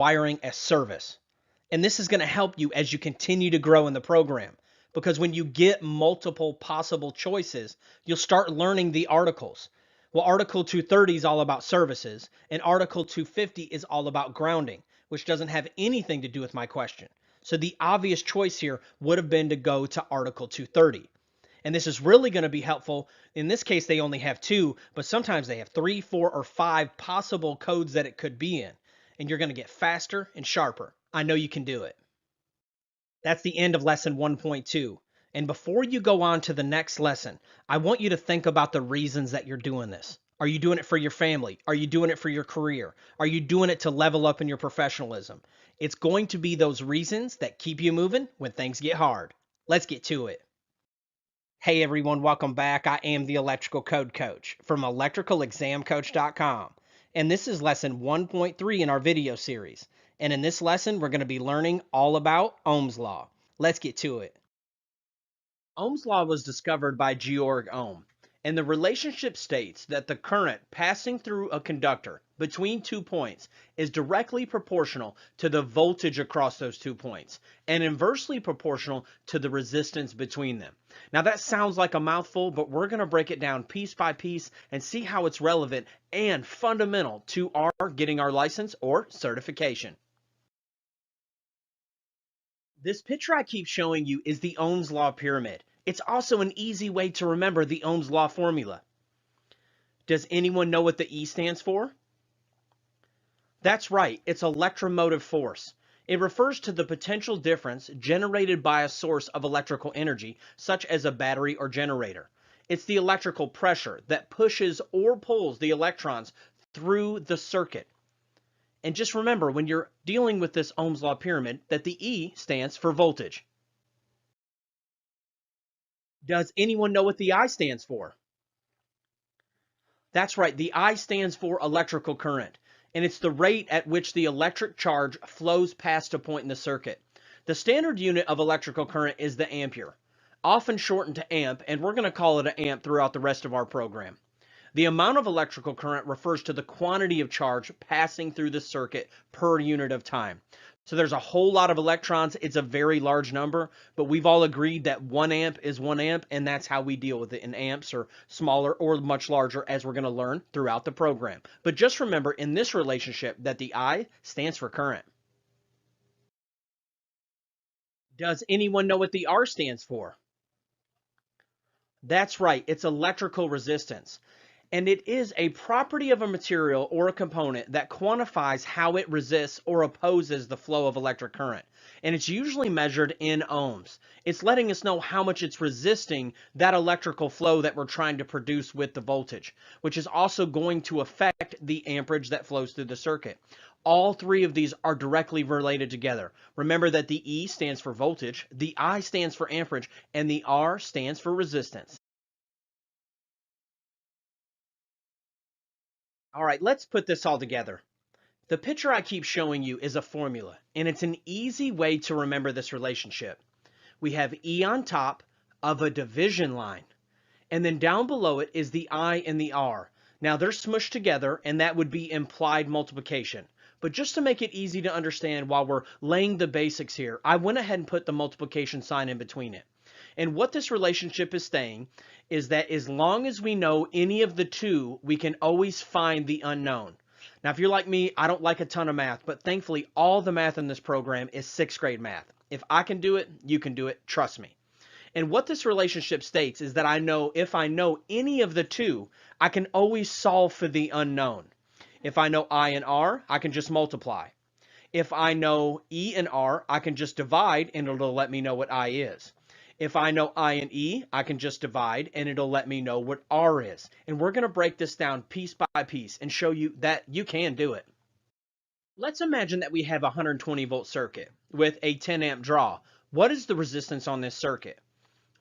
wiring as service. And this is going to help you as you continue to grow in the program. Because when you get multiple possible choices, you'll start learning the articles. Well, Article 230 is all about services, and Article 250 is all about grounding, which doesn't have anything to do with my question. So the obvious choice here would have been to go to Article 230. And this is really going to be helpful. In this case, they only have two, but sometimes they have 3, 4, or 5 possible codes that it could be in. And you're going to get faster and sharper. I know you can do it. That's the end of lesson 1.2. And before you go on to the next lesson, I want you to think about the reasons that you're doing this. Are you doing it for your family? Are you doing it for your career? Are you doing it to level up in your professionalism? It's going to be those reasons that keep you moving when things get hard. Let's get to it. Hey everyone, welcome back. I am the Electrical Code Coach from electricalexamcoach.com. And this is lesson 1.3 in our video series. And in this lesson, we're going to be learning all about Ohm's Law. Let's get to it. Ohm's Law was discovered by Georg Ohm. And the relationship states that the current passing through a conductor between 2 points is directly proportional to the voltage across those 2 points and inversely proportional to the resistance between them. Now that sounds like a mouthful, but we're going to break it down piece by piece and see how it's relevant and fundamental to our getting our license or certification. This picture I keep showing you is the Ohm's Law pyramid. It's also an easy way to remember the Ohm's Law formula. Does anyone know what the E stands for? That's right, it's electromotive force. It refers to the potential difference generated by a source of electrical energy, such as a battery or generator. It's the electrical pressure that pushes or pulls the electrons through the circuit. And just remember, when you're dealing with this Ohm's Law pyramid, that the E stands for voltage. Does anyone know what the I stands for? That's right, the I stands for electrical current, and it's the rate at which the electric charge flows past a point in the circuit. The standard unit of electrical current is the ampere, often shortened to amp, and we're going to call it an amp throughout the rest of our program. The amount of electrical current refers to the quantity of charge passing through the circuit per unit of time. So there's a whole lot of electrons. It's a very large number, but we've all agreed that 1 amp is 1 amp, and that's how we deal with it in amps or smaller or much larger, as we're going to learn throughout the program. But just remember in this relationship that the I stands for current. Does anyone know what the R stands for? That's right, it's electrical resistance. And it is a property of a material or a component that quantifies how it resists or opposes the flow of electric current. And it's usually measured in ohms. It's letting us know how much it's resisting that electrical flow that we're trying to produce with the voltage, which is also going to affect the amperage that flows through the circuit. All three of these are directly related together. Remember that the E stands for voltage, the I stands for amperage, and the R stands for resistance. All right, let's put this all together. The picture I keep showing you is a formula, and it's an easy way to remember this relationship. We have E on top of a division line, and then down below it is the I and the R. Now they're smushed together, and that would be implied multiplication. But just to make it easy to understand while we're laying the basics here, I went ahead and put the multiplication sign in between it. And what this relationship is saying is that as long as we know any of the two, we can always find the unknown. Now, if you're like me, I don't like a ton of math, but thankfully all the math in this program is 6th grade math. If I can do it, you can do it. Trust me. And what this relationship states is that I know if I know any of the two, I can always solve for the unknown. If I know I and R, I can just multiply. If I know E and R, I can just divide and it'll let me know what I is. If I know I and E, I can just divide and it'll let me know what R is. And we're going to break this down piece by piece and show you that you can do it. Let's imagine that we have a 120 volt circuit with a 10 amp draw. What is the resistance on this circuit?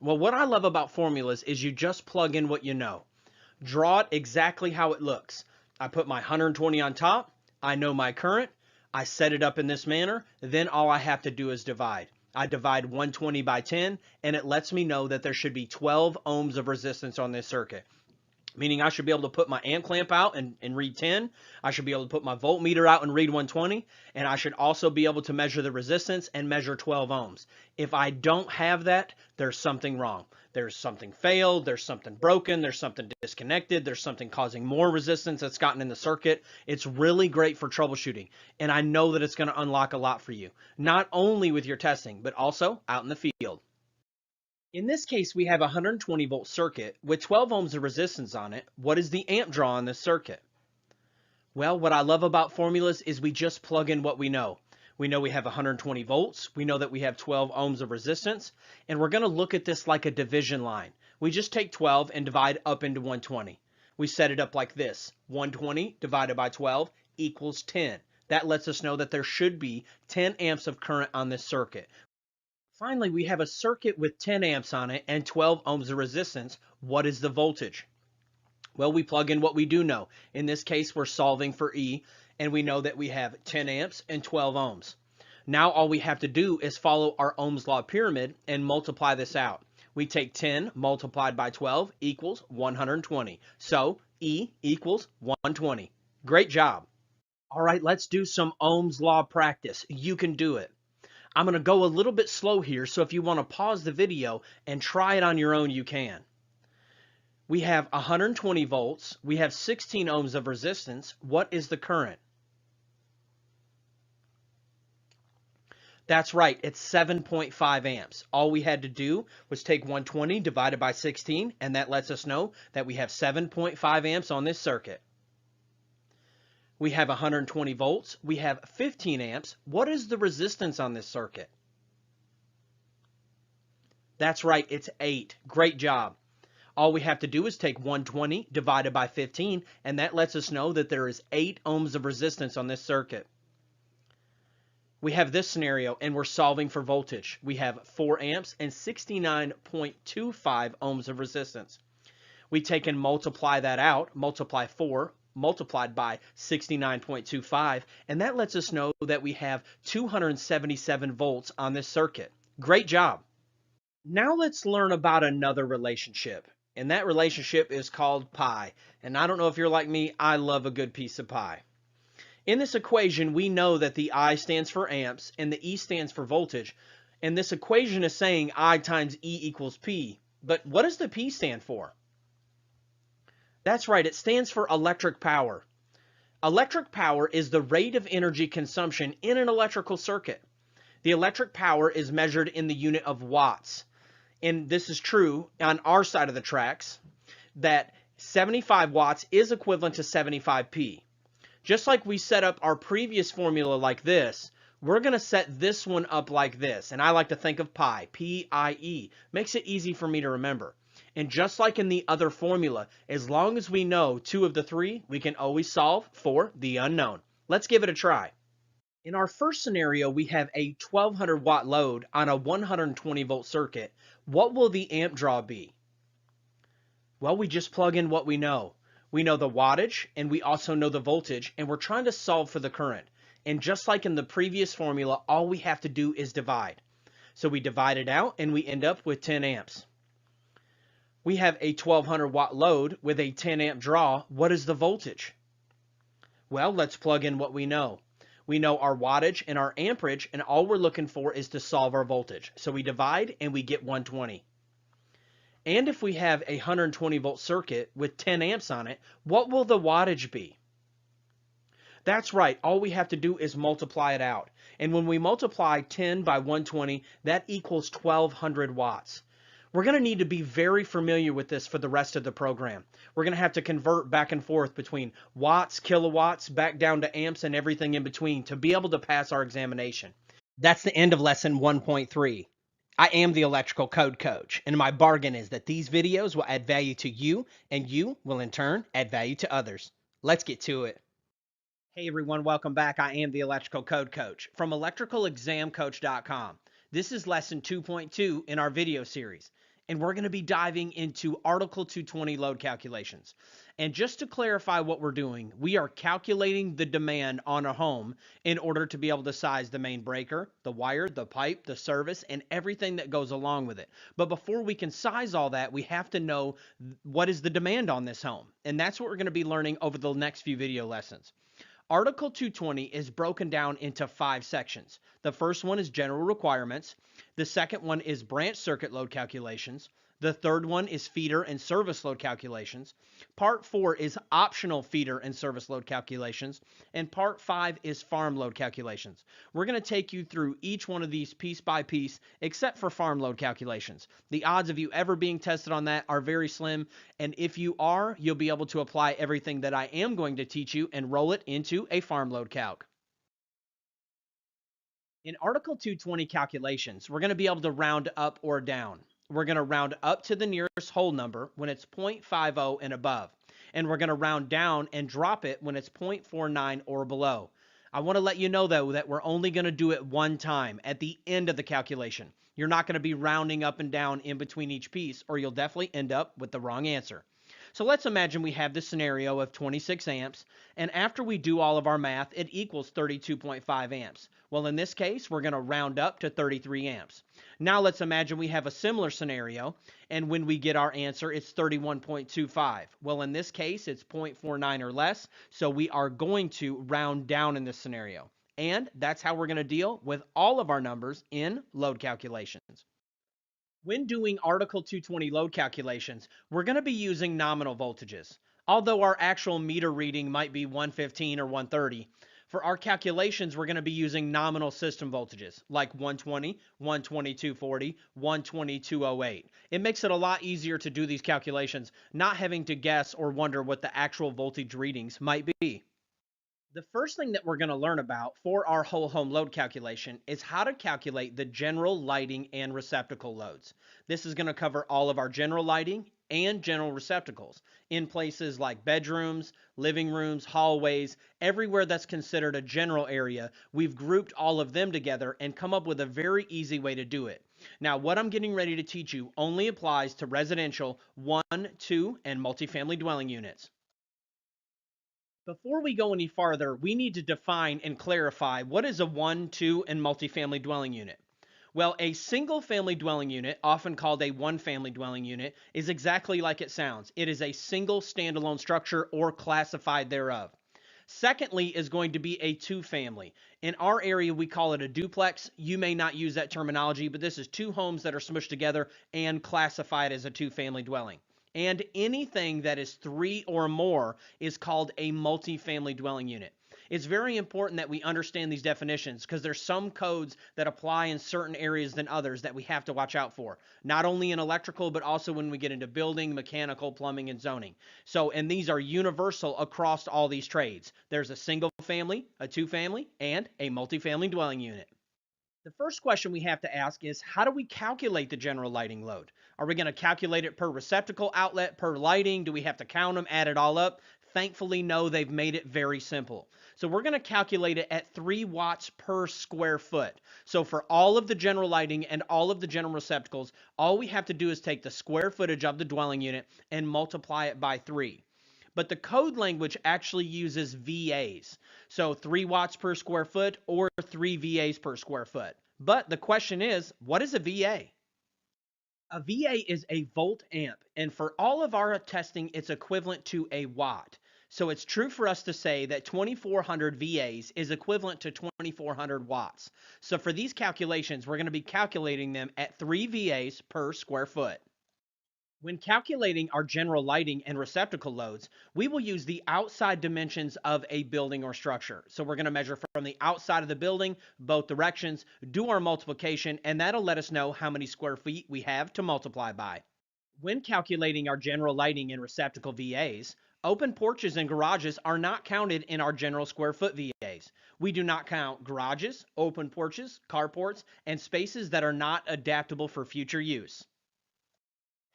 Well, what I love about formulas is you just plug in what you know. Draw it exactly how it looks. I put my 120 on top. I know my current. I set it up in this manner. Then all I have to do is divide. I divide 120 by 10, and it lets me know that there should be 12 ohms of resistance on this circuit. meaning I should be able to put my amp clamp out and read 10. I should be able to put my voltmeter out and read 120. And I should also be able to measure the resistance and measure 12 ohms. If I don't have that, there's something wrong. There's something failed, there's something broken, there's something disconnected, there's something causing more resistance that's gotten in the circuit. It's really great for troubleshooting. And I know that it's going to unlock a lot for you, not only with your testing, but also out in the field. In this case, we have a 120 volt circuit with 12 ohms of resistance on it. What is the amp draw on this circuit? Well, what I love about formulas is we just plug in what we know. We know we have 120 volts. We know that we have 12 ohms of resistance. And we're going to look at this like a division line. We just take 12 and divide up into 120. We set it up like this. 120 divided by 12 equals 10. That lets us know that there should be 10 amps of current on this circuit. Finally, we have a circuit with 10 amps on it and 12 ohms of resistance. What is the voltage? Well, we plug in what we do know. In this case, we're solving for E, and we know that we have 10 amps and 12 ohms. Now all we have to do is follow our Ohm's law pyramid and multiply this out. We take 10 multiplied by 12 equals 120. So E equals 120. Great job. All right, let's do some Ohm's law practice. You can do it. I'm going to go a little bit slow here, so if you want to pause the video and try it on your own, you can. We have 120 volts. We have 16 ohms of resistance. What is the current? That's right, it's 7.5 amps. All we had to do was take 120 divided by 16, and that lets us know that we have 7.5 amps on this circuit. We have 120 volts. We have 15 amps. What is the resistance on this circuit? That's right, it's 8. Great job. All we have to do is take 120 divided by 15, and that lets us know that there is 8 ohms of resistance on this circuit. We have this scenario, and we're solving for voltage. We have 4 amps and 69.25 ohms of resistance. We take and multiply that out, multiply 4 multiplied by 69.25, and that lets us know that we have 277 volts on this circuit. Great job. Now let's learn about another relationship, and that relationship is called pi. And I don't know if you're like me, I love a good piece of pie. In this equation, we know that the I stands for amps and the E stands for voltage, and this equation is saying I times E equals P. But what does the P stand for? That's right, it stands for electric power. Electric power is the rate of energy consumption in an electrical circuit. The electric power is measured in the unit of watts. And this is true on our side of the tracks, that 75 watts is equivalent to 75p. Just like we set up our previous formula like this, we're going to set this one up like this. And I like to think of pi, P-I-E. Makes it easy for me to remember. And just like in the other formula, as long as we know 2 of the 3, we can always solve for the unknown. Let's give it a try. In our first scenario, we have a 1200 watt load on a 120 volt circuit. What will the amp draw be? Well, we just plug in what we know. We know the wattage, and we also know the voltage, and we're trying to solve for the current. And just like in the previous formula, all we have to do is divide. So we divide it out, and we end up with 10 amps. We have a 1200 watt load with a 10 amp draw. What is the voltage? Well, let's plug in what we know. We know our wattage and our amperage, and all we're looking for is to solve our voltage. So we divide and we get 120. And if we have a 120 volt circuit with 10 amps on it, what will the wattage be? That's right, all we have to do is multiply it out. And when we multiply 10 by 120, that equals 1200 watts. We're going to need to be very familiar with this for the rest of the program. We're going to have to convert back and forth between watts, kilowatts, back down to amps, and everything in between to be able to pass our examination. That's the end of lesson 1.3. I am the electrical code coach, and my bargain is that these videos will add value to you, and you will in turn add value to others. Let's get to it. Hey everyone, welcome back. I am the electrical code coach from electricalexamcoach.com. This is lesson 2.2 in our video series. and we're going to be diving into Article 220 load calculations. And just to clarify what we're doing, we are calculating the demand on a home in order to be able to size the main breaker, the wire, the pipe, the service, and everything that goes along with it. But before we can size all that, we have to know what is the demand on this home. And that's what we're going to be learning over the next few video lessons. Article 220 is broken down into 5 sections. The first one is general requirements. The second one is branch circuit load calculations. The third one is feeder and service load calculations. Part 4 is optional feeder and service load calculations. And Part 5 is farm load calculations. We're going to take you through each one of these piece by piece, except for farm load calculations. The odds of you ever being tested on that are very slim. And if you are, you'll be able to apply everything that I am going to teach you and roll it into a farm load calc. In Article 220 calculations, we're going to be able to round up or down. We're going to round up to the nearest whole number when it's 0.50 and above. And we're going to round down and drop it when it's 0.49 or below. I want to let you know, though, that we're only going to do it one time at the end of the calculation. You're not going to be rounding up and down in between each piece, or you'll definitely end up with the wrong answer. So let's imagine we have this scenario of 26 amps, and after we do all of our math, it equals 32.5 amps. Well, in this case, we're going to round up to 33 amps. Now let's imagine we have a similar scenario, and when we get our answer, it's 31.25. Well, in this case, it's 0.49 or less, so we are going to round down in this scenario. And that's how we're going to deal with all of our numbers in load calculations. When doing Article 220 load calculations, we're going to be using nominal voltages. Although our actual meter reading might be 115 or 130, for our calculations, we're going to be using nominal system voltages like 120, 122.40, 122.08. It makes it a lot easier to do these calculations, not having to guess or wonder what the actual voltage readings might be. The first thing that we're going to learn about for our whole home load calculation is how to calculate the general lighting and receptacle loads. This is going to cover all of our general lighting and general receptacles in places like bedrooms, living rooms, hallways, everywhere that's considered a general area. We've grouped all of them together and come up with a very easy way to do it. Now, what I'm getting ready to teach you only applies to residential 1, 2, and multifamily dwelling units. Before we go any farther, we need to define and clarify what is a 1, 2, and multifamily dwelling unit. Well, a single family dwelling unit, often called a one family dwelling unit, is exactly like it sounds. It is a single standalone structure or classified thereof. Secondly is going to be a two family. In our area, we call it a duplex. You may not use that terminology, but this is two homes that are smushed together and classified as a two family dwelling. And anything that is 3 or more is called a multifamily dwelling unit. It's very important that we understand these definitions because there's some codes that apply in certain areas than others that we have to watch out for. Not only in electrical, but also when we get into building, mechanical, plumbing, and zoning. And these are universal across all these trades. There's a single family, a two family, and a multifamily dwelling unit. The first question we have to ask is, how do we calculate the general lighting load? Are we going to calculate it per receptacle outlet, per lighting? Do we have to count them, add it all up? Thankfully, no, they've made it very simple. So we're going to calculate it at 3 watts per square foot. So for all of the general lighting and all of the general receptacles, all we have to do is take the square footage of the dwelling unit and multiply it by 3. But the code language actually uses VAs. So 3 watts per square foot or 3 VAs per square foot. But the question is, what is a VA? A VA is a volt amp, and for all of our testing, it's equivalent to a watt. So it's true for us to say that 2400 VAs is equivalent to 2400 watts. So for these calculations, we're going to be calculating them at 3 VAs per square foot. When calculating our general lighting and receptacle loads, we will use the outside dimensions of a building or structure. So we're going to measure from the outside of the building, both directions, do our multiplication, and that'll let us know how many square feet we have to multiply by. When calculating our general lighting and receptacle VAs, open porches and garages are not counted in our general square foot VAs. We do not count garages, open porches, carports, and spaces that are not adaptable for future use.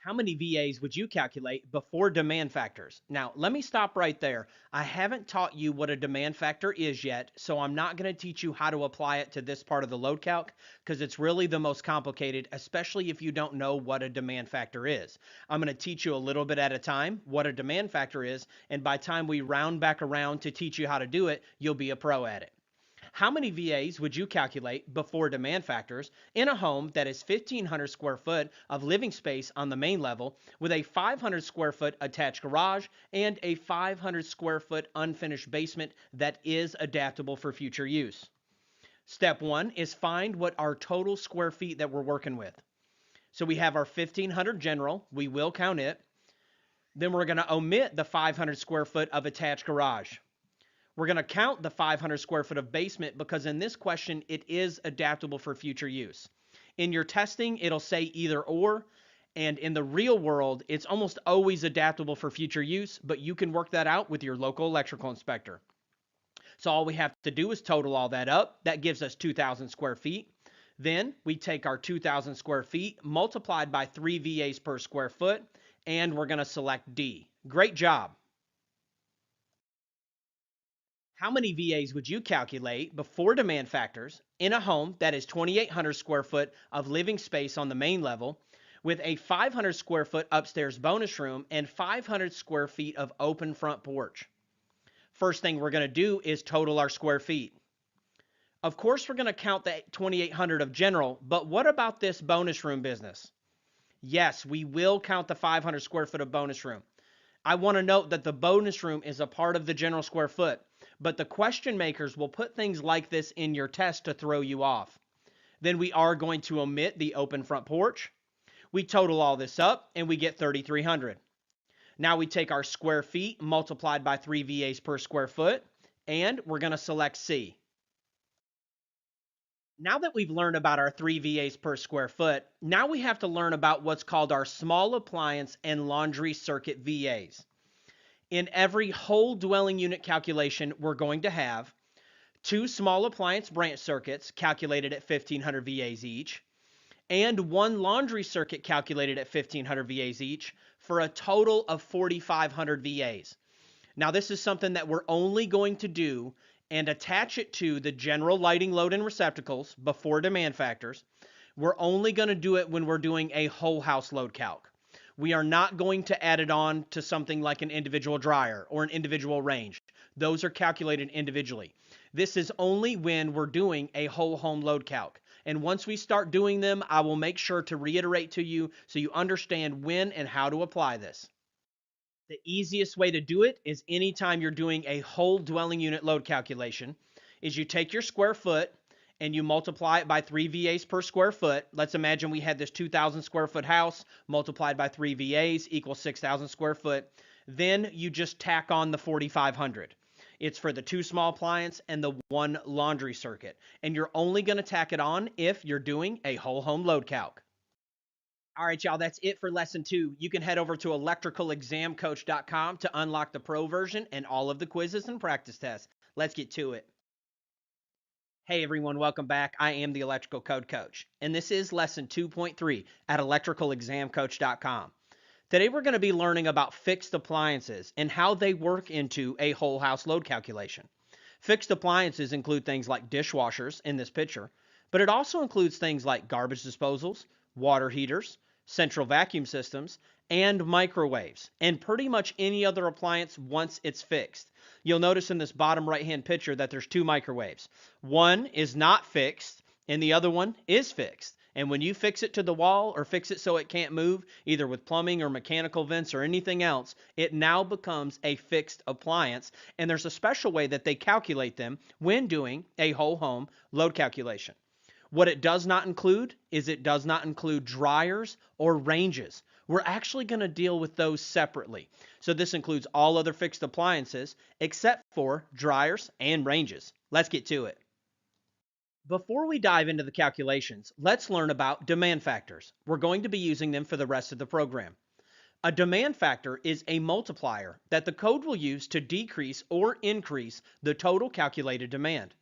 How many VAs would you calculate before demand factors? Now, let me stop right there. I haven't taught you what a demand factor is yet, so I'm not going to teach you how to apply it to this part of the load calc because it's really the most complicated, especially if you don't know what a demand factor is. I'm going to teach you a little bit at a time what a demand factor is, and by the time we round back around to teach you how to do it, you'll be a pro at it. How many VAs would you calculate before demand factors in a home that is 1,500 square foot of living space on the main level with a 500 square foot attached garage and a 500 square foot unfinished basement that is adaptable for future use? Step one is find what our total square feet that we're working with. So we have our 1,500 general, we will count it. Then we're going to omit the 500 square foot of attached garage. We're going to count the 500 square foot of basement because in this question, it is adaptable for future use. In your testing, it'll say either or, and in the real world, it's almost always adaptable for future use, but you can work that out with your local electrical inspector. So all we have to do is total all that up. That gives us 2,000 square feet. Then we take our 2,000 square feet multiplied by 3 VAs per square foot, and we're going to select D. Great job. How many VAs would you calculate before demand factors in a home that is 2,800 square foot of living space on the main level with a 500 square foot upstairs bonus room and 500 square feet of open front porch? First thing we're going to do is total our square feet. Of course, we're going to count the 2,800 of general, but what about this bonus room business? Yes, we will count the 500 square foot of bonus room. I want to note that the bonus room is a part of the general square foot, but the question makers will put things like this in your test to throw you off. Then we are going to omit the open front porch. We total all this up and we get 3,300. Now we take our square feet multiplied by 3 VAs per square foot, and we're going to select C. Now that we've learned about our 3 VAs per square foot, now we have to learn about what's called our small appliance and laundry circuit VAs. In every whole dwelling unit calculation, we're going to have 2 small appliance branch circuits calculated at 1,500 VAs each, and 1 laundry circuit calculated at 1,500 VAs each for a total of 4,500 VAs. Now this is something that we're only going to do and attach it to the general lighting load and receptacles before demand factors. We're only going to do it when we're doing a whole house load calc. We are not going to add it on to something like an individual dryer or an individual range. Those are calculated individually. This is only when we're doing a whole home load calc. And once we start doing them, I will make sure to reiterate to you so you understand when and how to apply this. The easiest way to do it is anytime you're doing a whole dwelling unit load calculation is you take your square foot and you multiply it by 3 VAs per square foot. Let's imagine we had this 2,000 square foot house multiplied by 3 VAs equals 6,000 square foot. Then you just tack on the 4,500. It's for the 2 small appliance and the 1 laundry circuit. And you're only going to tack it on if you're doing a whole home load calc. All right, y'all, that's it for lesson 2. You can head over to electricalexamcoach.com to unlock the pro version and all of the quizzes and practice tests. Let's get to it. Hey everyone, welcome back. I am the Electrical Code Coach, and this is lesson 2.3 at electricalexamcoach.com. Today we're going to be learning about fixed appliances and how they work into a whole house load calculation. Fixed appliances include things like dishwashers in this picture, but it also includes things like garbage disposals, water heaters, central vacuum systems, and microwaves, and pretty much any other appliance once it's fixed. You'll notice in this bottom right-hand picture that there's 2 microwaves. One is not fixed, and the other one is fixed. And when you fix it to the wall or fix it so it can't move, either with plumbing or mechanical vents or anything else, it now becomes a fixed appliance, and there's a special way that they calculate them when doing a whole home load calculation. What it does not include is it does not include dryers or ranges. We're actually going to deal with those separately. So this includes all other fixed appliances except for dryers and ranges. Let's get to it. Before we dive into the calculations, let's learn about demand factors. We're going to be using them for the rest of the program. A demand factor is a multiplier that the code will use to decrease or increase the total calculated demand.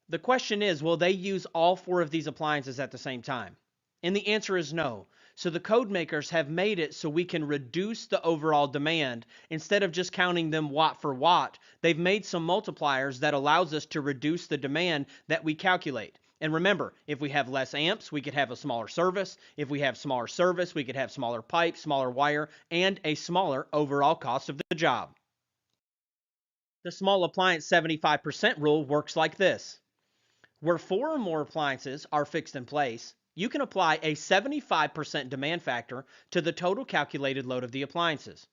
The question is, will they use all 4 of these appliances at the same time? And the answer is no. So the code makers have made it so we can reduce the overall demand. Instead of just counting them watt for watt, they've made some multipliers that allows us to reduce the demand that we calculate. And remember, if we have less amps, we could have a smaller service. If we have smaller service, we could have smaller pipe, smaller wire, and a smaller overall cost of the job. The small appliance 75% rule works like this. Where 4 or more appliances are fixed in place, you can apply a 75% demand factor to the total calculated load of the appliances.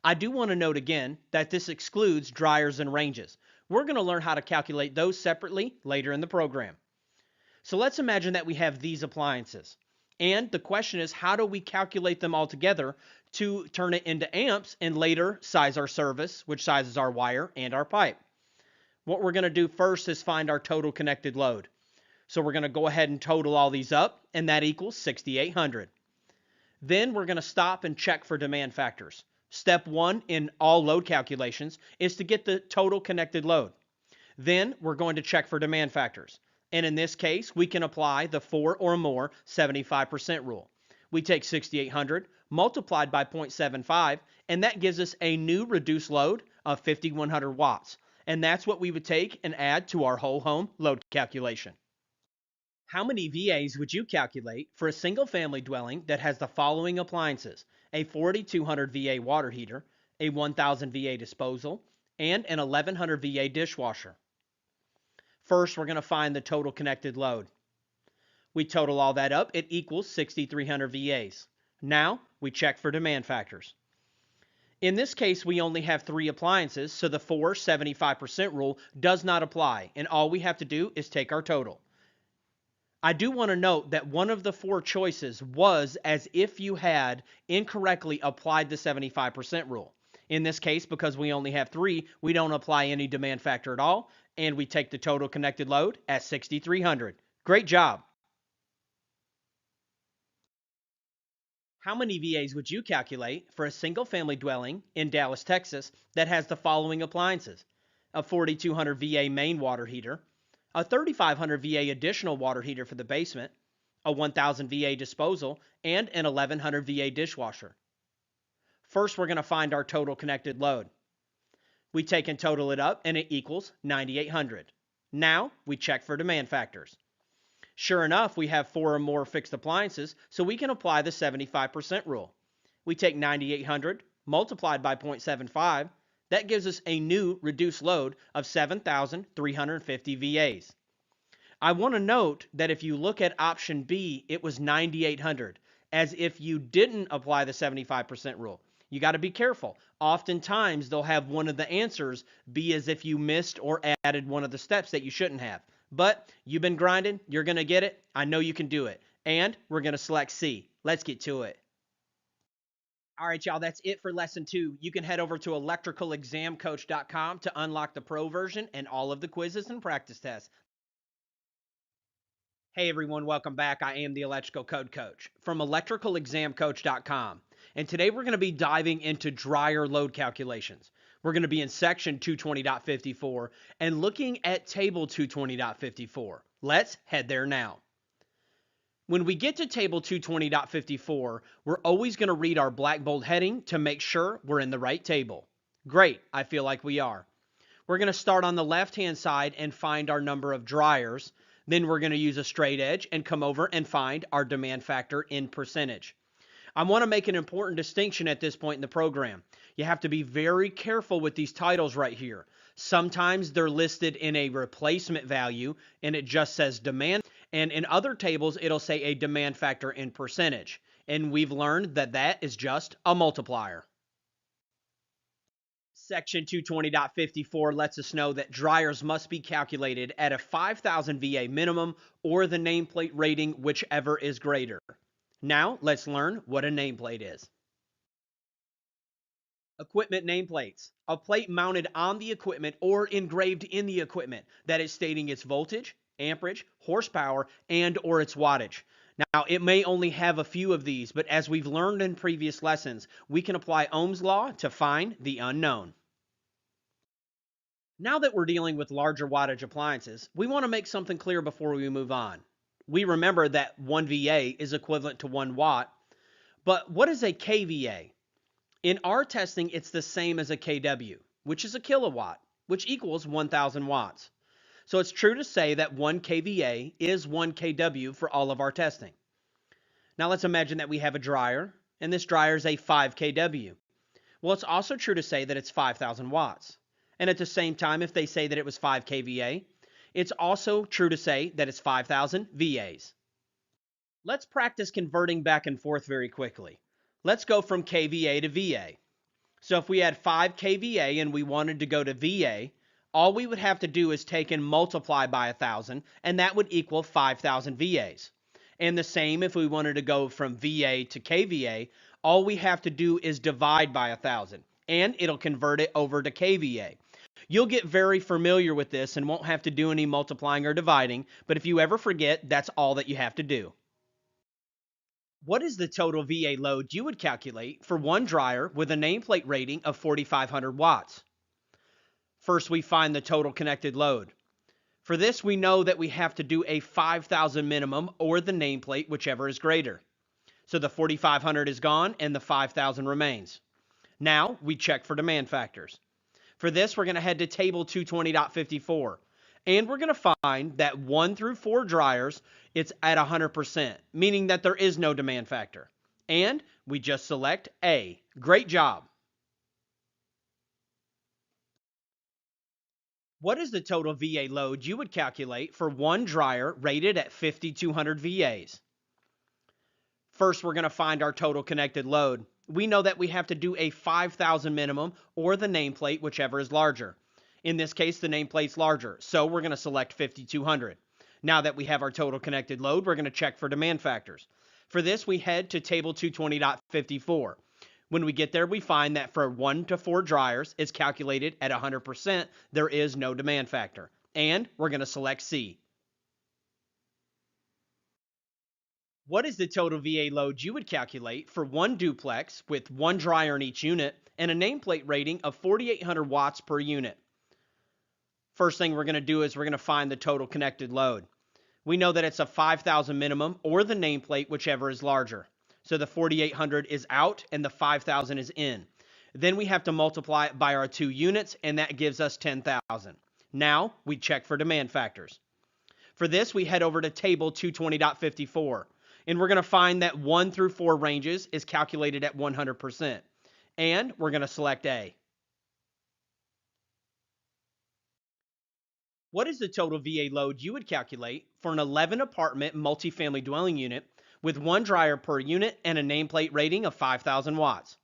I do want to note again that this excludes dryers and ranges. We're going to learn how to calculate those separately later in the program. So let's imagine that we have these appliances. And the question is, how do we calculate them all together to turn it into amps and later size our service, which sizes our wire and our pipe? What we're going to do first is find our total connected load. So we're going to go ahead and total all these up, and that equals 6,800. Then we're going to stop and check for demand factors. Step 1 in all load calculations is to get the total connected load. Then we're going to check for demand factors. And in this case, we can apply the 4 or more 75% rule. We take 6,800 multiplied by 0.75, and that gives us a new reduced load of 5,100 watts. And that's what we would take and add to our whole home load calculation. How many VAs would you calculate for a single family dwelling that has the following appliances: a 4,200 VA water heater, a 1,000 VA disposal, and an 1,100 VA dishwasher? First, we're going to find the total connected load. We total all that up, it equals 6,300 VAs. Now, we check for demand factors. In this case, we only have 3 appliances, so the 4 75% rule does not apply, and all we have to do is take our total. I do want to note that one of the 4 choices was as if you had incorrectly applied the 75% rule. In this case, because we only have 3, we don't apply any demand factor at all, and we take the total connected load at 6,300. Great job. How many VAs would you calculate for a single family dwelling in Dallas, Texas that has the following appliances: a 4,200 VA main water heater, a 3,500 VA additional water heater for the basement, a 1,000 VA disposal, and an 1,100 VA dishwasher? First, we're going to find our total connected load. We take and total it up, and it equals 9,800. Now, we check for demand factors. Sure enough, we have 4 or more fixed appliances, so we can apply the 75% rule. We take 9,800 multiplied by 0.75. That gives us a new reduced load of 7,350 VAs. I want to note that if you look at option B, it was 9,800, as if you didn't apply the 75% rule. You got to be careful. Oftentimes, they'll have one of the answers be as if you missed or added one of the steps that you shouldn't have. But you've been grinding, you're going to get it. I know you can do it. And we're going to select C. Let's get to it. All right, y'all, that's it for lesson 2. You can head over to electricalexamcoach.com to unlock the pro version and all of the quizzes and practice tests. Hey everyone, welcome back. I am the Electrical Code Coach from electricalexamcoach.com. And today we're going to be diving into dryer load calculations. We're going to be in section 220.54 and looking at table 220.54. Let's head there now. When we get to table 220.54, we're always going to read our black bold heading to make sure we're in the right table. Great, I feel like we are. We're going to start on the left-hand side and find our number of dryers. Then we're going to use a straight edge and come over and find our demand factor in percentage. I want to make an important distinction at this point in the program. You have to be very careful with these titles right here. Sometimes they're listed in a replacement value and it just says demand. And in other tables, it'll say a demand factor in percentage. And we've learned that that is just a multiplier. Section 220.54 lets us know that dryers must be calculated at a 5,000 VA minimum or the nameplate rating, whichever is greater. Now, let's learn what a nameplate is. Equipment nameplates. A plate mounted on the equipment or engraved in the equipment that is stating its voltage, amperage, horsepower, and or its wattage. Now, it may only have a few of these, but as we've learned in previous lessons, we can apply Ohm's law to find the unknown. Now that we're dealing with larger wattage appliances, we want to make something clear before we move on. we remember that 1 VA is equivalent to 1 watt. But what is a kVA? In our testing, it's the same as a kW, which is a kilowatt, which equals 1,000 watts. So it's true to say that 1 kVA is 1 kW for all of our testing. Now let's imagine that we have a dryer, and this dryer is a 5 kW. Well, it's also true to say that it's 5,000 watts. And at the same time, if they say that it was 5 kVA, it's also true to say that it's 5,000 VAs. Let's practice converting back and forth very quickly. Let's go from kVA to VA. So if we had 5 kVA and we wanted to go to VA, all we would have to do is take and multiply by 1,000, and that would equal 5,000 VAs. And the same if we wanted to go from VA to kVA, all we have to do is divide by 1,000, and it'll convert it over to kVA. You'll get very familiar with this and won't have to do any multiplying or dividing, but if you ever forget, that's all that you have to do. What is the total VA load you would calculate for one dryer with a nameplate rating of 4,500 watts? First, we find the total connected load. For this, we know that we have to do a 5,000 minimum or the nameplate, whichever is greater. So the 4,500 is gone and the 5,000 remains. Now, we check for demand factors. For this, we're going to head to table 220.54. And we're going to find that 1 through 4 dryers, it's at 100%, meaning that there is no demand factor. And we just select A. Great job. What is the total VA load you would calculate for one dryer rated at 5,200 VAs? First, we're going to find our total connected load. We know that we have to do a 5,000 minimum or the nameplate, whichever is larger. In this case, the nameplate's larger, so we're going to select 5,200. Now that we have our total connected load, we're going to check for demand factors. For this, we head to table 220.54. When we get there, we find that for 1 to 4 dryers, it's calculated at 100%. There is no demand factor. And we're going to select C. What is the total VA load you would calculate for one duplex with 1 dryer in each unit and a nameplate rating of 4,800 watts per unit? First thing we're going to do is we're going to find the total connected load. We know that it's a 5,000 minimum or the nameplate, whichever is larger. So the 4,800 is out and the 5,000 is in. Then we have to multiply it by our 2 units, and that gives us 10,000. Now we check for demand factors. For this, we head over to table 220.54, and we're going to find that 1 through 4 ranges is calculated at 100%. And we're going to select A. What is the total VA load you would calculate for an 11 apartment multifamily dwelling unit with 1 dryer per unit and a nameplate rating of 5,000 watts?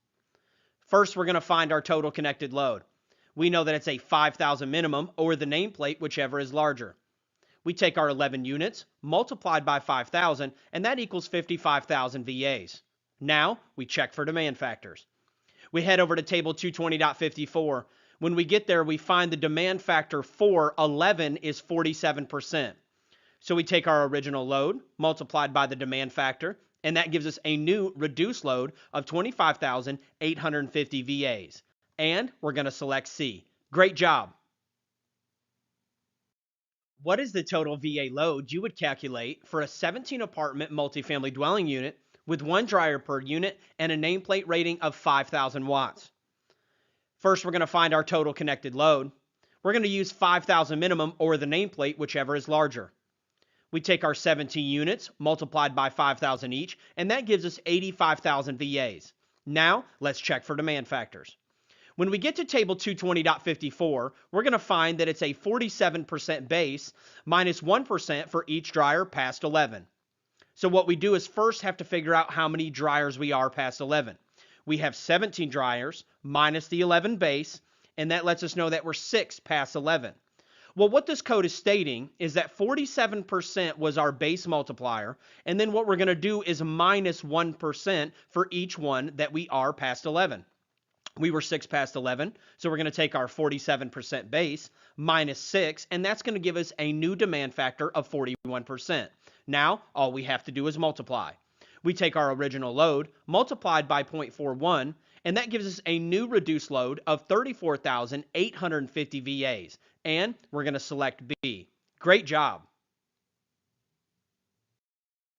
First, we're going to find our total connected load. We know that it's a 5,000 minimum or the nameplate, whichever is larger. We take our 11 units, multiplied by 5,000, and that equals 55,000 VAs. Now, we check for demand factors. We head over to table 220.54. When we get there, we find the demand factor for 11 is 47%. So we take our original load, multiplied by the demand factor, and that gives us a new reduced load of 25,850 VAs. And we're going to select C. Great job. What is the total VA load you would calculate for a 17 apartment multifamily dwelling unit with 1 dryer per unit and a nameplate rating of 5,000 watts? First, we're going to find our total connected load. We're going to use 5,000 minimum or the nameplate, whichever is larger. We take our 17 units, multiplied by 5,000 each, and that gives us 85,000 VAs. Now, let's check for demand factors. When we get to table 220.54, we're going to find that it's a 47% base minus 1% for each dryer past 11. So what we do is first have to figure out how many dryers we are past 11. We have 17 dryers minus the 11 base, and that lets us know that we're 6 past 11. Well, what this code is stating is that 47% was our base multiplier, and then what we're going to do is minus 1% for each one that we are past 11. We were 6 past 11, so we're going to take our 47% base minus 6, and that's going to give us a new demand factor of 41%. Now, all we have to do is multiply. We take our original load, multiplied by 0.41, and that gives us a new reduced load of 34,850 VAs. And we're going to select B. Great job.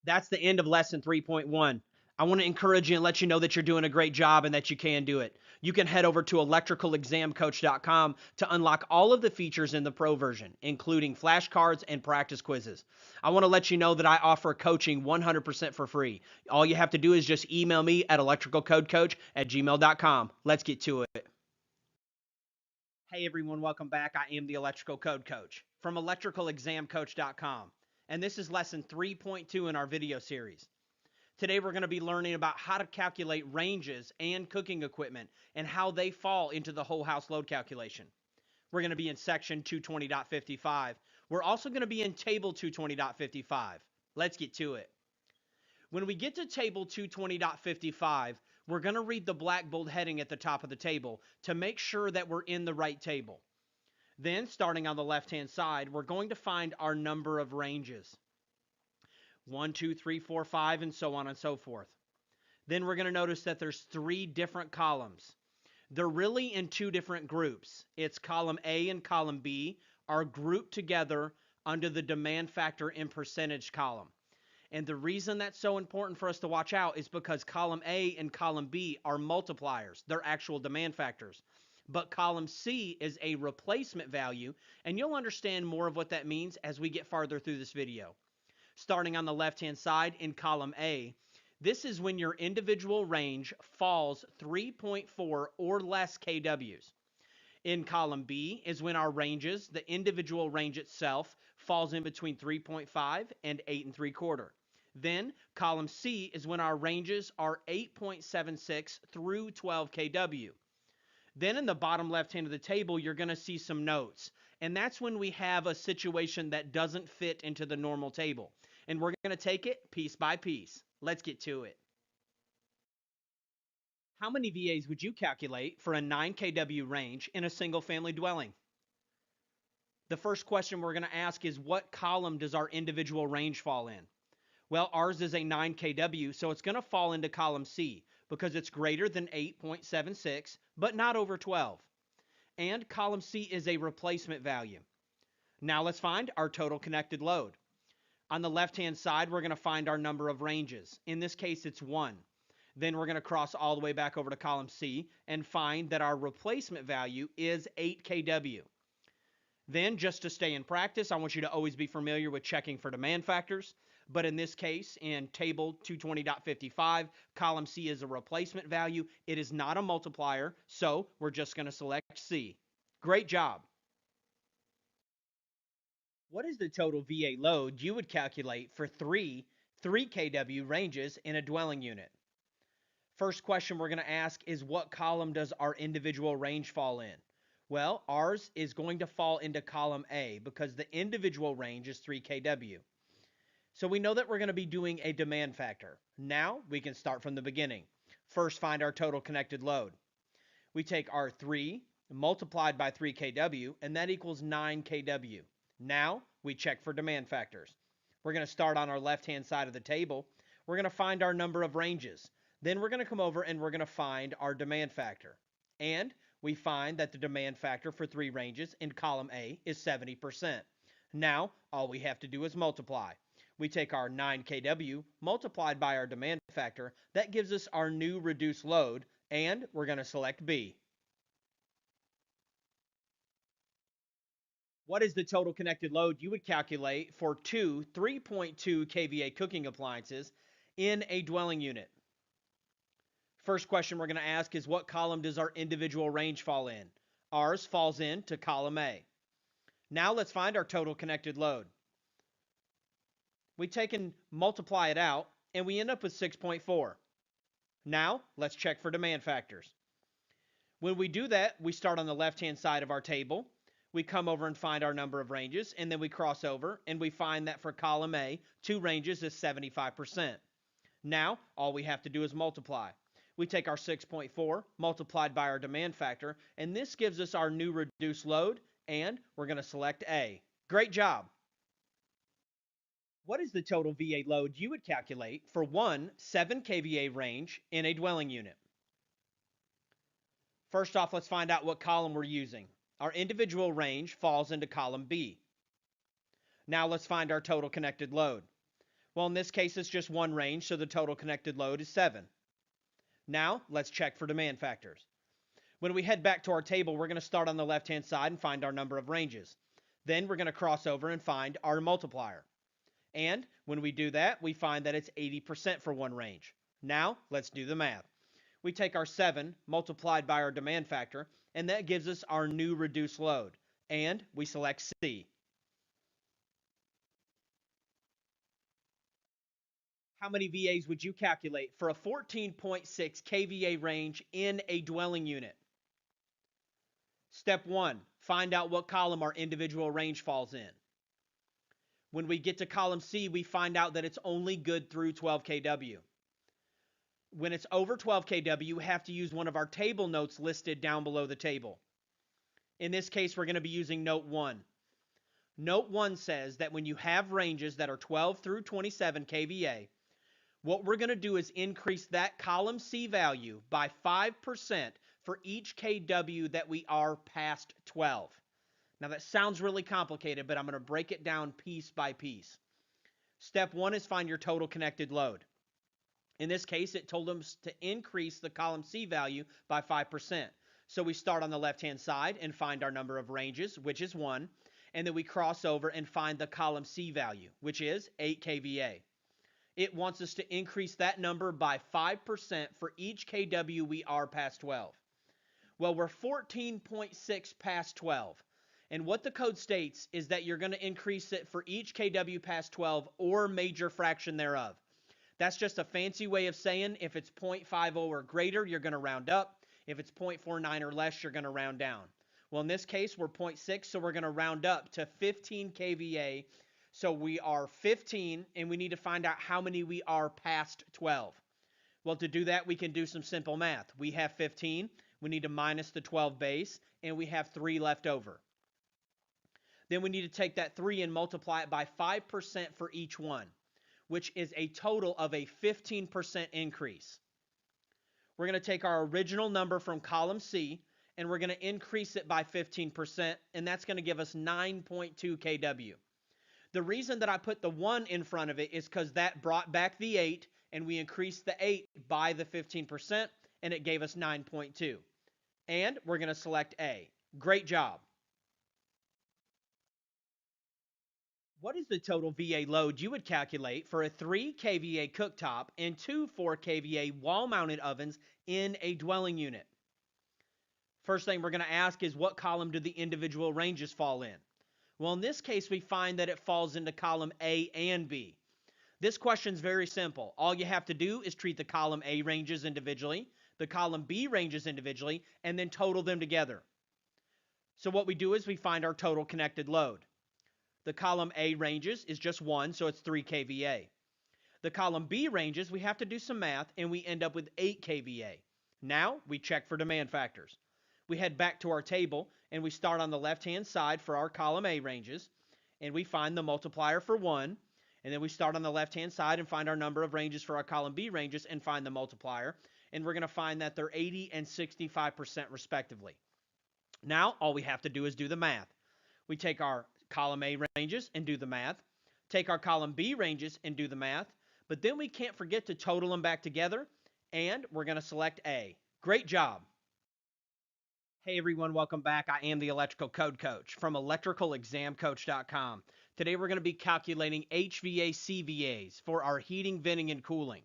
That's the end of lesson 3.1. I want to encourage you and let you know that you're doing a great job and that you can do it. You can head over to electricalexamcoach.com to unlock all of the features in the pro version, including flashcards and practice quizzes. I want to let you know that I offer coaching 100% for free. All you have to do is just email me at electricalcodecoach@gmail.com. Let's get to it. Hey everyone, welcome back. I am the Electrical Code Coach from electricalexamcoach.com, and this is lesson 3.2 in our video series. Today we're going to be learning about how to calculate ranges and cooking equipment and how they fall into the whole house load calculation. We're going to be in section 220.55. We're also going to be in table 220.55. Let's get to it. When we get to table 220.55, we're going to read the black bold heading at the top of the table to make sure that we're in the right table. Then, starting on the left-hand side, we're going to find our number of ranges. 1, 2, 3, 4, 5, and so on and so forth. Then we're going to notice that there's 3 different columns. They're really in 2 different groups. It's column A and column B are grouped together under the demand factor in percentage column. And the reason that's so important for us to watch out is because column A and column B are multipliers. They're actual demand factors. But column C is a replacement value, and you'll understand more of what that means as we get farther through this video. Starting on the left-hand side in column A, this is when your individual range falls 3.4 or less kWs. In column B is when our ranges, the individual range itself, falls in between 3.5 and 8 3/4. Then column C is when our ranges are 8.76 through 12 kW. Then in the bottom left hand of the table, you're going to see some notes. And that's when we have a situation that doesn't fit into the normal table. And we're going to take it piece by piece. Let's get to it. How many VAs would you calculate for a 9 kW range in a single family dwelling? The first question we're going to ask is, what column does our individual range fall in? Well, ours is a 9 kW, so it's going to fall into column C because it's greater than 8.76, but not over 12. And column C is a replacement value. Now let's find our total connected load. On the left-hand side, we're going to find our number of ranges. In this case, it's 1. Then we're going to cross all the way back over to column C and find that our replacement value is 8 kW. Then, just to stay in practice, I want you to always be familiar with checking for demand factors. But in this case, in table 220.55, column C is a replacement value. It is not a multiplier, so we're just going to select C. Great job. What is the total VA load you would calculate for 3 kW ranges in a dwelling unit? First question we're going to ask is, what column does our individual range fall in? Well, ours is going to fall into column A because the individual range is 3 kW. So we know that we're going to be doing a demand factor. Now we can start from the beginning. First, find our total connected load. We take our 3 multiplied by 3 kW, and that equals 9 kW. Now we check for demand factors. We're going to start on our left-hand side of the table. We're going to find our number of ranges. Then we're going to come over and we're going to find our demand factor. And we find that the demand factor for 3 ranges in column A is 70%. Now, all we have to do is multiply. We take our 9 kW multiplied by our demand factor. That gives us our new reduced load, and we're going to select B. What is the total connected load you would calculate for 2 3.2 kVA cooking appliances in a dwelling unit? First question we're going to ask is, what column does our individual range fall in? Ours falls into column A. Now let's find our total connected load. We take and multiply it out, and we end up with 6.4. Now let's check for demand factors. When we do that, we start on the left-hand side of our table. We come over and find our number of ranges, and then we cross over, and we find that for column A, 2 ranges is 75%. Now, all we have to do is multiply. We take our 6.4 multiplied by our demand factor, and this gives us our new reduced load, and we're going to select A. Great job. What is the total VA load you would calculate for one 7 kVA range in a dwelling unit? First off, let's find out what column we're using. Our individual range falls into column B. Now let's find our total connected load. Well, in this case, it's just one range, so the total connected load is 7. Now, let's check for demand factors. When we head back to our table, we're going to start on the left-hand side and find our number of ranges. Then we're going to cross over and find our multiplier. And when we do that, we find that it's 80% for one range. Now, let's do the math. We take our 7 multiplied by our demand factor, and that gives us our new reduced load. And we select C. How many VAs would you calculate for a 14.6 kVA range in a dwelling unit? Step 1, find out what column our individual range falls in. When we get to column C, we find out that it's only good through 12 kW. When it's over 12 kW, we have to use one of our table notes listed down below the table. In this case, we're going to be using note 1. Note 1 says that when you have ranges that are 12 through 27 kVA, what we're going to do is increase that column C value by 5% for each kW that we are past 12. Now that sounds really complicated, but I'm going to break it down piece by piece. Step 1 is find your total connected load. In this case, it told us to increase the column C value by 5%. So we start on the left-hand side and find our number of ranges, which is 1, and then we cross over and find the column C value, which is 8 kVA. It wants us to increase that number by 5% for each kW we are past 12. Well, we're 14.6 past 12. And what the code states is that you're going to increase it for each kW past 12 or major fraction thereof. That's just a fancy way of saying if it's 0.50 or greater, you're going to round up. If it's 0.49 or less, you're going to round down. Well, in this case, we're 0.6, so we're going to round up to 15 kVA. So we are 15, and we need to find out how many we are past 12. Well, to do that, we can do some simple math. We have 15. We need to minus the 12 base, and we have 3 left over. Then we need to take that 3 and multiply it by 5% for each one, which is a total of a 15% increase. We're going to take our original number from column C, and we're going to increase it by 15%, and that's going to give us 9.2 kW. The reason that I put the 1 in front of it is because that brought back the 8, and we increased the 8 by the 15%, and it gave us 9.2. And we're going to select A. Great job. What is the total VA load you would calculate for a 3 kVA cooktop and 2 4 kVA wall-mounted ovens in a dwelling unit? First thing we're going to ask is what column do the individual ranges fall in? Well, in this case, we find that it falls into column A and B. This question is very simple. All you have to do is treat the column A ranges individually, the column B ranges individually, and then total them together. So what we do is we find our total connected load. The column A ranges is just 1, so it's 3 kVA. The column B ranges, we have to do some math, and we end up with 8 kVA. Now, we check for demand factors. We head back to our table, and we start on the left-hand side for our column A ranges, and we find the multiplier for 1, and then we start on the left-hand side and find our number of ranges for our column B ranges and find the multiplier, and we're going to find that they're 80 and 65% respectively. Now, all we have to do is do the math. We take our column A ranges and do the math, take our column B ranges and do the math, but then we can't forget to total them back together, and we're going to select A. Great job. Hey everyone, welcome back. I am the Electrical Code Coach from electricalexamcoach.com. Today we're going to be calculating HVAC/VAs for our heating, venting, and cooling.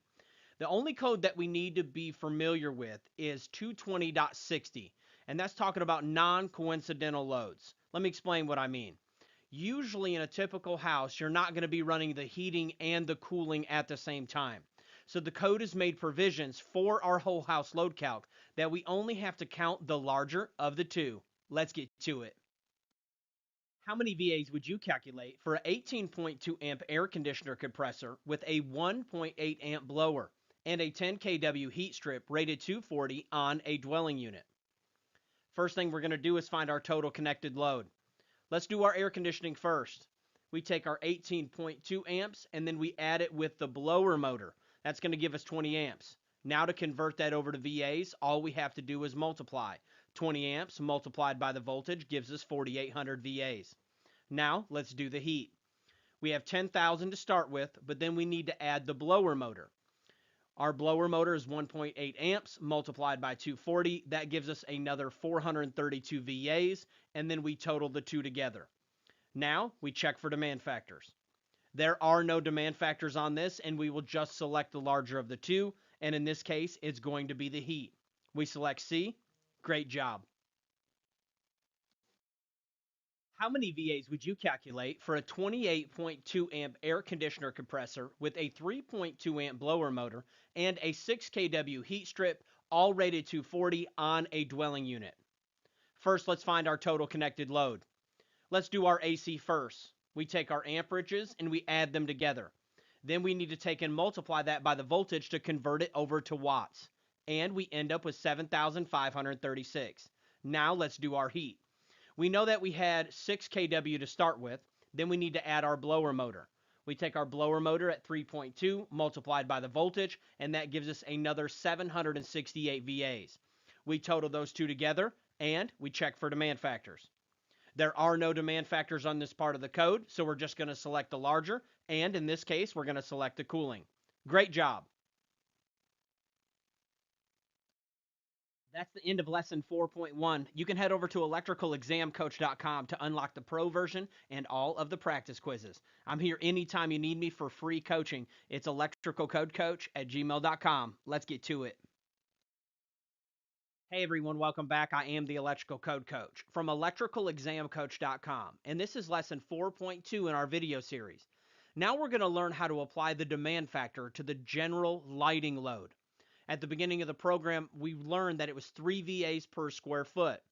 The only code that we need to be familiar with is 220.60, and that's talking about non-coincidental loads. Let me explain what I mean. Usually in a typical house, you're not going to be running the heating and the cooling at the same time. So the code has made provisions for our whole house load calc that we only have to count the larger of the two. Let's get to it. How many VAs would you calculate for an 18.2 amp air conditioner compressor with a 1.8 amp blower and a 10 kW heat strip rated 240 on a dwelling unit? First thing we're going to do is find our total connected load. Let's do our air conditioning first. We take our 18.2 amps and then we add it with the blower motor. That's going to give us 20 amps. Now to convert that over to VAs, all we have to do is multiply. 20 amps multiplied by the voltage gives us 4,800 VAs. Now let's do the heat. We have 10,000 to start with, but then we need to add the blower motor. Our blower motor is 1.8 amps multiplied by 240. That gives us another 432 VAs, and then we total the two together. Now we check for demand factors. There are no demand factors on this, and we will just select the larger of the two, and in this case, it's going to be the heat. We select C. Great job. How many VAs would you calculate for a 28.2 amp air conditioner compressor with a 3.2 amp blower motor and a 6 kW heat strip, all rated 240 on a dwelling unit? First, let's find our total connected load. Let's do our AC first. We take our amperages and we add them together. Then we need to take and multiply that by the voltage to convert it over to watts. And we end up with 7,536. Now let's do our heat. We know that we had 6 kW to start with. Then we need to add our blower motor. We take our blower motor at 3.2 multiplied by the voltage, and that gives us another 768 VAs. We total those two together, and we check for demand factors. There are no demand factors on this part of the code, so we're just going to select the larger, and in this case, we're going to select the cooling. Great job. That's the end of lesson 4.1. You can head over to electricalexamcoach.com to unlock the pro version and all of the practice quizzes. I'm here anytime you need me for free coaching. It's electricalcodecoach@gmail.com. Let's get to it. Hey everyone, welcome back. I am the Electrical Code Coach from electricalexamcoach.com, and this is lesson 4.2 in our video series. Now we're going to learn how to apply the demand factor to the general lighting load. At the beginning of the program, we learned that it was 3 VAs per square foot,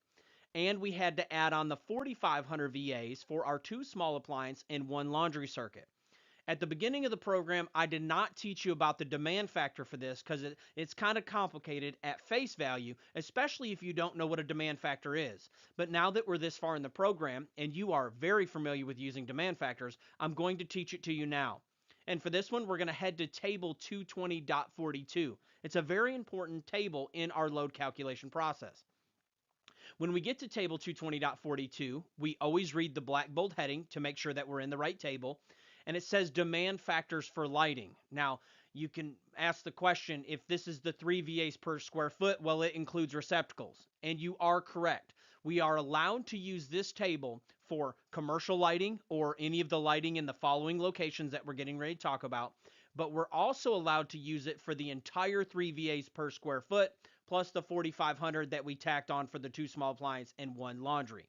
and we had to add on the 4,500 VAs for our 2 small appliance and 1 laundry circuit. At the beginning of the program, I did not teach you about the demand factor for this because it's kind of complicated at face value, especially if you don't know what a demand factor is. But now that we're this far in the program and you are very familiar with using demand factors, I'm going to teach it to you now. And for this one, we're going to head to table 220.42. It's a very important table in our load calculation process. When we get to table 220.42, we always read the black bold heading to make sure that we're in the right table. And it says demand factors for lighting. Now, you can ask the question, if this is the 3 VAs per square foot, well, it includes receptacles. And you are correct. We are allowed to use this table for commercial lighting or any of the lighting in the following locations that we're getting ready to talk about. But we're also allowed to use it for the entire 3 VAs per square foot, plus the 4,500 that we tacked on for the 2 small appliance and 1 laundry.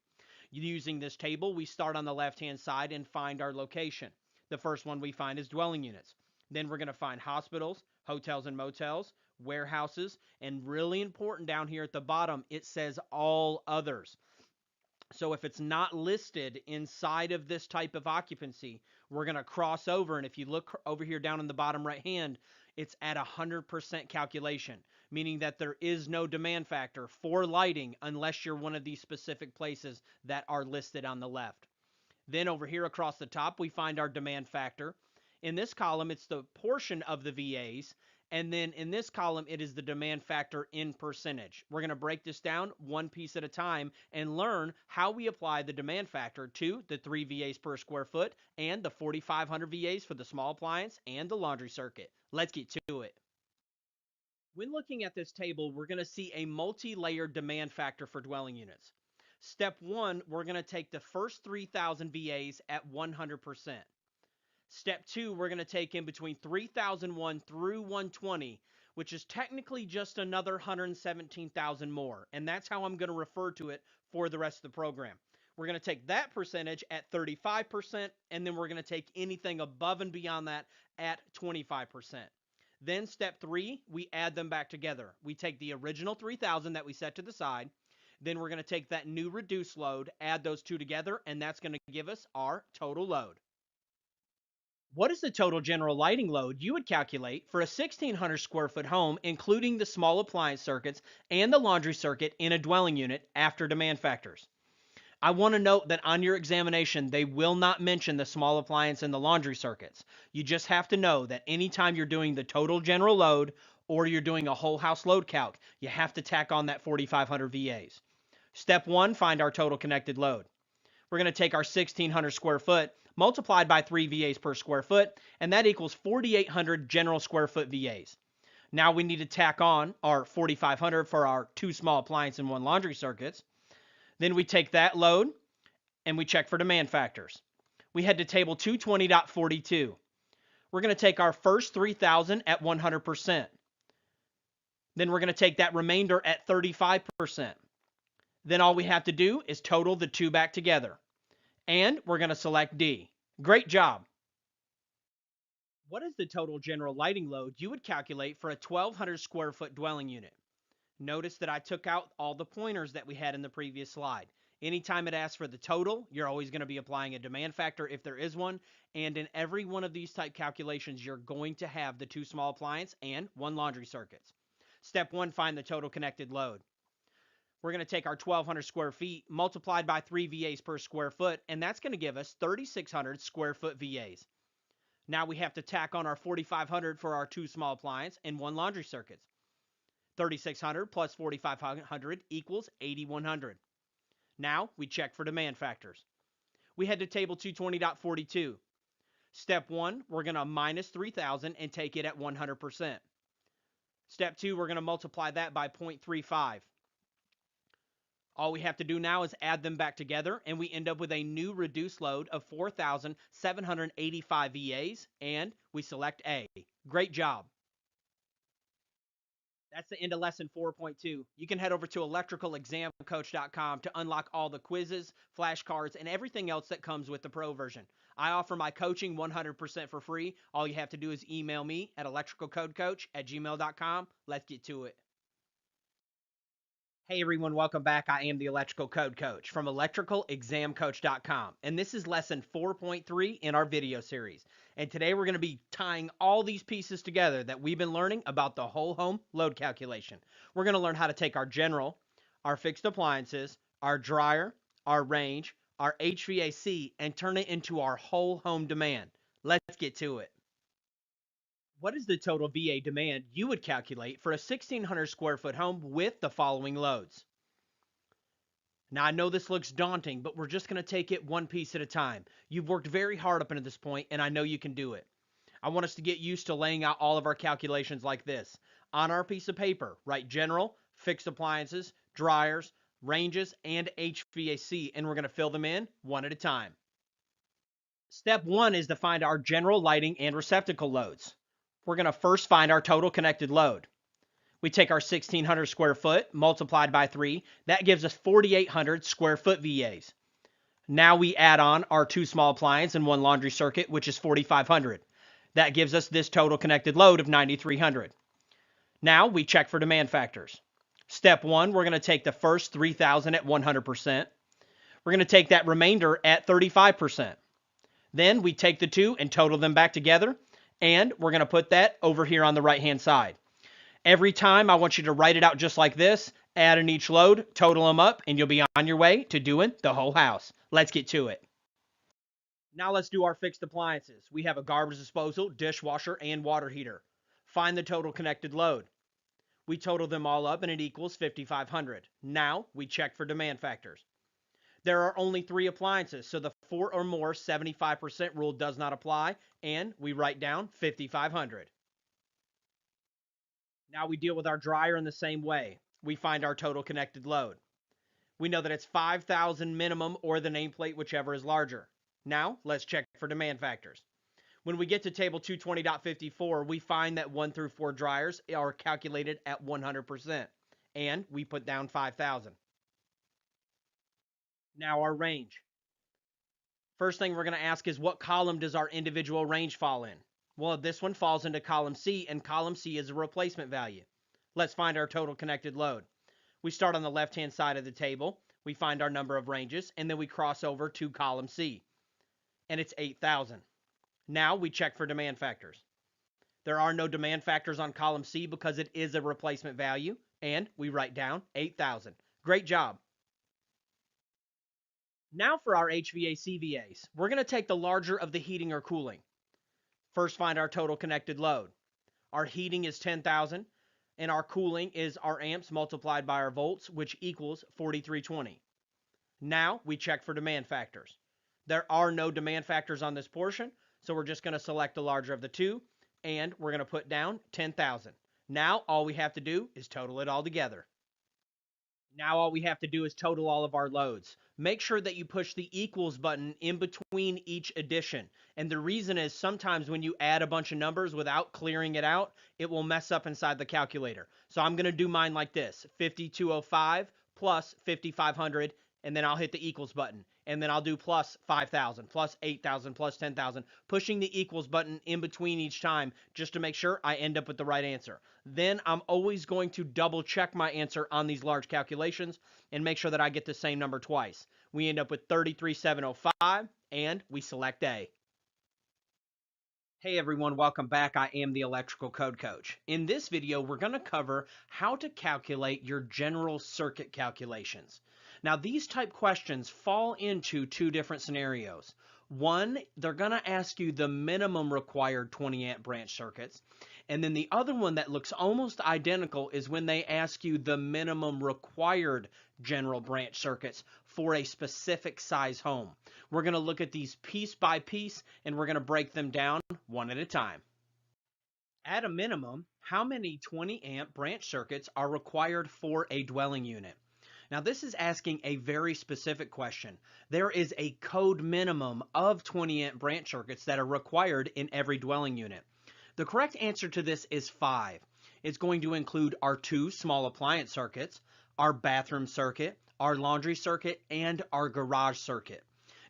Using this table, we start on the left-hand side and find our location. The first one we find is dwelling units. Then we're going to find hospitals, hotels and motels, warehouses, and really important down here at the bottom, it says all others. So if it's not listed inside of this type of occupancy, we're going to cross over. And if you look over here down in the bottom right hand, it's at 100% calculation, meaning that there is no demand factor for lighting unless you're one of these specific places that are listed on the left. Then over here across the top, we find our demand factor. In this column, it's the portion of the VAs. And then in this column, it is the demand factor in percentage. We're going to break this down one piece at a time and learn how we apply the demand factor to the 3 VAs per square foot and the 4,500 VAs for the small appliance and the laundry circuit. Let's get to it. When looking at this table, we're going to see a multi-layered demand factor for dwelling units. Step 1, we're going to take the first 3,000 VAs at 100%. Step 2, we're going to take in between 3,001 through 120, which is technically just another 117,000 more. And that's how I'm going to refer to it for the rest of the program. We're going to take that percentage at 35%, and then we're going to take anything above and beyond that at 25%. Then step 3, we add them back together. We take the original 3,000 that we set to the side. Then we're going to take that new reduced load, add those two together, and that's going to give us our total load. What is the total general lighting load you would calculate for a 1,600 square foot home, including the small appliance circuits and the laundry circuit in a dwelling unit after demand factors? I want to note that on your examination, they will not mention the small appliance and the laundry circuits. You just have to know that anytime you're doing the total general load or you're doing a whole house load calc, you have to tack on that 4,500 VAs. Step 1, find our total connected load. We're going to take our 1,600 square foot, multiplied by 3 VAs per square foot, and that equals 4,800 general square foot VAs. Now we need to tack on our 4,500 for our 2 small appliance and 1 laundry circuits. Then we take that load and we check for demand factors. We head to table 220.42. We're going to take our first 3,000 at 100%. Then we're going to take that remainder at 35%. Then all we have to do is total the two back together. And we're going to select D. Great job. What is the total general lighting load you would calculate for a 1,200 square foot dwelling unit? Notice that I took out all the pointers that we had in the previous slide. Anytime it asks for the total, you're always going to be applying a demand factor if there is one. And in every one of these type calculations, you're going to have the 2 small appliance and 1 laundry circuits. Step 1, find the total connected load. We're going to take our 1,200 square feet multiplied by 3 VAs per square foot, and that's going to give us 3,600 square foot VAs. Now we have to tack on our 4,500 for our 2 small appliance and 1 laundry circuits. 3,600 plus 4,500 equals 8,100. Now we check for demand factors. We head to table 220.42. Step 1, we're going to minus 3,000 and take it at 100%. Step 2, we're going to multiply that by 0.35. All we have to do now is add them back together, and we end up with a new reduced load of 4,785 VAs, and we select A. Great job. That's the end of lesson 4.2. You can head over to electricalexamcoach.com to unlock all the quizzes, flashcards, and everything else that comes with the pro version. I offer my coaching 100% for free. All you have to do is email me at electricalcodecoach@gmail.com. Let's get to it. Hey everyone, welcome back. I am the Electrical Code Coach from electricalexamcoach.com, and this is lesson 4.3 in our video series. And today we're going to be tying all these pieces together that we've been learning about the whole home load calculation. We're going to learn how to take our general, our fixed appliances, our dryer, our range, our HVAC, and turn it into our whole home demand. Let's get to it. What is the total VA demand you would calculate for a 1,600 square foot home with the following loads? Now, I know this looks daunting, but we're just going to take it one piece at a time. You've worked very hard up until this point, and I know you can do it. I want us to get used to laying out all of our calculations like this. On our piece of paper, write general, fixed appliances, dryers, ranges, and HVAC, and we're going to fill them in one at a time. Step 1 is to find our general lighting and receptacle loads. We're going to first find our total connected load. We take our 1,600 square foot multiplied by 3. That gives us 4,800 square foot VAs. Now we add on our 2 small appliance and 1 laundry circuit, which is 4,500. That gives us this total connected load of 9,300. Now we check for demand factors. Step 1, we're going to take the first 3,000 at 100%. We're going to take that remainder at 35%. Then we take the 2 and total them back together. And we're going to put that over here on the right-hand side. Every time I want you to write it out just like this, add in each load, total them up, and you'll be on your way to doing the whole house. Let's get to it. Now let's do our fixed appliances. We have a garbage disposal, dishwasher, and water heater. Find the total connected load. We total them all up and it equals 5,500. Now we check for demand factors. There are only 3 appliances, so the 4 or more 75% rule does not apply, and we write down 5,500. Now we deal with our dryer in the same way. We find our total connected load. We know that it's 5,000 minimum or the nameplate, whichever is larger. Now let's check for demand factors. When we get to table 220.54, we find that 1 through 4 dryers are calculated at 100%, and we put down 5,000. Now our range. First thing we're going to ask is what column does our individual range fall in? Well, this one falls into column C, and column C is a replacement value. Let's find our total connected load. We start on the left-hand side of the table. We find our number of ranges, and then we cross over to column C, and it's 8,000. Now we check for demand factors. There are no demand factors on column C because it is a replacement value, and we write down 8,000. Great job. Now for our HVAC VAs, we're going to take the larger of the heating or cooling. First, find our total connected load. Our heating is 10,000, and our cooling is our amps multiplied by our volts, which equals 4,320. Now we check for demand factors. There are no demand factors on this portion, so we're just going to select the larger of the two, and we're going to put down 10,000. Now all we have to do is total it all together. Now all we have to do is total all of our loads. Make sure that you push the equals button in between each addition. And the reason is sometimes when you add a bunch of numbers without clearing it out, it will mess up inside the calculator. So I'm going to do mine like this: 5205 plus 5500, and then I'll hit the equals button. And then I'll do plus 5,000, plus 8,000, plus 10,000, pushing the equals button in between each time just to make sure I end up with the right answer. Then I'm always going to double check my answer on these large calculations and make sure that I get the same number twice. We end up with 33,705, and we select A. Hey everyone, welcome back. I am the Electrical Code Coach. In this video, we're going to cover how to calculate your general circuit calculations. Now, these type questions fall into two different scenarios. One, they're going to ask you the minimum required 20 amp branch circuits. And then the other one that looks almost identical is when they ask you the minimum required general branch circuits for a specific size home. We're going to look at these piece by piece, and we're going to break them down one at a time. At a minimum, how many 20 amp branch circuits are required for a dwelling unit? Now, this is asking a very specific question. There is a code minimum of 20 amp branch circuits that are required in every dwelling unit. The correct answer to this is 5. It's going to include our 2 small appliance circuits, our bathroom circuit, our laundry circuit, and our garage circuit.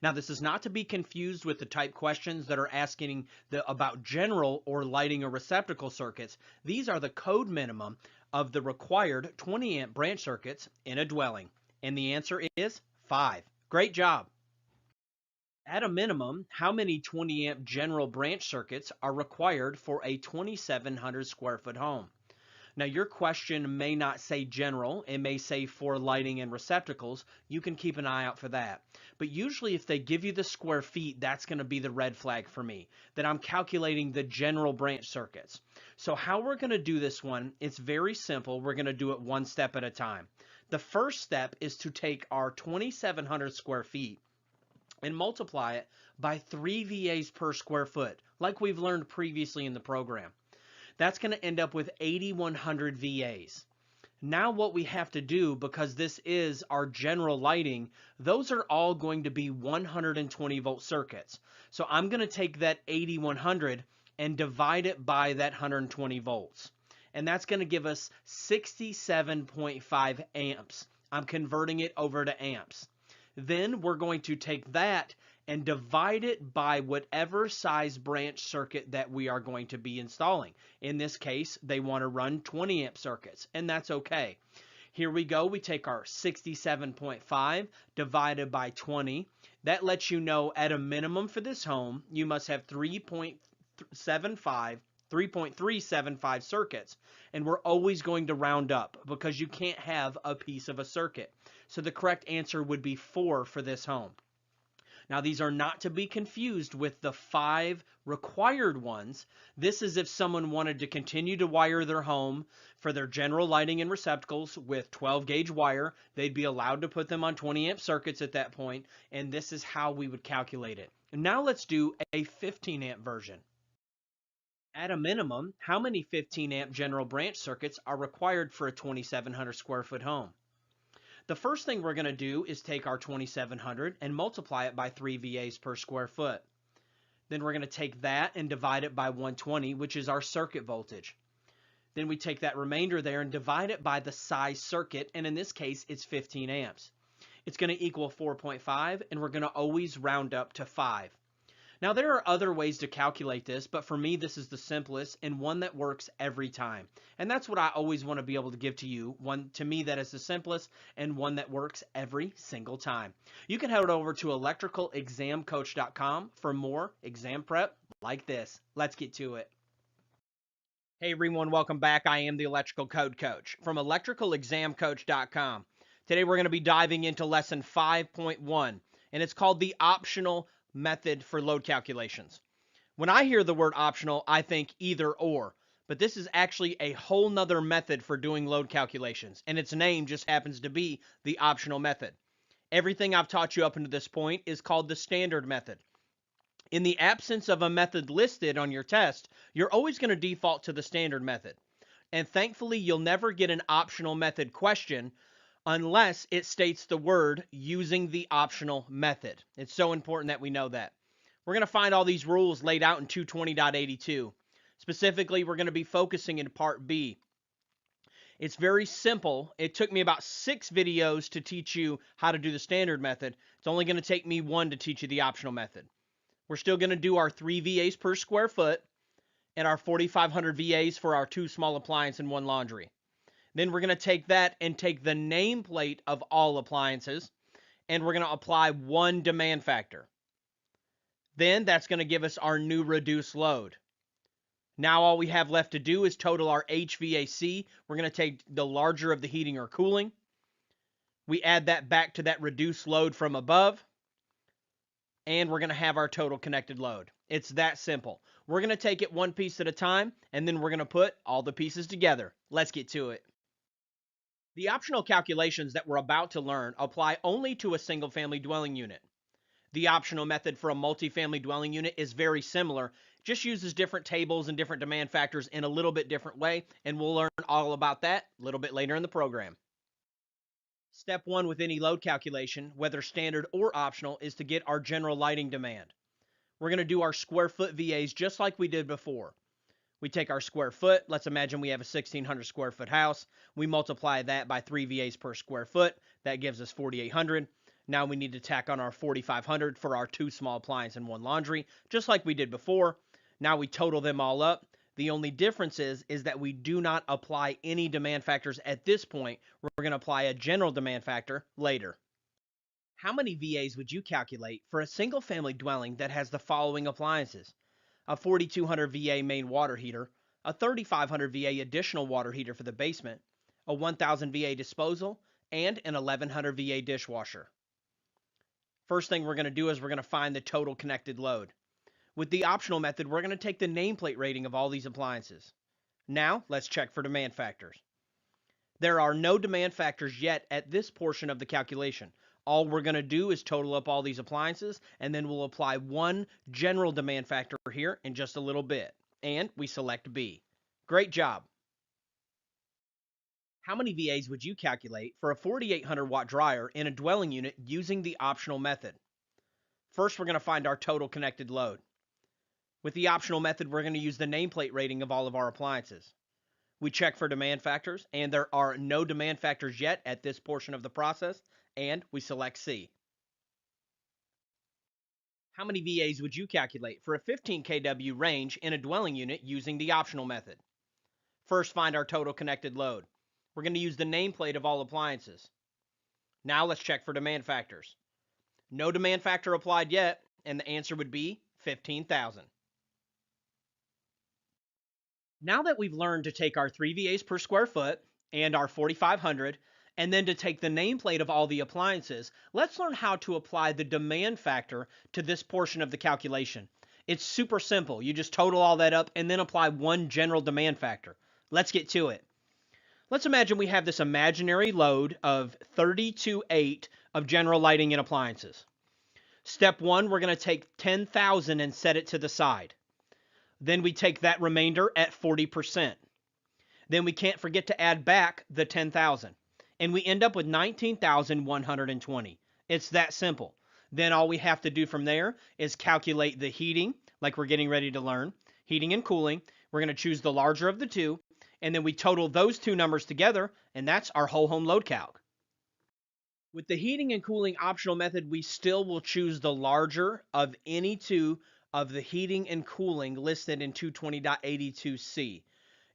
Now, this is not to be confused with the type questions that are asking about general or lighting or receptacle circuits. These are the code minimum of the required 20 amp branch circuits in a dwelling. And the answer is 5. Great job. At a minimum, how many 20 amp general branch circuits are required for a 2,700 square foot home? Now, your question may not say general, it may say for lighting and receptacles. You can keep an eye out for that. But usually if they give you the square feet, that's going to be the red flag for me, that I'm calculating the general branch circuits. So how we're going to do this one, it's very simple. We're going to do it one step at a time. The first step is to take our 2,700 square feet and multiply it by 3 VAs per square foot, like we've learned previously in the program. That's going to end up with 8,100 VAs. Now what we have to do, because this is our general lighting, those are all going to be 120 volt circuits. So I'm going to take that 8,100 and divide it by that 120 volts. And that's going to give us 67.5 amps. I'm converting it over to amps. Then we're going to take that and divide it by whatever size branch circuit that we are going to be installing. In this case, they want to run 20 amp circuits, and that's okay. Here we go. We take our 67.5 divided by 20. That lets you know at a minimum for this home, you must have 3.375 circuits, and we're always going to round up because you can't have a piece of a circuit. So the correct answer would be 4 for this home. Now, these are not to be confused with the 5 required ones. This is if someone wanted to continue to wire their home for their general lighting and receptacles with 12 gauge wire. They'd be allowed to put them on 20 amp circuits at that point, and this is how we would calculate it. Now let's do a 15 amp version. At a minimum, how many 15 amp general branch circuits are required for a 2,700 square foot home? The first thing we're going to do is take our 2,700 and multiply it by 3 VAs per square foot. Then we're going to take that and divide it by 120, which is our circuit voltage. Then we take that remainder there and divide it by the size circuit, and in this case, it's 15 amps. It's going to equal 4.5, and we're going to always round up to 5. Now, there are other ways to calculate this, but for me, this is the simplest and one that works every time. And that's what I always want to be able to give to you. One, to me, that is the simplest and one that works every single time. You can head over to electricalexamcoach.com for more exam prep like this. Let's get to it. Hey everyone, welcome back. I am the Electrical Code Coach from electricalexamcoach.com. Today we're going to be diving into lesson 5.1, and it's called the optional method for load calculations. When I hear the word optional, I think either or, but this is actually a whole nother method for doing load calculations, and its name just happens to be the optional method. Everything I've taught you up until this point is called the standard method. In the absence of a method listed on your test, you're always going to default to the standard method. And thankfully, you'll never get an optional method question unless it states the word using the optional method. It's so important that we know that. We're going to find all these rules laid out in 220.82. Specifically, we're going to be focusing in part B. It's very simple. It took me about 6 videos to teach you how to do the standard method. It's only going to take me 1 to teach you the optional method. We're still going to do our 3 VAs per square foot and our 4,500 VAs for our 2 small appliance and 1 laundry. Then we're going to take that and take the nameplate of all appliances, and we're going to apply 1 demand factor. Then that's going to give us our new reduced load. Now all we have left to do is total our HVAC. We're going to take the larger of the heating or cooling. We add that back to that reduced load from above, and we're going to have our total connected load. It's that simple. We're going to take it 1 piece at a time, and then we're going to put all the pieces together. Let's get to it. The optional calculations that we're about to learn apply only to a single-family dwelling unit. The optional method for a multifamily dwelling unit is very similar, just uses different tables and different demand factors in a little bit different way, and we'll learn all about that a little bit later in the program. Step 1 with any load calculation, whether standard or optional, is to get our general lighting demand. We're going to do our square foot VAs just like we did before. We take our square foot. Let's imagine we have a 1,600 square foot house. We multiply that by 3 VAs per square foot. That gives us 4,800. Now we need to tack on our 4,500 for our 2 small appliance and 1 laundry, just like we did before. Now we total them all up. The only difference is that we do not apply any demand factors at this point. We're going to apply a general demand factor later. How many VAs would you calculate for a single family dwelling that has the following appliances? A 4,200 VA main water heater, a 3,500 VA additional water heater for the basement, a 1,000 VA disposal, and an 1,100 VA dishwasher. First thing we're going to do is we're going to find the total connected load. With the optional method, we're going to take the nameplate rating of all these appliances. Now, let's check for demand factors. There are no demand factors yet at this portion of the calculation. All we're going to do is total up all these appliances, and then we'll apply 1 general demand factor here in just a little bit. And we select B. Great job. How many VAs would you calculate for a 4,800 watt dryer in a dwelling unit using the optional method? First, we're going to find our total connected load. With the optional method, we're going to use the nameplate rating of all of our appliances. We check for demand factors, and there are no demand factors yet at this portion of the process, and we select C. How many VAs would you calculate for a 15 kW range in a dwelling unit using the optional method? First, find our total connected load. We're going to use the nameplate of all appliances. Now let's check for demand factors. No demand factor applied yet, and the answer would be 15,000. Now that we've learned to take our 3 VAs per square foot and our 4,500, and then to take the nameplate of all the appliances, let's learn how to apply the demand factor to this portion of the calculation. It's super simple. You just total all that up and then apply 1 general demand factor. Let's get to it. Let's imagine we have this imaginary load of 32.8 of general lighting and appliances. Step 1, we're going to take 10,000 and set it to the side. Then we take that remainder at 40%. Then we can't forget to add back the 10,000. And we end up with 19,120. It's that simple. Then all we have to do from there is calculate the heating, like we're getting ready to learn, heating and cooling. We're going to choose the larger of the 2, and then we total those 2 numbers together, and that's our whole home load calc. With the heating and cooling optional method, we still will choose the larger of any 2 of the heating and cooling listed in 220.82C.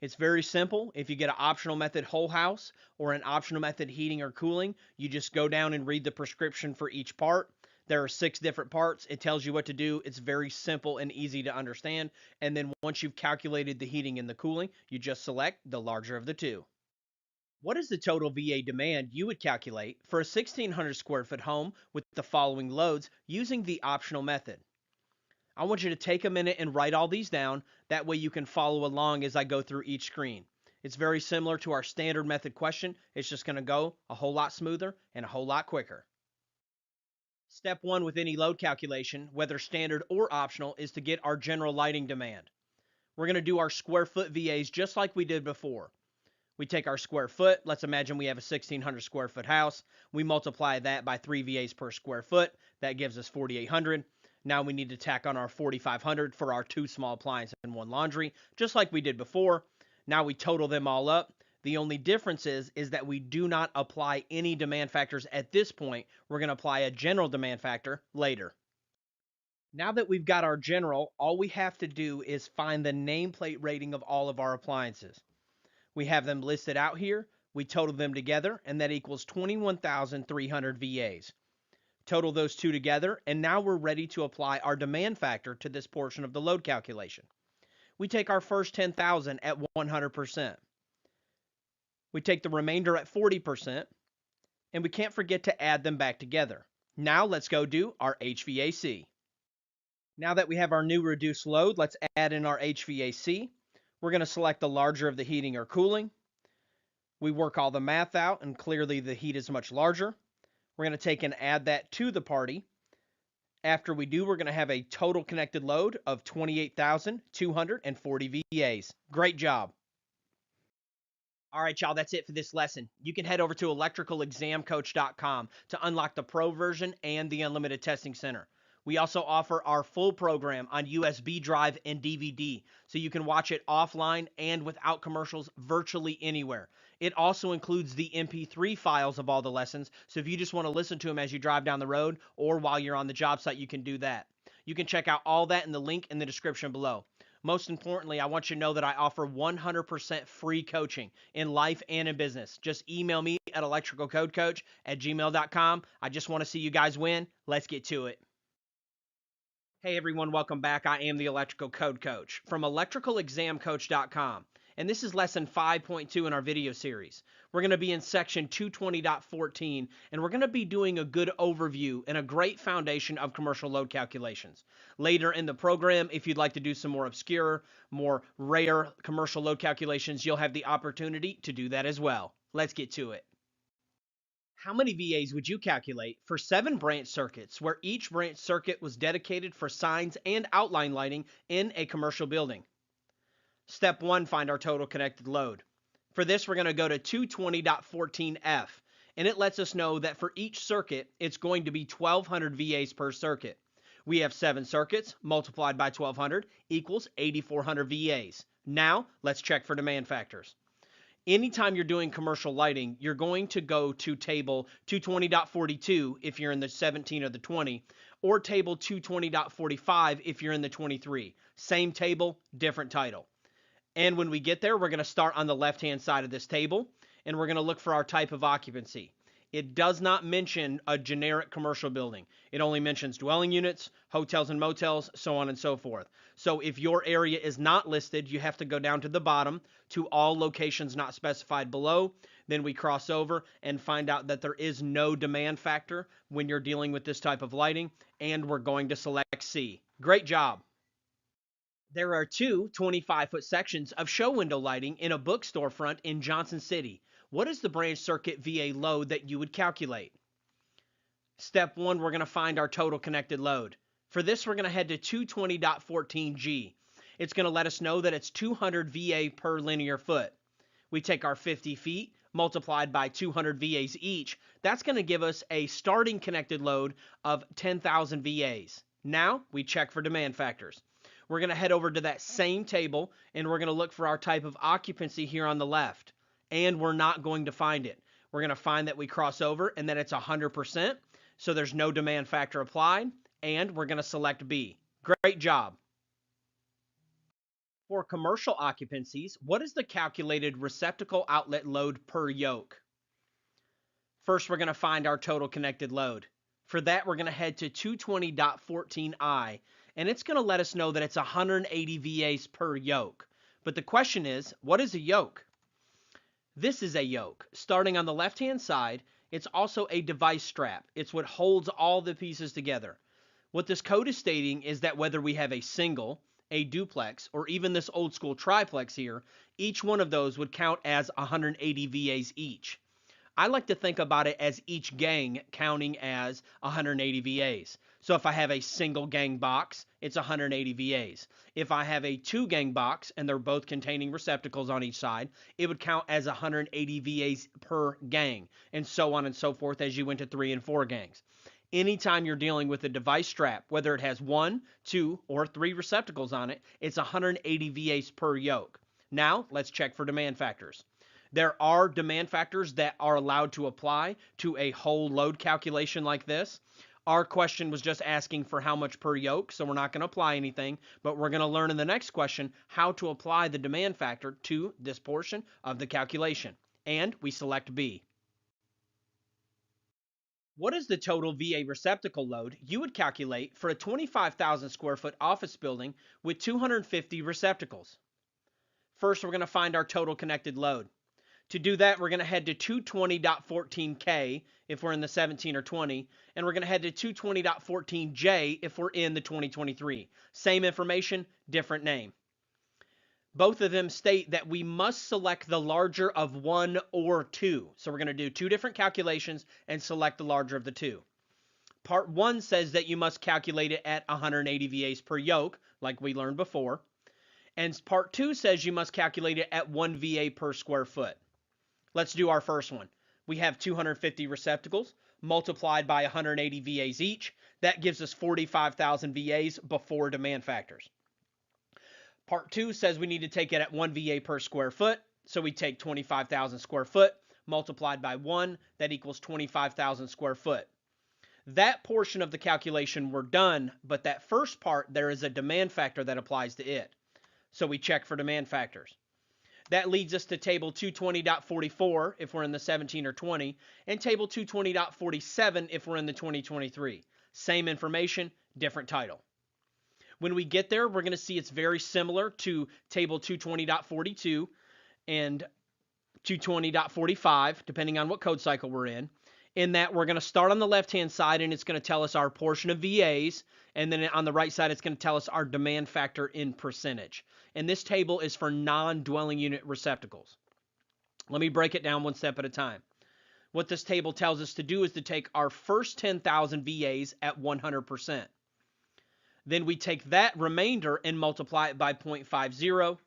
It's very simple. If you get an optional method whole house or an optional method heating or cooling, you just go down and read the prescription for each part. There are 6 different parts. It tells you what to do. It's very simple and easy to understand. And then once you've calculated the heating and the cooling, you just select the larger of the 2. What is the total VA demand you would calculate for a 1,600 square foot home with the following loads using the optional method? I want you to take a minute and write all these down. That way you can follow along as I go through each screen. It's very similar to our standard method question. It's just going to go a whole lot smoother and a whole lot quicker. Step one with any load calculation, whether standard or optional, is to get our general lighting demand. We're going to do our square foot VAs just like we did before. We take our square foot. Let's imagine we have a 1,600 square foot house. We multiply that by 3 VAs per square foot. That gives us 4,800. Now we need to tack on our 4,500 for our 2 small appliances and 1 laundry, just like we did before. Now we total them all up. The only difference is that we do not apply any demand factors at this point. We're going to apply a general demand factor later. Now that we've got our general, all we have to do is find the nameplate rating of all of our appliances. We have them listed out here. We total them together, and that equals 21,300 VAs. Total those two together, and now we're ready to apply our demand factor to this portion of the load calculation. We take our first 10,000 at 100%. We take the remainder at 40%, and we can't forget to add them back together. Now let's go do our HVAC. Now that we have our new reduced load, let's add in our HVAC. We're going to select the larger of the heating or cooling. We work all the math out, and clearly the heat is much larger. We're going to take and add that to the party. After we do, we're going to have a total connected load of 28,240 VAs. Great job. All right, y'all, that's it for this lesson. You can head over to electricalexamcoach.com to unlock the pro version and the unlimited testing center. We also offer our full program on USB drive and DVD, so you can watch it offline and without commercials virtually anywhere. It also includes the MP3 files of all the lessons, so if you just want to listen to them as you drive down the road or while you're on the job site, you can do that. You can check out all that in the link in the description below. Most importantly, I want you to know that I offer 100% free coaching in life and in business. Just email me at electricalcodecoach@gmail.com. I just want to see you guys win. Let's get to it. Hey everyone, welcome back. I am the Electrical Code Coach from electricalexamcoach.com, and this is lesson 5.2 in our video series. We're going to be in section 220.14, and we're going to be doing a good overview and a great foundation of commercial load calculations. Later in the program, if you'd like to do some more obscure, more rare commercial load calculations, you'll have the opportunity to do that as well. Let's get to it. How many VAs would you calculate for 7 branch circuits where each branch circuit was dedicated for signs and outline lighting in a commercial building? Step 1, find our total connected load. For this, we're going to go to 220.14F, and it lets us know that for each circuit, it's going to be 1,200 VAs per circuit. We have 7 circuits multiplied by 1,200 equals 8,400 VAs. Now, let's check for demand factors. Anytime you're doing commercial lighting, you're going to go to table 220.42 if you're in the 17 or the 20, or table 220.45 if you're in the 23. Same table, different title. And when we get there, we're going to start on the left-hand side of this table, and we're going to look for our type of occupancy. It does not mention a generic commercial building. It only mentions dwelling units, hotels and motels, so on and so forth. So if your area is not listed, you have to go down to the bottom to all locations not specified below. Then we cross over and find out that there is no demand factor when you're dealing with this type of lighting, and we're going to select C. Great job. There are 2 25-foot sections of show window lighting in a bookstore front in Johnson City. What is the branch circuit VA load that you would calculate? Step 1, we're going to find our total connected load. For this, we're going to head to 220.14G. It's going to let us know that it's 200 VA per linear foot. We take our 50 feet multiplied by 200 VAs each. That's going to give us a starting connected load of 10,000 VAs. Now, we check for demand factors. We're going to head over to that same table, and we're going to look for our type of occupancy here on the left. And we're not going to find it. We're going to find that we cross over and that it's 100%, so there's no demand factor applied, and we're going to select B. Great job. For commercial occupancies, what is the calculated receptacle outlet load per yoke? First, we're going to find our total connected load. For that, we're going to head to 220.14I, and it's going to let us know that it's 180 VAs per yoke. But the question is, what is a yoke? This is a yoke. Starting on the left-hand side, it's also a device strap. It's what holds all the pieces together. What this code is stating is that whether we have a single, a duplex, or even this old school triplex here, each one of those would count as 180 VAs each. I like to think about it as each gang counting as 180 VAs. So if I have a single gang box, it's 180 VAs. If I have a two gang box and they're both containing receptacles on each side, it would count as 180 VAs per gang, and so on and so forth as you went to 3 and 4 gangs. Anytime you're dealing with a device strap, whether it has 1, 2, or 3 receptacles on it, it's 180 VAs per yoke. Now, let's check for demand factors. There are demand factors that are allowed to apply to a whole load calculation like this. Our question was just asking for how much per yoke, so we're not going to apply anything, but we're going to learn in the next question how to apply the demand factor to this portion of the calculation. And we select B. What is the total VA receptacle load you would calculate for a 25,000 square foot office building with 250 receptacles? First, we're going to find our total connected load. To do that, we're going to head to 220.14K if we're in the 17 or 20, and we're going to head to 220.14J if we're in the 2023. Same information, different name. Both of them state that we must select the larger of one or two. So we're going to do two different calculations and select the larger of the two. Part 1 says that you must calculate it at 180 VAs per yoke, like we learned before. And Part 2 says you must calculate it at 1 VA per square foot. Let's do our first one. We have 250 receptacles multiplied by 180 VAs each. That gives us 45,000 VAs before demand factors. Part 2 says we need to take it at 1 VA per square foot. So we take 25,000 square foot multiplied by 1. That equals 25,000 square foot. That portion of the calculation we're done, but that first part, there is a demand factor that applies to it. So we check for demand factors. That leads us to table 220.44 if we're in the 17 or 20, and table 220.47 if we're in the 2023. Same information, different title. When we get there, we're going to see it's very similar to table 220.42 and 220.45, depending on what code cycle we're in that we're going to start on the left-hand side, and it's going to tell us our portion of VAs, and then on the right side, it's going to tell us our demand factor in percentage. And this table is for non-dwelling unit receptacles. Let me break it down one step at a time. What this table tells us to do is to take our first 10,000 VAs at 100%. Then we take that remainder and multiply it by 0.50.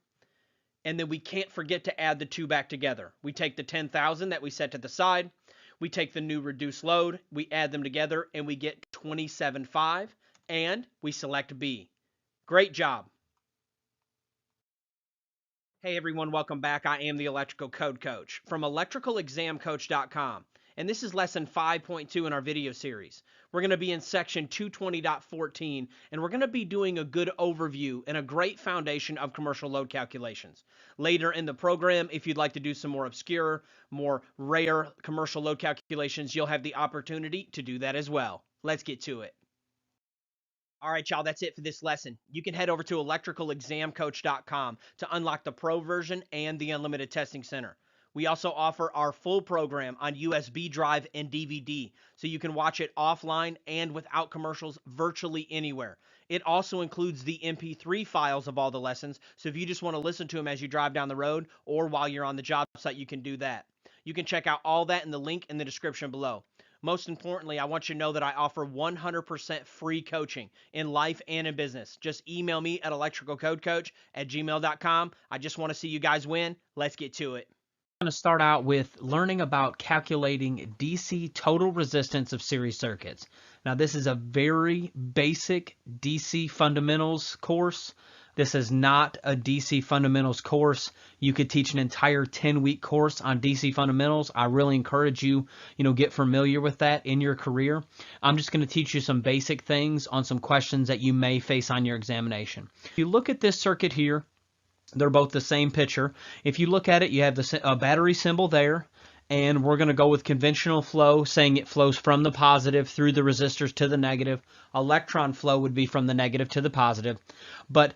And then we can't forget to add the two back together. We take the 10,000 that we set to the side. We take the new reduced load. We add them together and we get 27.5. And we select B. Great job. Hey everyone, welcome back. I am the Electrical Code Coach from electricalexamcoach.com. And this is lesson 5.2 in our video series. We're going to be in section 220.14, and we're going to be doing a good overview and a great foundation of commercial load calculations. Later in the program, if you'd like to do some more obscure, more rare commercial load calculations, you'll have the opportunity to do that as well. Let's get to it. All right, y'all, that's it for this lesson. You can head over to electricalexamcoach.com to unlock the Pro version and the Unlimited Testing Center. We also offer our full program on USB drive and DVD, so you can watch it offline and without commercials virtually anywhere. It also includes the MP3 files of all the lessons, so if you just want to listen to them as you drive down the road or while you're on the job site, you can do that. You can check out all that in the link in the description below. Most importantly, I want you to know that I offer 100% free coaching in life and in business. Just email me at electricalcodecoach@gmail.com. I just want to see you guys win. Let's get to it. I'm going to start out with learning about calculating DC total resistance of series circuits. Now, this is a very basic DC fundamentals course. This is not a DC fundamentals course. You could teach an entire 10-week course on DC fundamentals. I really encourage you, get familiar with that in your career. I'm just going to teach you some basic things on some questions that you may face on your examination. If you look at this circuit here, they're both the same picture. If you look at it, you have the battery symbol there, and we're going to go with conventional flow, saying it flows from the positive through the resistors to the negative. Electron flow would be from the negative to the positive. But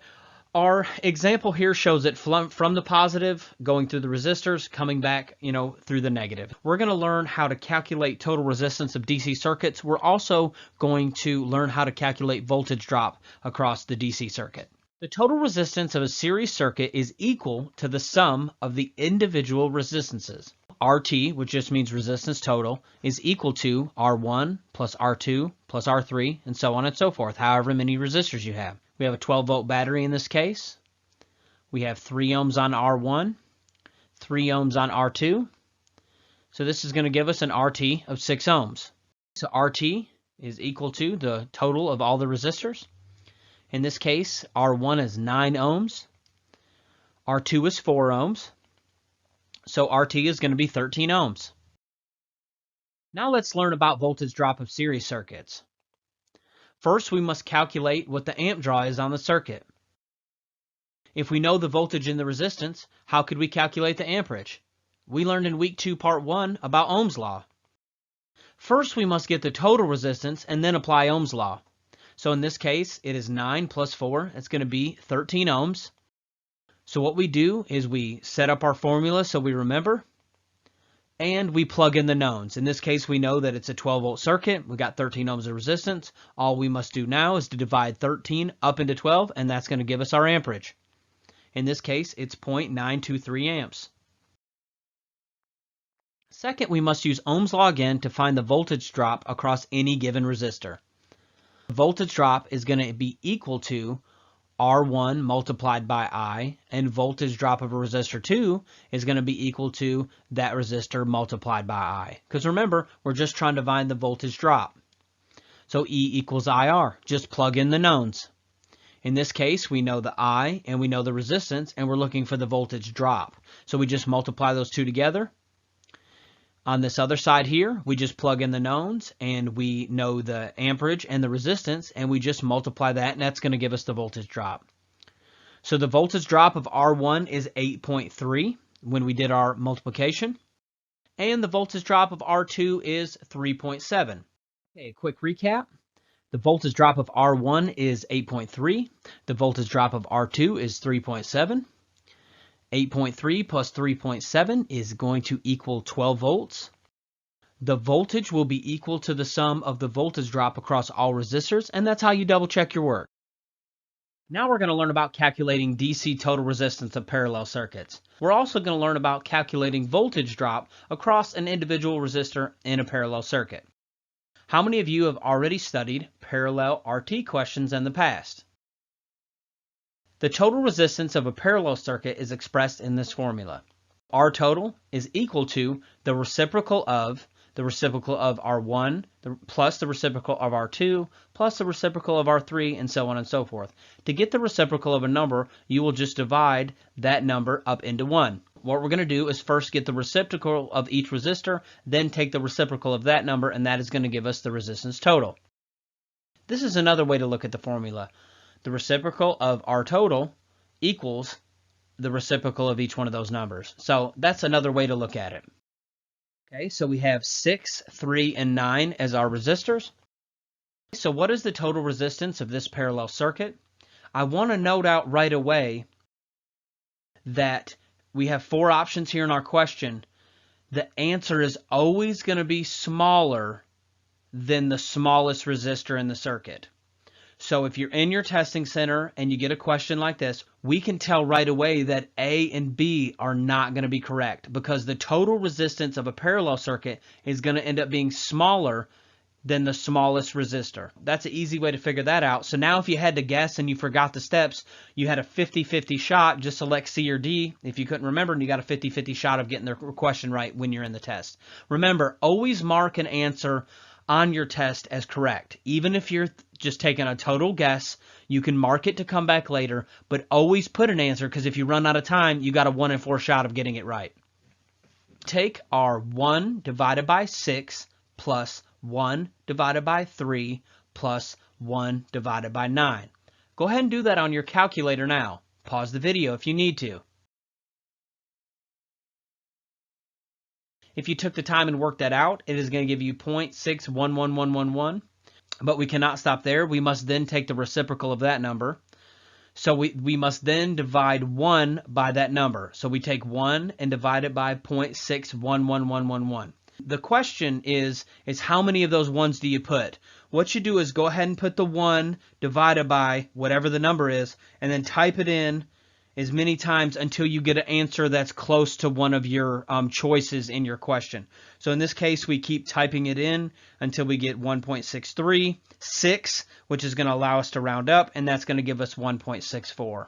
our example here shows it from the positive, going through the resistors, coming back, through the negative. We're going to learn how to calculate total resistance of DC circuits. We're also going to learn how to calculate voltage drop across the DC circuit. The total resistance of a series circuit is equal to the sum of the individual resistances. RT, which just means resistance total, is equal to R1 plus R2 plus R3, and so on and so forth, however many resistors you have. We have a 12-volt battery in this case. We have 3 ohms on R1, 3 ohms on R2. So this is going to give us an RT of 6 ohms. So RT is equal to the total of all the resistors. In this case, R1 is 9 ohms. R2 is 4 ohms. So RT is going to be 13 ohms. Now let's learn about voltage drop of series circuits. First, we must calculate what the amp draw is on the circuit. If we know the voltage in the resistance, how could we calculate the amperage? We learned in week 2, part 1 about Ohm's law. First, we must get the total resistance and then apply Ohm's law. So in this case, it is 9 plus 4. It's going to be 13 ohms. So what we do is we set up our formula so we remember, and we plug in the knowns. In this case, we know that it's a 12-volt circuit. We got 13 ohms of resistance. All we must do now is to divide 13 up into 12, and that's going to give us our amperage. In this case, it's 0.923 amps. Second, we must use Ohm's law again to find the voltage drop across any given resistor. The voltage drop is going to be equal to R1 multiplied by I, and voltage drop of a resistor 2 is going to be equal to that resistor multiplied by I. Because remember, we're just trying to find the voltage drop. So E equals IR. Just plug in the knowns. In this case, we know the I and we know the resistance, and we're looking for the voltage drop. So we just multiply those two together. On this other side here, we just plug in the knowns, and we know the amperage and the resistance, and we just multiply that, and that's going to give us the voltage drop. So the voltage drop of R1 is 8.3 when we did our multiplication, and the voltage drop of R2 is 3.7. Okay, a quick recap. The voltage drop of R1 is 8.3. The voltage drop of R2 is 3.7. 8.3 plus 3.7 is going to equal 12 volts. The voltage will be equal to the sum of the voltage drop across all resistors, and that's how you double check your work. Now we're going to learn about calculating DC total resistance of parallel circuits. We're also going to learn about calculating voltage drop across an individual resistor in a parallel circuit. How many of you have already studied parallel RT questions in the past? The total resistance of a parallel circuit is expressed in this formula. R total is equal to the reciprocal of R1 plus the reciprocal of R2 plus the reciprocal of R3, and so on and so forth. To get the reciprocal of a number, you will just divide that number up into 1. What we're going to do is first get the reciprocal of each resistor, then take the reciprocal of that number, and that is going to give us the resistance total. This is another way to look at the formula. The reciprocal of R total equals the reciprocal of each one of those numbers. So that's another way to look at it. Okay, so we have 6, 3, and 9 as our resistors. So what is the total resistance of this parallel circuit? I want to note out right away that we have 4 options here in our question. The answer is always going to be smaller than the smallest resistor in the circuit. So if you're in your testing center and you get a question like this, we can tell right away that A and B are not going to be correct, because the total resistance of a parallel circuit is going to end up being smaller than the smallest resistor. That's an easy way to figure that out. So now if you had to guess and you forgot the steps, you had a 50-50 shot. Just select C or D if you couldn't remember, and you got a 50-50 shot of getting the question right when you're in the test. Remember, always mark an answer on your test as correct. Even if you're just taking a total guess, you can mark it to come back later, but always put an answer, because if you run out of time, you got a 1 in 4 shot of getting it right. Take our 1 divided by 6 plus 1 divided by 3 plus 1 divided by 9. Go ahead and do that on your calculator now. Pause the video if you need to. If you took the time and worked that out, it is going to give you 0.611111. But we cannot stop there. We must then take the reciprocal of that number. So we must then divide 1 by that number. So we take 1 and divide it by 0.611111. The question is how many of those 1s do you put? What you do is go ahead and put the 1 divided by whatever the number is, and then type it in as many times until you get an answer that's close to one of your choices in your question. So in this case, we keep typing it in until we get 1.636, which is going to allow us to round up, and that's going to give us 1.64.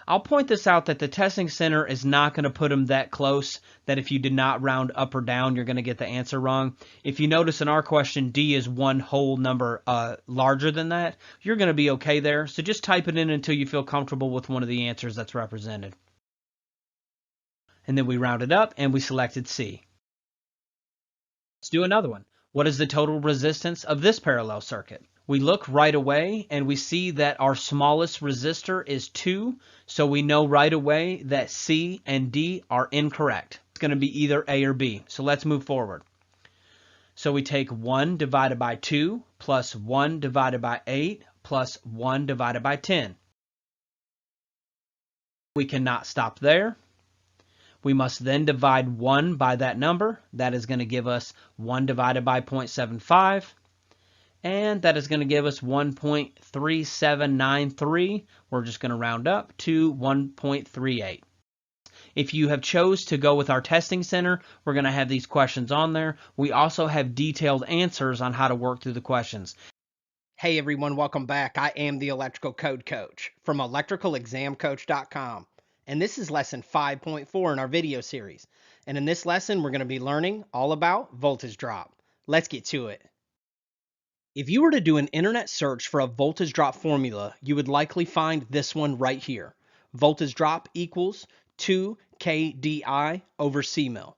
I'll point this out that the testing center is not going to put them that close that if you did not round up or down, you're going to get the answer wrong. If you notice in our question, D is one whole number larger than that, you're going to be okay there. So just type it in until you feel comfortable with one of the answers that's represented. And then we rounded up and we selected C. Let's do another one. What is the total resistance of this parallel circuit? We look right away and we see that our smallest resistor is 2, so we know right away that C and D are incorrect. It's going to be either A or B. So let's move forward. So we take 1 divided by 2 plus 1 divided by 8 plus 1 divided by 10. We cannot stop there. We must then divide 1 by that number. That is going to give us 1 divided by 0.75. And that is going to give us 1.3793. We're just going to round up to 1.38. If you have chose to go with our testing center, we're going to have these questions on there. We also have detailed answers on how to work through the questions. Hey everyone, welcome back. I am the Electrical Code Coach from electricalexamcoach.com. And this is lesson 5.4 in our video series. And in this lesson, we're going to be learning all about voltage drop. Let's get to it. If you were to do an internet search for a voltage drop formula, you would likely find this one right here. Voltage drop equals 2 kDi over C mil.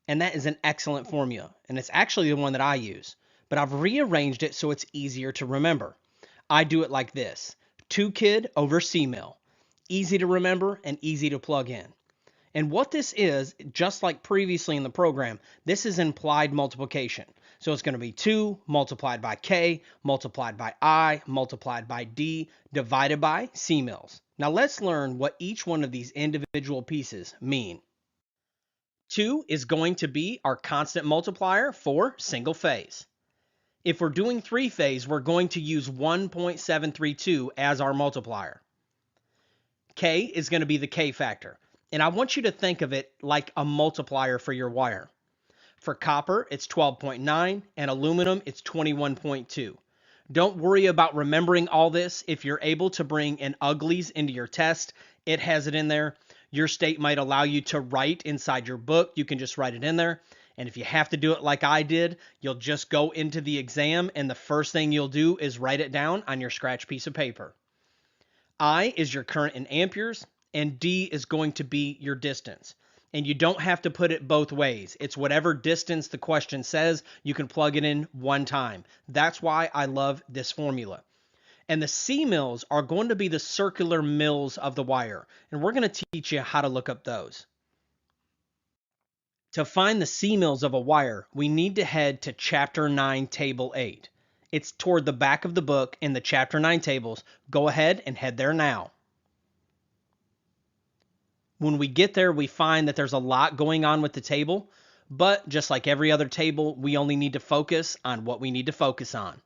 And that is an excellent formula. And it's actually the one that I use. But I've rearranged it so it's easier to remember. I do it like this. 2 kid over C mil. Easy to remember and easy to plug in. And what this is, just like previously in the program, this is implied multiplication. So it's going to be 2 multiplied by K, multiplied by I, multiplied by D, divided by C mils. Now let's learn what each one of these individual pieces mean. 2 is going to be our constant multiplier for single phase. If we're doing 3-phase, we're going to use 1.732 as our multiplier. K is going to be the K factor. And I want you to think of it like a multiplier for your wire. For copper, it's 12.9, and aluminum, it's 21.2. Don't worry about remembering all this. If you're able to bring in uglies into your test, it has it in there. Your state might allow you to write inside your book. You can just write it in there. And if you have to do it like I did, you'll just go into the exam, and the first thing you'll do is write it down on your scratch piece of paper. I is your current in amperes, and D is going to be your distance. And you don't have to put it both ways. It's whatever distance the question says, you can plug it in one time. That's why I love this formula. And the C mils are going to be the circular mils of the wire. And we're going to teach you how to look up those. To find the C mils of a wire, we need to head to Chapter 9, Table 8. It's toward the back of the book in the Chapter 9 tables. Go ahead and head there now. When we get there, we find that there's a lot going on with the table, but just like every other table, we only need to focus on what we need to focus on.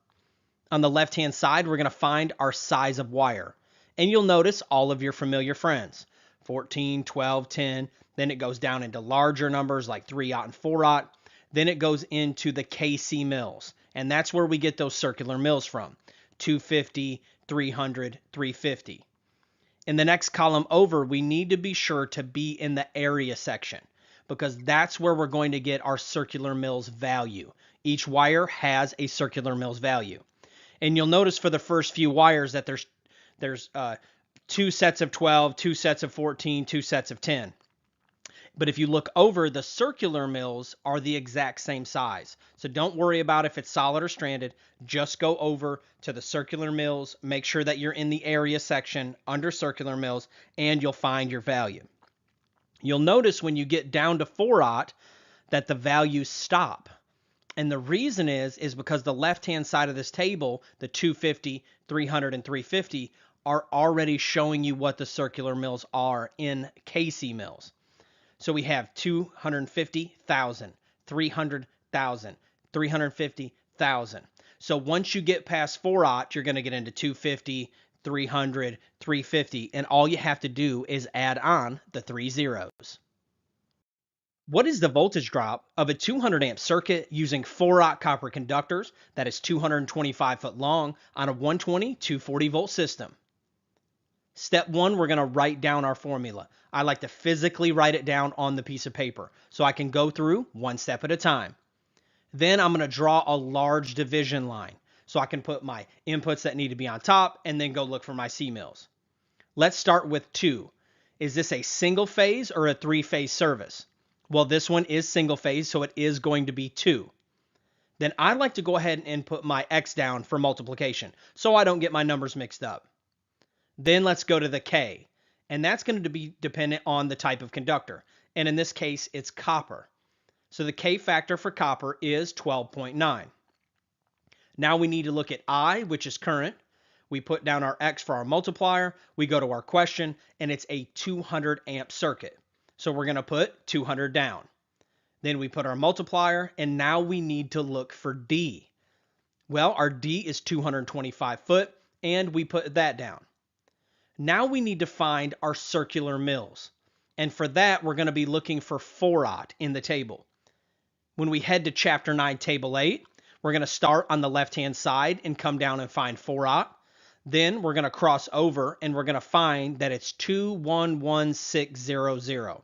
On the left-hand side, we're going to find our size of wire, and you'll notice all of your familiar friends, 14, 12, 10, then it goes down into larger numbers like 3/0 and 4/0, then it goes into the KC mils, and that's where we get those circular mils from, 250, 300, 350. In the next column over, we need to be sure to be in the area section because that's where we're going to get our circular mils value. Each wire has a circular mils value. And you'll notice for the first few wires that there's 2 sets of 12, 2 sets of 14, 2 sets of 10. But if you look over, the circular mils are the exact same size. So don't worry about if it's solid or stranded. Just go over to the circular mils. Make sure that you're in the area section under circular mils, and you'll find your value. You'll notice when you get down to 4/0 that the values stop. And the reason is because the left-hand side of this table, the 250, 300, and 350, are already showing you what the circular mils are in KC mils. So we have 250,000, 300,000, 350,000. So once you get past 4/0, you're going to get into 250, 300, 350, and all you have to do is add on the 3 zeros. What is the voltage drop of a 200 amp circuit using 4-aught copper conductors that is 225 foot long on a 120 240 volt system? Step one, we're going to write down our formula. I like to physically write it down on the piece of paper so I can go through one step at a time. Then I'm going to draw a large division line so I can put my inputs that need to be on top and then go look for my C mills. Let's start with 2. Is this a single phase or a 3-phase service? Well, this one is single phase, so it is going to be 2. Then I like to go ahead and put my X down for multiplication so I don't get my numbers mixed up. Then let's go to the K, and that's going to be dependent on the type of conductor. And in this case, it's copper. So the K factor for copper is 12.9. Now we need to look at I, which is current. We put down our X for our multiplier. We go to our question, and it's a 200 amp circuit. So we're going to put 200 down. Then we put our multiplier, and now we need to look for D. Well, our D is 225 foot, and we put that down. Now we need to find our circular mills. And for that, we're going to be looking for 4-aught in the table. When we head to Chapter 9, Table 8, we're going to start on the left-hand side and come down and find 4-aught. Then we're going to cross over and we're going to find that it's 211600.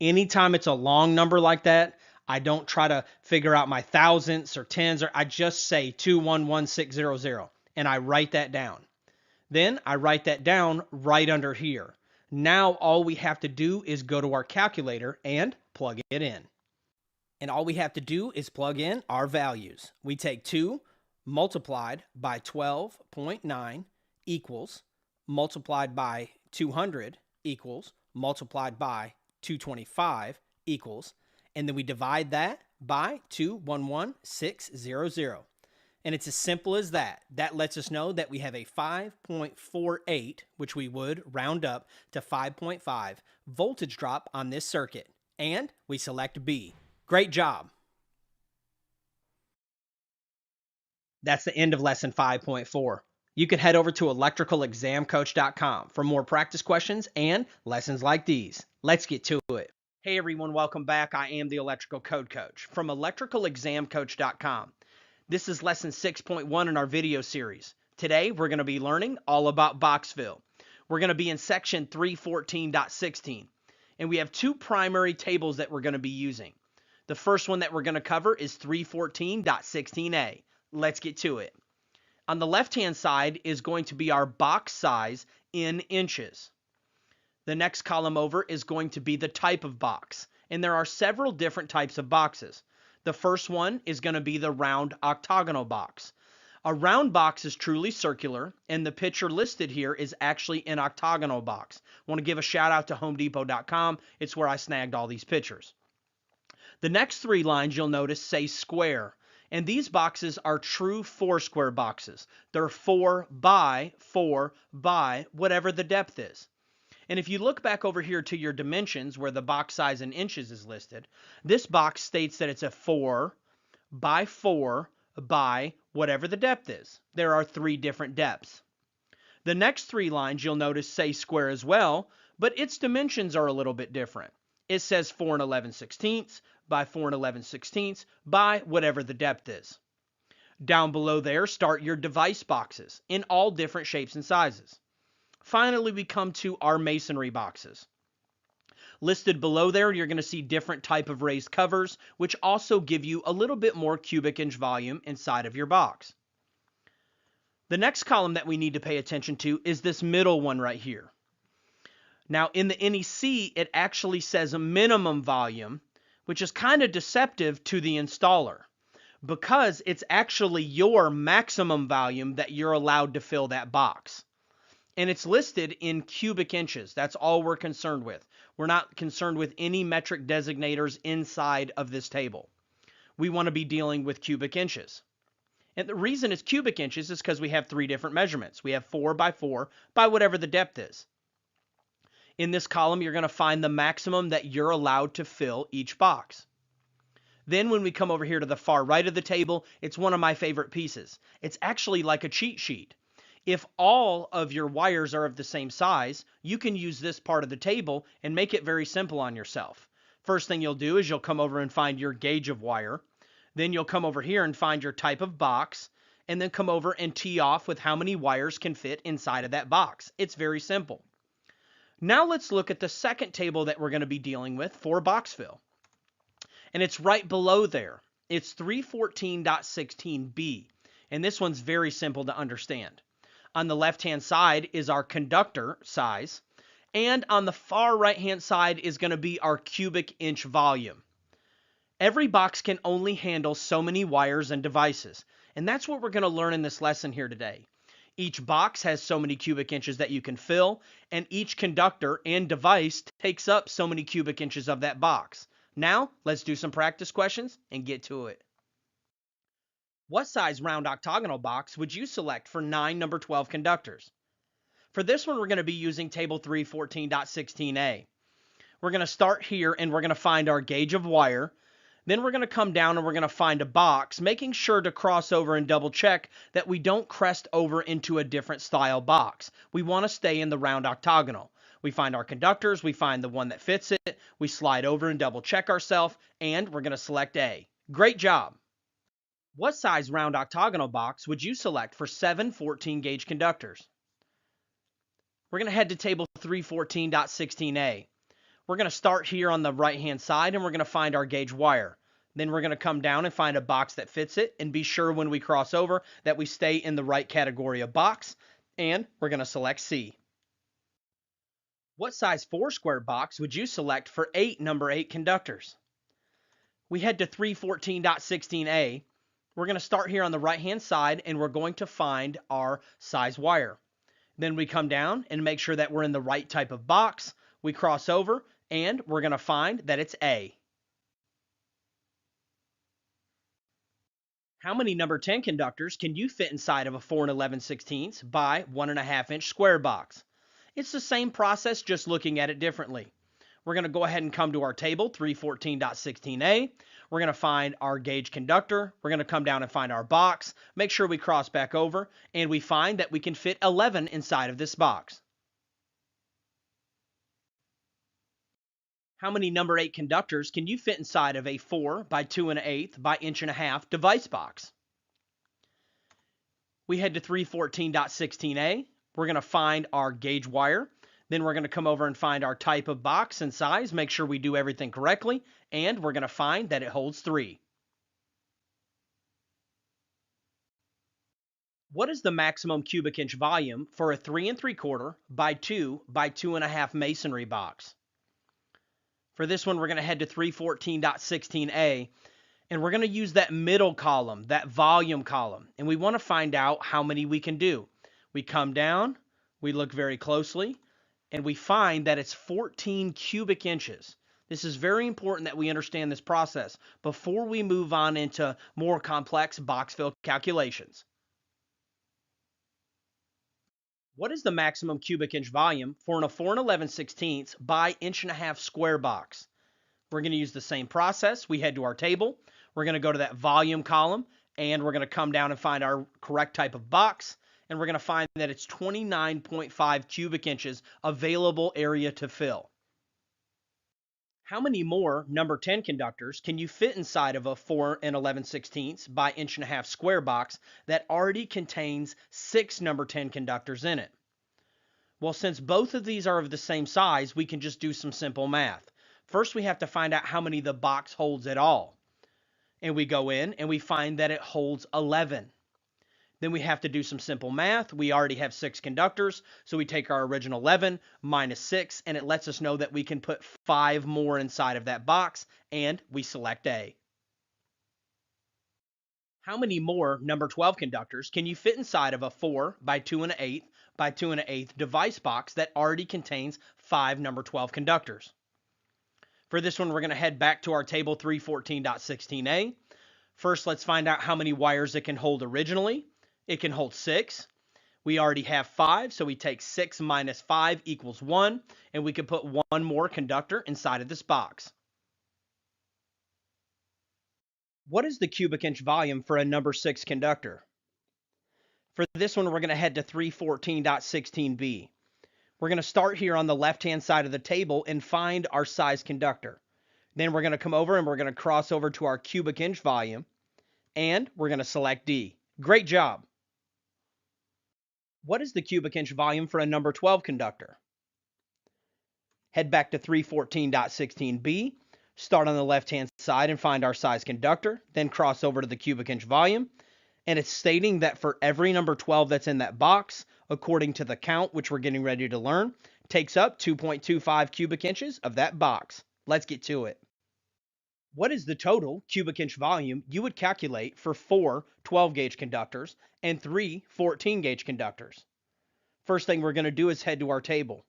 Anytime it's a long number like that, I don't try to figure out my thousandths or tens, or I just say 211600 and I write that down. Then I write that down right under here. Now all we have to do is go to our calculator and plug it in. And all we have to do is plug in our values. We take 2 multiplied by 12.9 equals multiplied by 200 equals multiplied by 225 equals, and then we divide that by 211600. And it's as simple as that. That lets us know that we have a 5.48, which we would round up to 5.5 voltage drop on this circuit. And we select B. Great job. That's the end of lesson 5.4. You can head over to electricalexamcoach.com for more practice questions and lessons like these. Let's get to it. Hey everyone, welcome back. I am the Electrical Code Coach from electricalexamcoach.com. This is lesson 6.1 in our video series. Today we're going to be learning all about box fill. We're going to be in section 314.16, and we have 2 primary tables that we're going to be using. The first one that we're going to cover is 314.16a. Let's get to it. On the left-hand side is going to be our box size in inches. The next column over is going to be the type of box, and there are several different types of boxes. The first one is going to be the round octagonal box. A round box is truly circular, and the picture listed here is actually an octagonal box. I want to give a shout out to homedepot.com. It's where I snagged all these pictures. The next 3 lines you'll notice say square. And these boxes are true 4-square boxes. They're 4 by whatever the depth is. And if you look back over here to your dimensions where the box size in inches is listed, this box states that it's a 4 by whatever the depth is. There are 3 different depths. The next 3 lines you'll notice say square as well, but its dimensions are a little bit different. It says 4 11/16 by 4 11/16 by whatever the depth is. Down below there start your device boxes in all different shapes and sizes. Finally, we come to our masonry boxes. Listed below there, you're going to see different type of raised covers, which also give you a little bit more cubic inch volume inside of your box. The next column that we need to pay attention to is this middle one right here. Now, in the NEC, it actually says a minimum volume, which is kind of deceptive to the installer because it's actually your maximum volume that you're allowed to fill that box. And it's listed in cubic inches. That's all we're concerned with. We're not concerned with any metric designators inside of this table. We want to be dealing with cubic inches. And the reason it's cubic inches is because we have 3 different measurements. We have 4 by whatever the depth is. In this column, you're going to find the maximum that you're allowed to fill each box. Then when we come over here to the far right of the table, it's one of my favorite pieces. It's actually like a cheat sheet. If all of your wires are of the same size, you can use this part of the table and make it very simple on yourself. First thing you'll do is you'll come over and find your gauge of wire. Then you'll come over here and find your type of box, and then come over and tee off with how many wires can fit inside of that box. It's very simple. Now let's look at the second table that we're going to be dealing with for box fill. And it's right below there. It's 314.16b. And this one's very simple to understand. On the left-hand side is our conductor size. And on the far right-hand side is going to be our cubic inch volume. Every box can only handle so many wires and devices. And that's what we're going to learn in this lesson here today. Each box has so many cubic inches that you can fill, and each conductor and device takes up so many cubic inches of that box. Now, let's do some practice questions and get to it. What size round octagonal box would you select for 9 number 12 conductors? For this one, we're going to be using table 314.16a. We're going to start here and we're going to find our gauge of wire. Then we're going to come down and we're going to find a box, making sure to cross over and double check that we don't crest over into a different style box. We want to stay in the round octagonal. We find our conductors, we find the one that fits it, we slide over and double check ourselves, and we're going to select A. Great job! What size round octagonal box would you select for 7 14 gauge conductors? We're going to head to table 314.16a. We're going to start here on the right-hand side and we're going to find our gauge wire. Then we're going to come down and find a box that fits it and be sure when we cross over that we stay in the right category of box, and we're going to select C. What size 4 square box would you select for 8 number 8 conductors? We head to 314.16a. We're going to start here on the right-hand side and we're going to find our size wire. Then we come down and make sure that we're in the right type of box. We cross over and we're going to find that it's A. How many number 10 conductors can you fit inside of a 4 11/16 by 1.5 inch square box? It's the same process, just looking at it differently. We're going to go ahead and come to our table, 314.16a. We're going to find our gauge conductor. We're going to come down and find our box, make sure we cross back over, and we find that we can fit 11 inside of this box. How many number 8 conductors can you fit inside of a 4 by 2 1/8 by 1.5 inch device box? We head to 314.16a. We're going to find our gauge wire. Then we're going to come over and find our type of box and size, make sure we do everything correctly, and we're going to find that it holds 3. What is the maximum cubic inch volume for a 3 3/4 by 2 by 2.5 masonry box? For this one, we're going to head to 314.16a, and we're going to use that middle column, that volume column, and we want to find out how many we can do. We come down, we look very closely, and we find that it's 14 cubic inches. This is very important that we understand this process before we move on into more complex box fill calculations. What is the maximum cubic inch volume for a 4 11/16 by 1.5 inch square box? We're going to use the same process. We head to our table. We're going to go to that volume column, and we're going to come down and find our correct type of box, and we're going to find that it's 29.5 cubic inches available area to fill. How many more number 10 conductors can you fit inside of a 4 11/16 by 1.5 inch square box that already contains 6 number 10 conductors in it? Well, since both of these are of the same size, we can just do some simple math. First, we have to find out how many the box holds at all. And we go in and we find that it holds 11. Then we have to do some simple math. We already have 6 conductors, so we take our original 11 minus 6, and it lets us know that we can put 5 more inside of that box, and we select A. How many more number 12 conductors can you fit inside of a 4 by 2 1/8 by 2 1/8 device box that already contains 5 number 12 conductors? For this one, we're going to head back to our table 314.16a. First, let's find out how many wires it can hold originally. It can hold 6. We already have 5, so we take 6 minus 5 equals 1, and we can put 1 more conductor inside of this box. What is the cubic inch volume for a number 6 conductor? For this one, we're going to head to 314.16b. We're going to start here on the left-hand side of the table and find our size conductor. Then we're going to come over and we're going to cross over to our cubic inch volume, and we're going to select D. Great job. What is the cubic inch volume for a number 12 conductor? Head back to 314.16b, start on the left-hand side and find our size conductor, then cross over to the cubic inch volume, and it's stating that for every number 12 that's in that box, according to the count, which we're getting ready to learn, takes up 2.25 cubic inches of that box. Let's get to it. What is the total cubic inch volume you would calculate for 4 12-gauge conductors and 3 14-gauge conductors? First thing we're going to do is head to our table.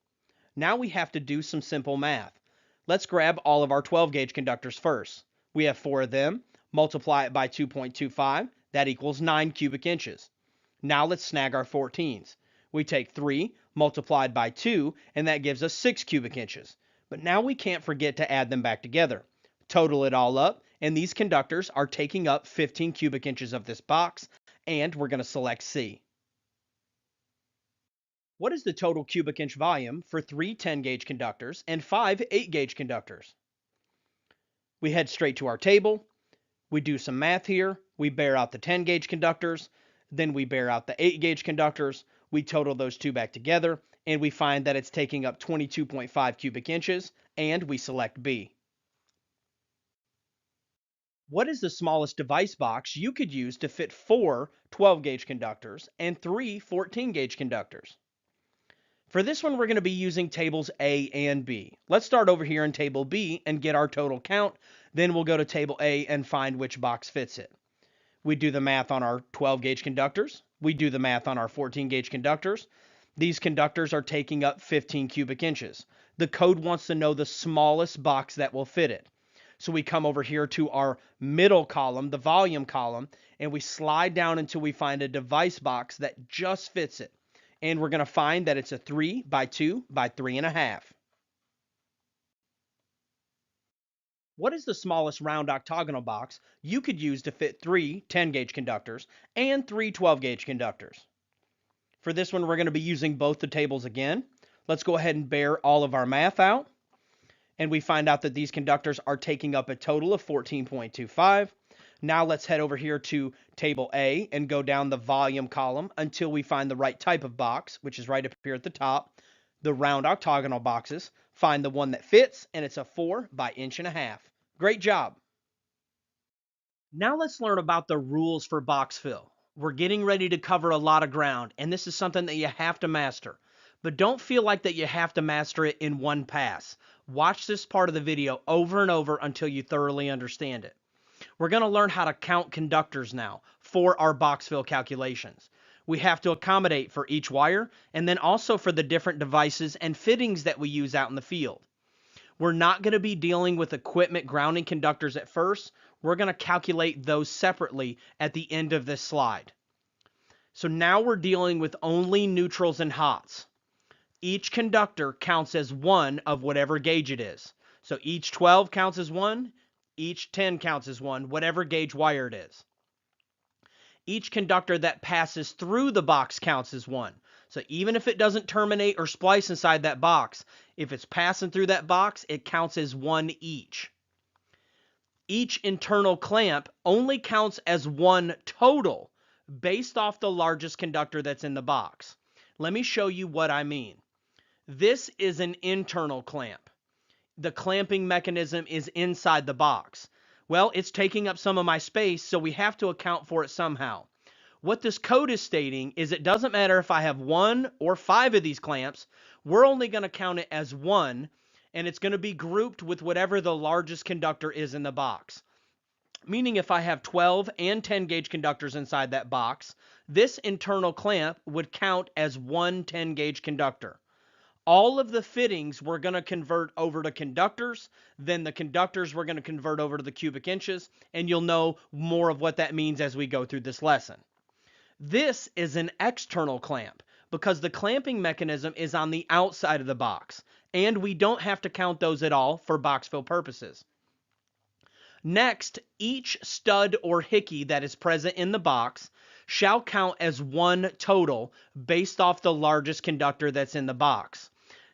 Now we have to do some simple math. Let's grab all of our 12-gauge conductors first. We have 4 of them. Multiply it by 2.25. That equals 9 cubic inches. Now let's snag our 14s. We take 3 multiplied by 2, and that gives us 6 cubic inches. But now we can't forget to add them back together. Total it all up, and these conductors are taking up 15 cubic inches of this box, and we're going to select C. What is the total cubic inch volume for 3 10-gauge conductors and 5 8-gauge conductors? We head straight to our table. We do some math here. We bear out the 10-gauge conductors. Then we bear out the 8-gauge conductors. We total those two back together, and we find that it's taking up 22.5 cubic inches, and we select B. What is the smallest device box you could use to fit 4 12-gauge conductors and 3 14-gauge conductors? For this one, we're going to be using tables A and B. Let's start over here in table B and get our total count. Then we'll go to table A and find which box fits it. We do the math on our 12-gauge conductors. We do the math on our 14-gauge conductors. These conductors are taking up 15 cubic inches. The code wants to know the smallest box that will fit it. So we come over here to our middle column, the volume column, and we slide down until we find a device box that just fits it. And we're going to find that it's a 3 by 2 by 3.5. What is the smallest round octagonal box you could use to fit 3 10-gauge conductors and 3 12-gauge conductors? For this one, we're going to be using both the tables again. Let's go ahead and bear all of our math out. And we find out that these conductors are taking up a total of 14.25. Now let's head over here to table A and go down the volume column until we find the right type of box, which is right up here at the top, the round octagonal boxes. Find the one that fits, and it's a 4 by 1.5 inches. Great job. Now let's learn about the rules for box fill. We're getting ready to cover a lot of ground, and this is something that you have to master. But don't feel like that you have to master it in one pass. Watch this part of the video over and over until you thoroughly understand it. We're going to learn how to count conductors now for our box fill calculations. We have to accommodate for each wire and then also for the different devices and fittings that we use out in the field. We're not going to be dealing with equipment grounding conductors at first. We're going to calculate those separately at the end of this slide. So now we're dealing with only neutrals and hots. Each conductor counts as 1 of whatever gauge it is. So each 12 counts as 1, each 10 counts as 1, whatever gauge wire it is. Each conductor that passes through the box counts as 1. So even if it doesn't terminate or splice inside that box, if it's passing through that box, it counts as 1 each. Each internal clamp only counts as 1 total based off the largest conductor that's in the box. Let me show you what I mean. This is an internal clamp. The clamping mechanism is inside the box. Well, it's taking up some of my space, so we have to account for it somehow. What this code is stating is it doesn't matter if I have 1 or 5 of these clamps, we're only going to count it as 1, and it's going to be grouped with whatever the largest conductor is in the box. Meaning if I have 12 and 10 gauge conductors inside that box, this internal clamp would count as 1 10 gauge conductor. All of the fittings we're going to convert over to conductors, then the conductors we're going to convert over to the cubic inches, and you'll know more of what that means as we go through this lesson. This is an external clamp because the clamping mechanism is on the outside of the box, and we don't have to count those at all for box fill purposes. Next, each stud or hickey that is present in the box shall count as one total based off the largest conductor that's in the box.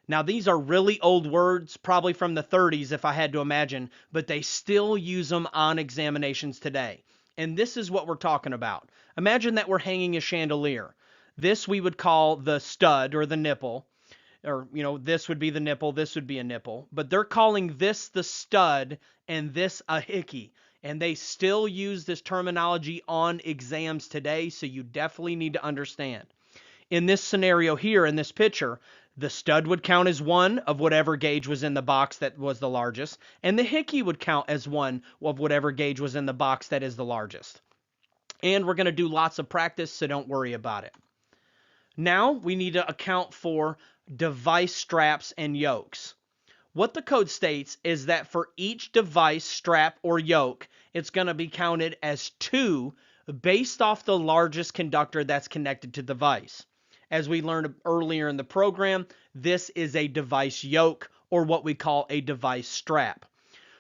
Now, these are really old words, probably from the 30s if I had to imagine, but they still use them on examinations today. And this is what we're talking about. Imagine that we're hanging a chandelier. This we would call the stud or the nipple, or, this would be the nipple, this would be a nipple, but they're calling this the stud and this a hickey. And they still use this terminology on exams today, so you definitely need to understand. In this scenario here, in this picture, the stud would count as one of whatever gauge was in the box that was the largest, and the hickey would count as one of whatever gauge was in the box that is the largest. And we're going to do lots of practice, so don't worry about it. Now we need to account for device straps and yokes. What the code states is that for each device, strap, or yoke, it's going to be counted as 2 based off the largest conductor that's connected to the device. As we learned earlier in the program, this is a device yoke, or what we call a device strap.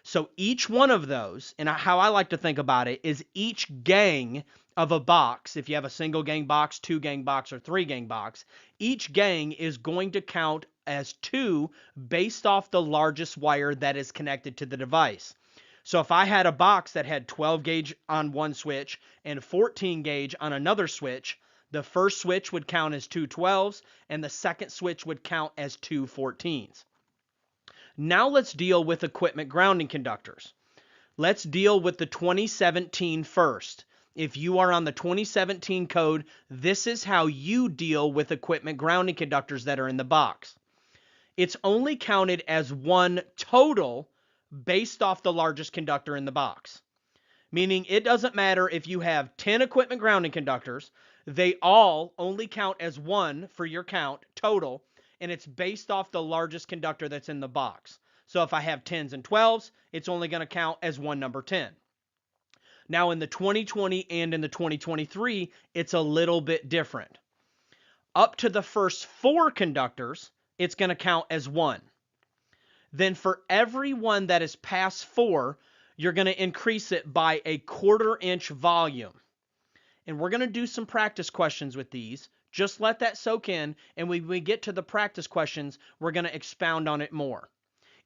So each one of those, and how I like to think about it, is each gang of a box. If you have a single gang box, 2 gang box, or 3 gang box, each gang is going to count as 2 based off the largest wire that is connected to the device. So if I had a box that had 12 gauge on one switch and 14 gauge on another switch, the first switch would count as 2 12s and the second switch would count as 2 14s. Now let's deal with equipment grounding conductors. Let's deal with the 2017 first. If you are on the 2017 code, this is how you deal with equipment grounding conductors that are in the box. It's only counted as one total based off the largest conductor in the box. Meaning it doesn't matter if you have 10 equipment grounding conductors, they all only count as one for your count total, and it's based off the largest conductor that's in the box. So if I have 10s and 12s, it's only going to count as one number 10. Now in the 2020 and in the 2023, it's a little bit different. Up to the first 4 conductors, it's going to count as 1. Then for every one that is past 4, you're going to increase it by a 1/4 inch volume. And we're going to do some practice questions with these. Just let that soak in, and when we get to the practice questions, we're going to expound on it more.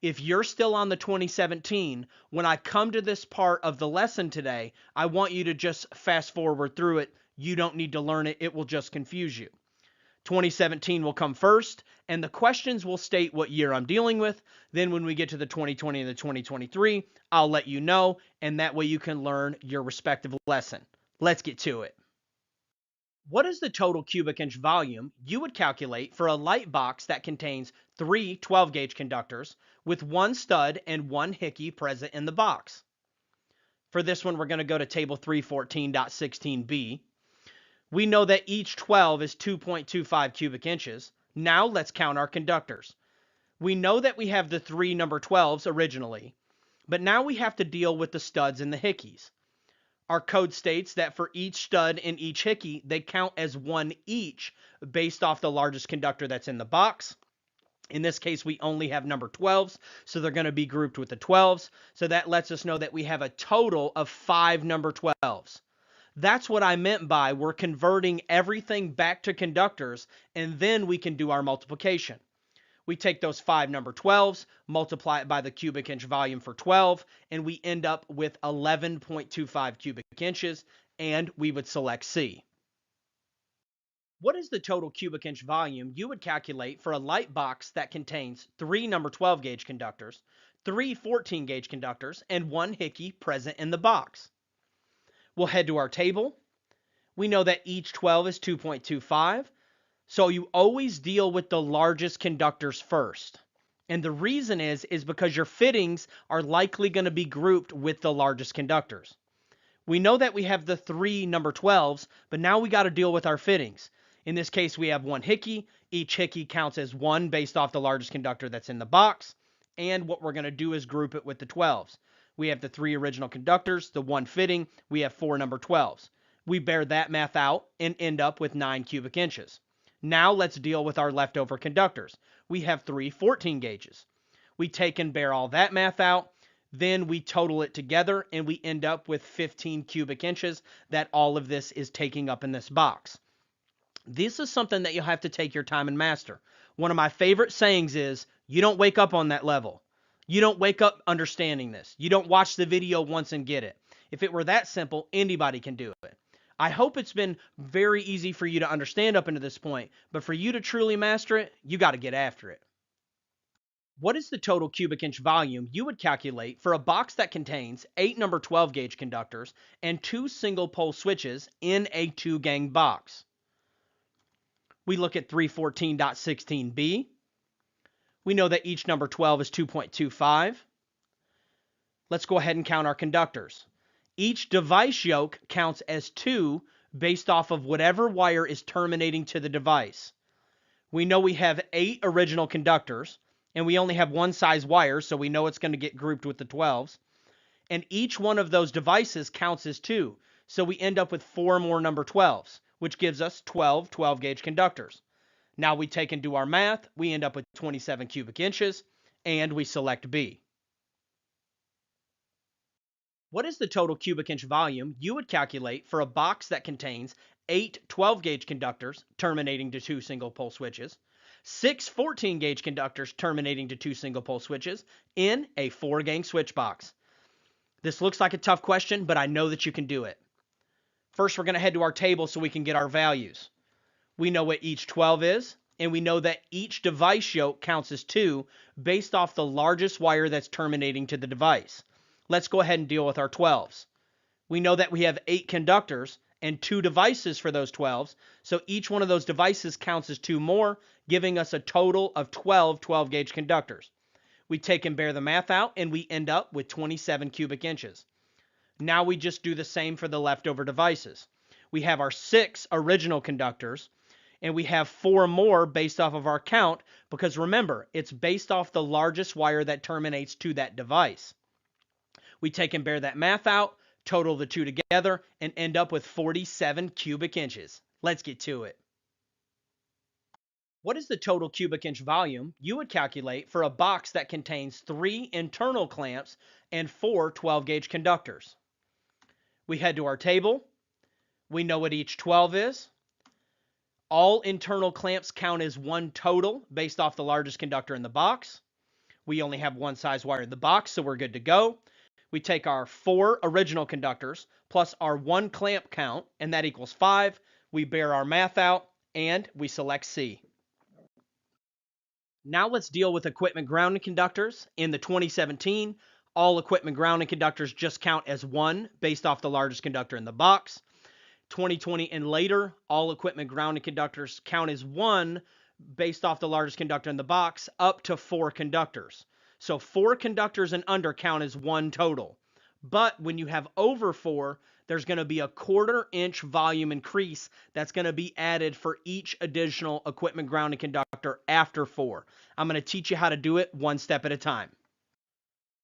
If you're still on the 2017, when I come to this part of the lesson today, I want you to just fast forward through it. You don't need to learn it. It will just confuse you. 2017 will come first, and the questions will state what year I'm dealing with. Then when we get to the 2020 and the 2023, I'll let you know, and that way you can learn your respective lesson. Let's get to it. What is the total cubic inch volume you would calculate for a light box that contains 3 12-gauge conductors with 1 stud and 1 hickey present in the box? For this one, we're going to go to table 314.16b. We know that each 12 is 2.25 cubic inches. Now let's count our conductors. We know that we have the 3 number 12s originally, but now we have to deal with the studs and the hickeys. Our code states that for each stud and each hickey, they count as 1 each based off the largest conductor that's in the box. In this case, we only have number 12s, so they're going to be grouped with the 12s. So that lets us know that we have a total of 5 number 12s. That's what I meant by we're converting everything back to conductors, and then we can do our multiplication. We take those 5 number 12s, multiply it by the cubic inch volume for 12, and we end up with 11.25 cubic inches, and we would select C. What is the total cubic inch volume you would calculate for a light box that contains 3 number 12 gauge conductors, 3 14 gauge conductors, and 1 hickey present in the box? We'll head to our table. We know that each 12 is 2.25. So you always deal with the largest conductors first. And the reason is because your fittings are likely going to be grouped with the largest conductors. We know that we have the 3 number 12s, but now we got to deal with our fittings. In this case, we have 1 hickey. Each hickey counts as 1 based off the largest conductor that's in the box. And what we're going to do is group it with the 12s. We have the 3 original conductors, the 1 fitting. We have 4 number 12s. We bear that math out and end up with 9 cubic inches. Now let's deal with our leftover conductors. We have 3 14 gauges. We take and bear all that math out. Then we total it together and we end up with 15 cubic inches that all of this is taking up in this box. This is something that you'll have to take your time and master. One of my favorite sayings is, you don't wake up on that level. You don't wake up understanding this. You don't watch the video once and get it. If it were that simple, anybody can do it. I hope it's been very easy for you to understand up until this point, but for you to truly master it, you got to get after it. What is the total cubic inch volume you would calculate for a box that contains 8 number 12 gauge conductors and 2 single pole switches in a 2-gang box? We look at 314.16b. We know that each number 12 is 2.25. Let's go ahead and count our conductors. Each device yoke counts as 2 based off of whatever wire is terminating to the device. We know we have 8 original conductors, and we only have one size wire, so we know it's going to get grouped with the 12s. And each one of those devices counts as 2, so we end up with 4 more number 12s, which gives us 12 12-gauge conductors. Now we take and do our math, we end up with 27 cubic inches, and we select B. What is the total cubic inch volume you would calculate for a box that contains 8 12-gauge conductors terminating to 2 single pole switches, 6 14-gauge conductors terminating to 2 single pole switches in a 4-gang switch box? This looks like a tough question, but I know that you can do it. First, we're going to head to our table so we can get our values. We know what each 12 is, and we know that each device yoke counts as 2 based off the largest wire that's terminating to the device. Let's go ahead and deal with our 12s. We know that we have 8 conductors and 2 devices for those 12s, so each one of those devices counts as 2 more, giving us a total of 12 12-gauge conductors. We take and bear the math out, and we end up with 27 cubic inches. Now we just do the same for the leftover devices. We have our 6 original conductors, and we have 4 more based off of our count, because remember, it's based off the largest wire that terminates to that device. We take and bear that math out, total the 2 together, and end up with 47 cubic inches. Let's get to it. What is the total cubic inch volume you would calculate for a box that contains 3 internal clamps and 4 12-gauge conductors? We head to our table. We know what each 12 is. All internal clamps count as 1 total based off the largest conductor in the box. We only have one size wire in the box, so we're good to go. We take our 4 original conductors plus our 1 clamp count, and that equals 5. We bear our math out, and we select C. Now let's deal with equipment grounding conductors. In the 2017, all equipment grounding conductors just count as 1 based off the largest conductor in the box. 2020 and later, all equipment grounding conductors count as 1 based off the largest conductor in the box, up to 4 conductors. So 4 conductors and under count as 1 total. But when you have over 4, there's going to be a 1/4 inch volume increase that's going to be added for each additional equipment grounding conductor after 4. I'm going to teach you how to do it one step at a time.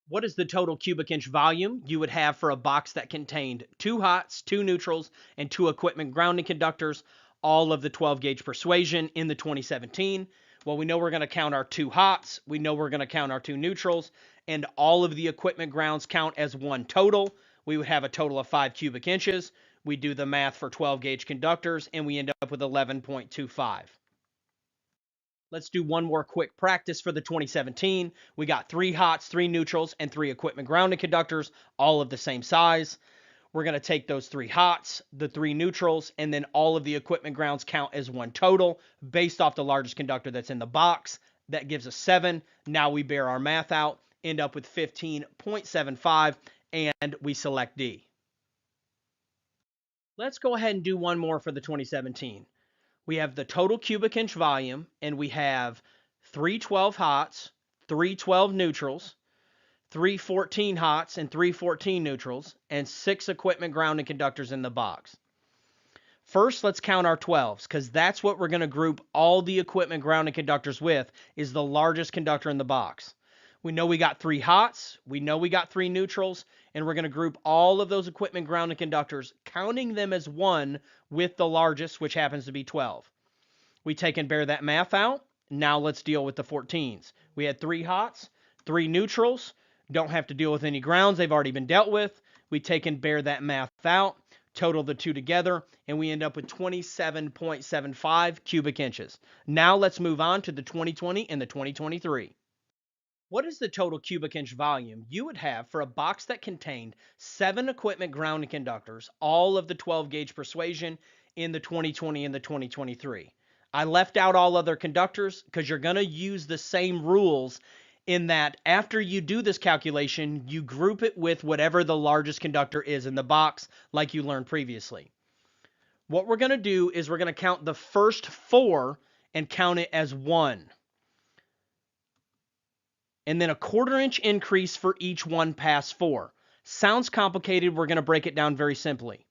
What is the total cubic inch volume you would have for a box that contained 2 hots, 2 neutrals, and 2 equipment grounding conductors, all of the 12-gauge persuasion in the 2017? Well, we know we're going to count our 2 hots, we know we're going to count our 2 neutrals, and all of the equipment grounds count as 1 total. We would have a total of 5 cubic inches. We do the math for 12-gauge conductors, and we end up with 11.25. Let's do one more quick practice for the 2017. We got 3 hots, 3 neutrals, and 3 equipment grounding conductors, all of the same size. We're going to take those 3 hots, the 3 neutrals, and then all of the equipment grounds count as 1 total based off the largest conductor that's in the box. That gives us 7. Now we bear our math out, end up with 15.75, and we select D. Let's go ahead and do one more for the 2017. We have the total cubic inch volume, and we have 3 12 hots, 3 12 neutrals, 3 14 hots, and 3 14 neutrals, and 6 equipment grounding conductors in the box. First, let's count our 12s, because that's what we're going to group all the equipment grounding conductors with, is the largest conductor in the box. We know we got 3 hots, we know we got 3 neutrals, and we're going to group all of those equipment grounding conductors, counting them as 1 with the largest, which happens to be 12. We take and bear that math out. Now let's deal with the 14s. We had 3 hots, 3 neutrals, Don't have to deal with any grounds. They've already been dealt with. We take and bear that math out, total the two together, and we end up with 27.75 cubic inches. Now let's move on to the 2020 and the 2023. What is the total cubic inch volume you would have for a box that contained 7 equipment grounding conductors, all of the 12 gauge persuasion in the 2020 and the 2023? I left out all other conductors because you're going to use the same rules in that after you do this calculation, you group it with whatever the largest conductor is in the box, like you learned previously. What we're going to do is we're going to count the first 4 and count it as 1. And then a 1/4 inch increase for each one past 4. Sounds complicated. We're going to break it down very simply.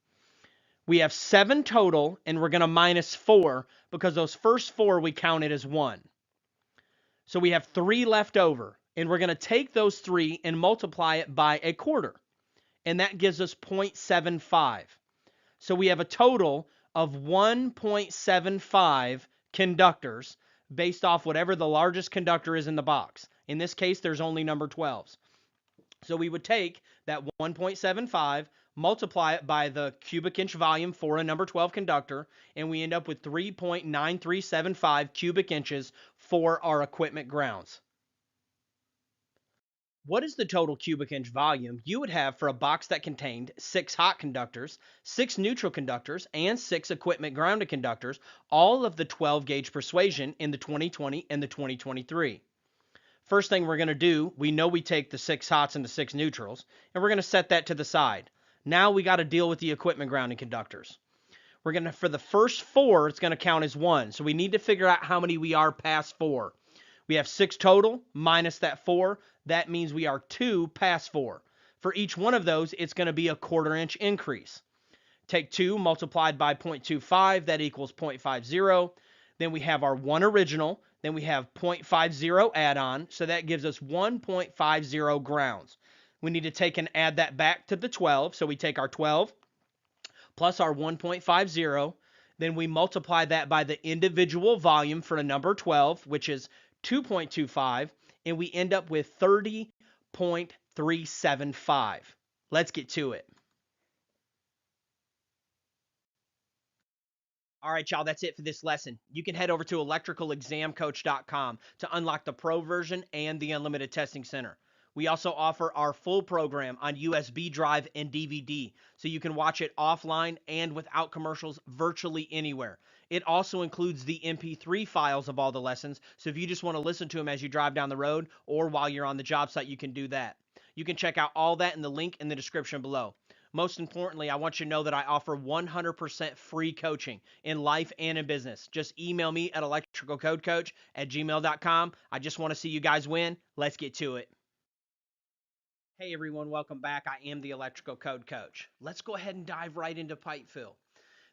We have 7 total, and we're going to minus 4 because those first 4 we counted as 1. So we have 3 left over, and we're going to take those 3 and multiply it by a 1/4, and that gives us 0.75. So we have a total of 1.75 conductors based off whatever the largest conductor is in the box. In this case, there's only number 12s. So we would take that 1.75, multiply it by the cubic inch volume for a number 12 conductor, and we end up with 3.9375 cubic inches for our equipment grounds. What is the total cubic inch volume you would have for a box that contained 6 hot conductors, 6 neutral conductors, and 6 equipment grounded conductors, all of the 12 gauge persuasion in the 2020 and the 2023? First thing we're going to do, we know we take the 6 hots and the 6 neutrals, and we're going to set that to the side. Now we got to deal with the equipment grounding conductors. We're going to, for the first 4, it's going to count as 1. So we need to figure out how many we are past 4. We have 6 total minus that 4. That means we are 2 past 4. For each one of those, it's going to be a 1/4 inch increase. Take 2 multiplied by 0.25, that equals 0.50. Then we have our 1 original. Then we have 0.50 add-on, so that gives us 1.50 grounds. We need to take and add that back to the 12, so we take our 12 plus our 1.50, then we multiply that by the individual volume for a number 12, which is 2.25, and we end up with 30.375. Let's get to it. All right, y'all, that's it for this lesson. You can head over to electricalexamcoach.com to unlock the Pro version and the Unlimited Testing Center. We also offer our full program on USB drive and DVD, so you can watch it offline and without commercials virtually anywhere. It also includes the MP3 files of all the lessons, so if you just want to listen to them as you drive down the road or while you're on the job site, you can do that. You can check out all that in the link in the description below. Most importantly, I want you to know that I offer 100% free coaching in life and in business. Just email me at electricalcodecoach@gmail.com. I just want to see you guys win. Let's get to it. Hey everyone, welcome back. I am the Electrical Code Coach. Let's go ahead and dive right into pipe fill.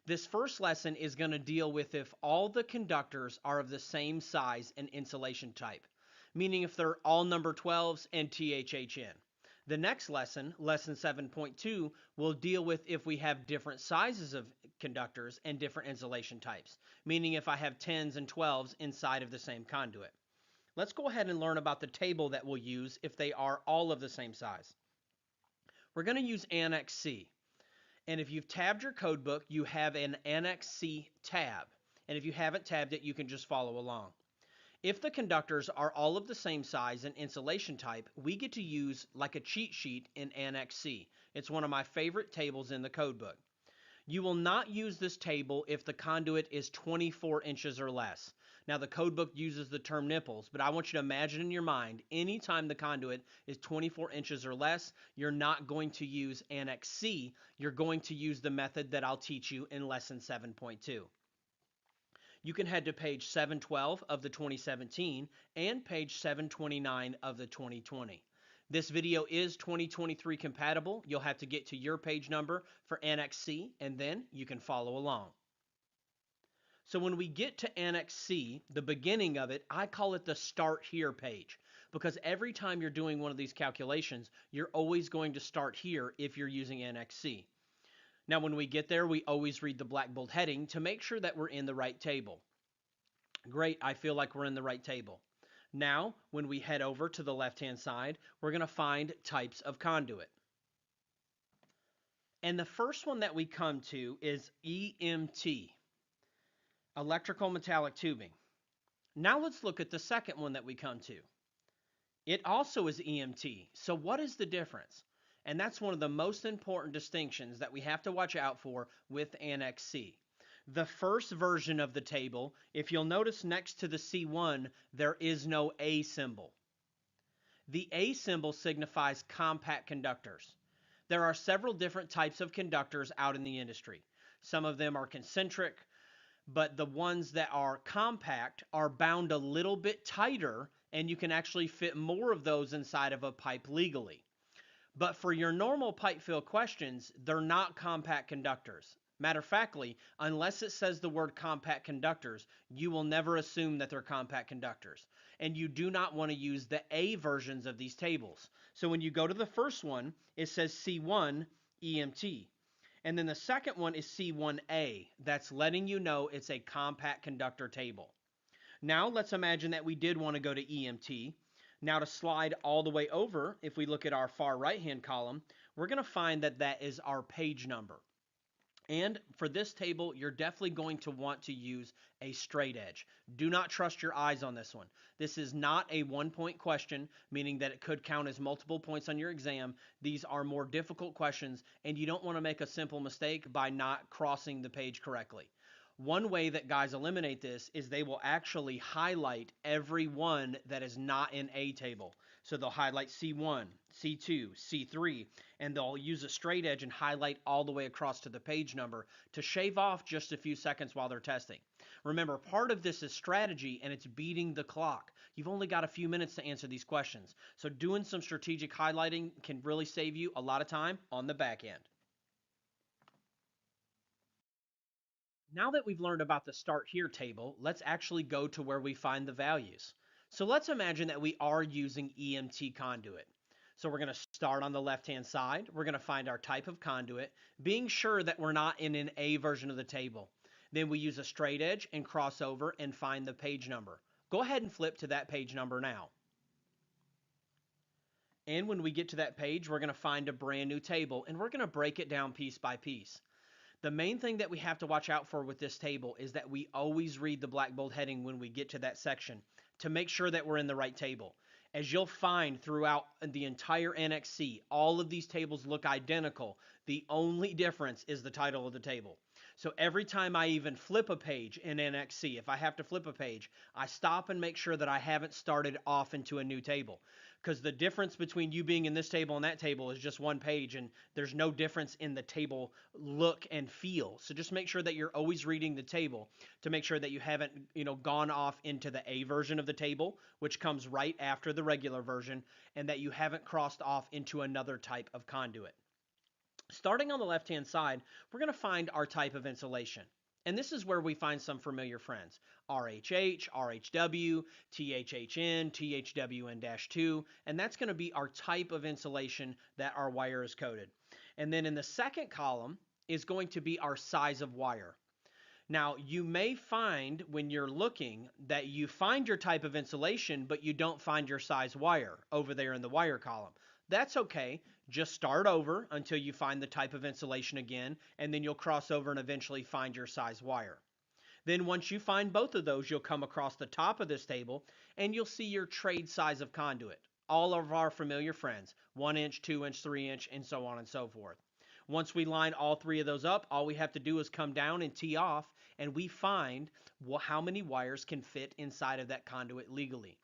This first lesson is going to deal with if all the conductors are of the same size and insulation type, meaning if they're all number 12s and THHN. The next lesson, lesson 7.2, will deal with if we have different sizes of conductors and different insulation types, meaning if I have 10s and 12s inside of the same conduit. Let's go ahead and learn about the table that we'll use if they are all of the same size. We're going to use Annex C. And if you've tabbed your code book, you have an Annex C tab. And if you haven't tabbed it, you can just follow along. If the conductors are all of the same size and insulation type, we get to use like a cheat sheet in Annex C. It's one of my favorite tables in the code book. You will not use this table if the conduit is 24 inches or less. Now the code book uses the term nipples, but I want you to imagine in your mind, anytime the conduit is 24 inches or less, you're not going to use Annex C. You're going to use the method that I'll teach you in lesson 7.2. You can head to page 712 of the 2017 and page 729 of the 2020. This video is 2023 compatible. You'll have to get to your page number for Annex C, and then you can follow along. So when we get to Annex C, the beginning of it, I call it the Start Here page, because every time you're doing one of these calculations, you're always going to start here if you're using Annex C. Now, when we get there, we always read the black bold heading to make sure that we're in the right table. Great, I feel like we're in the right table. Now, when we head over to the left-hand side, we're going to find types of conduit. And the first one that we come to is EMT, electrical metallic tubing. Now let's look at the second one that we come to. It also is EMT. So what is the difference? And that's one of the most important distinctions that we have to watch out for with Annex C. The first version of the table, if you'll notice next to the C1, there is no A symbol. The A symbol signifies compact conductors. There are several different types of conductors out in the industry. Some of them are concentric, but the ones that are compact are bound a little bit tighter, and you can actually fit more of those inside of a pipe legally. But for your normal pipe fill questions, they're not compact conductors. Matter of factly, unless it says the word compact conductors, you will never assume that they're compact conductors. And you do not want to use the A versions of these tables. So when you go to the first one, it says C1 EMT. And then the second one is C1A. That's letting you know it's a compact conductor table. Now let's imagine that we did want to go to EMT. Now to slide all the way over, if we look at our far right-hand column, we're going to find that that is our page number. And for this table, you're definitely going to want to use a straight edge. Do not trust your eyes on this one. This is not a one-point question, meaning that it could count as multiple points on your exam. These are more difficult questions, and you don't want to make a simple mistake by not crossing the page correctly. One way that guys eliminate this is they will actually highlight every one that is not in a table. So they'll highlight C1, C2, C3, and they'll use a straight edge and highlight all the way across to the page number to shave off just a few seconds while they're testing. Remember, part of this is strategy, and it's beating the clock. You've only got a few minutes to answer these questions. So doing some strategic highlighting can really save you a lot of time on the back end. Now that we've learned about the start here table, let's actually go to where we find the values. So let's imagine that we are using EMT conduit. So we're going to start on the left-hand side. We're going to find our type of conduit, being sure that we're not in an A version of the table. Then we use a straight edge and cross over and find the page number. Go ahead and flip to that page number now. And when we get to that page, we're going to find a brand new table, and we're going to break it down piece by piece. The main thing that we have to watch out for with this table is that we always read the black bold heading when we get to that section to make sure that we're in the right table. As you'll find throughout the entire Annex C, all of these tables look identical. The only difference is the title of the table. So every time I even flip a page in Annex C, if I have to flip a page, I stop and make sure that I haven't started off into a new table. Because the difference between you being in this table and that table is just one page, and there's no difference in the table look and feel. So just make sure that you're always reading the table to make sure that you haven't, gone off into the A version of the table, which comes right after the regular version, and that you haven't crossed off into another type of conduit. Starting on the left-hand side, we're going to find our type of insulation. And this is where we find some familiar friends. RHH, RHW, THHN, THWN-2, and that's going to be our type of insulation that our wire is coated. And then in the second column is going to be our size of wire. Now, you may find when you're looking that you find your type of insulation, but you don't find your size wire over there in the wire column. That's okay. Just start over until you find the type of insulation again, and then you'll cross over and eventually find your size wire. Then once you find both of those, you'll come across the top of this table, and you'll see your trade size of conduit. All of our familiar friends, 1 inch, 2 inch, 3 inch, and so on and so forth. Once we line all three of those up, all we have to do is come down and tee off, and we find how many wires can fit inside of that conduit legally.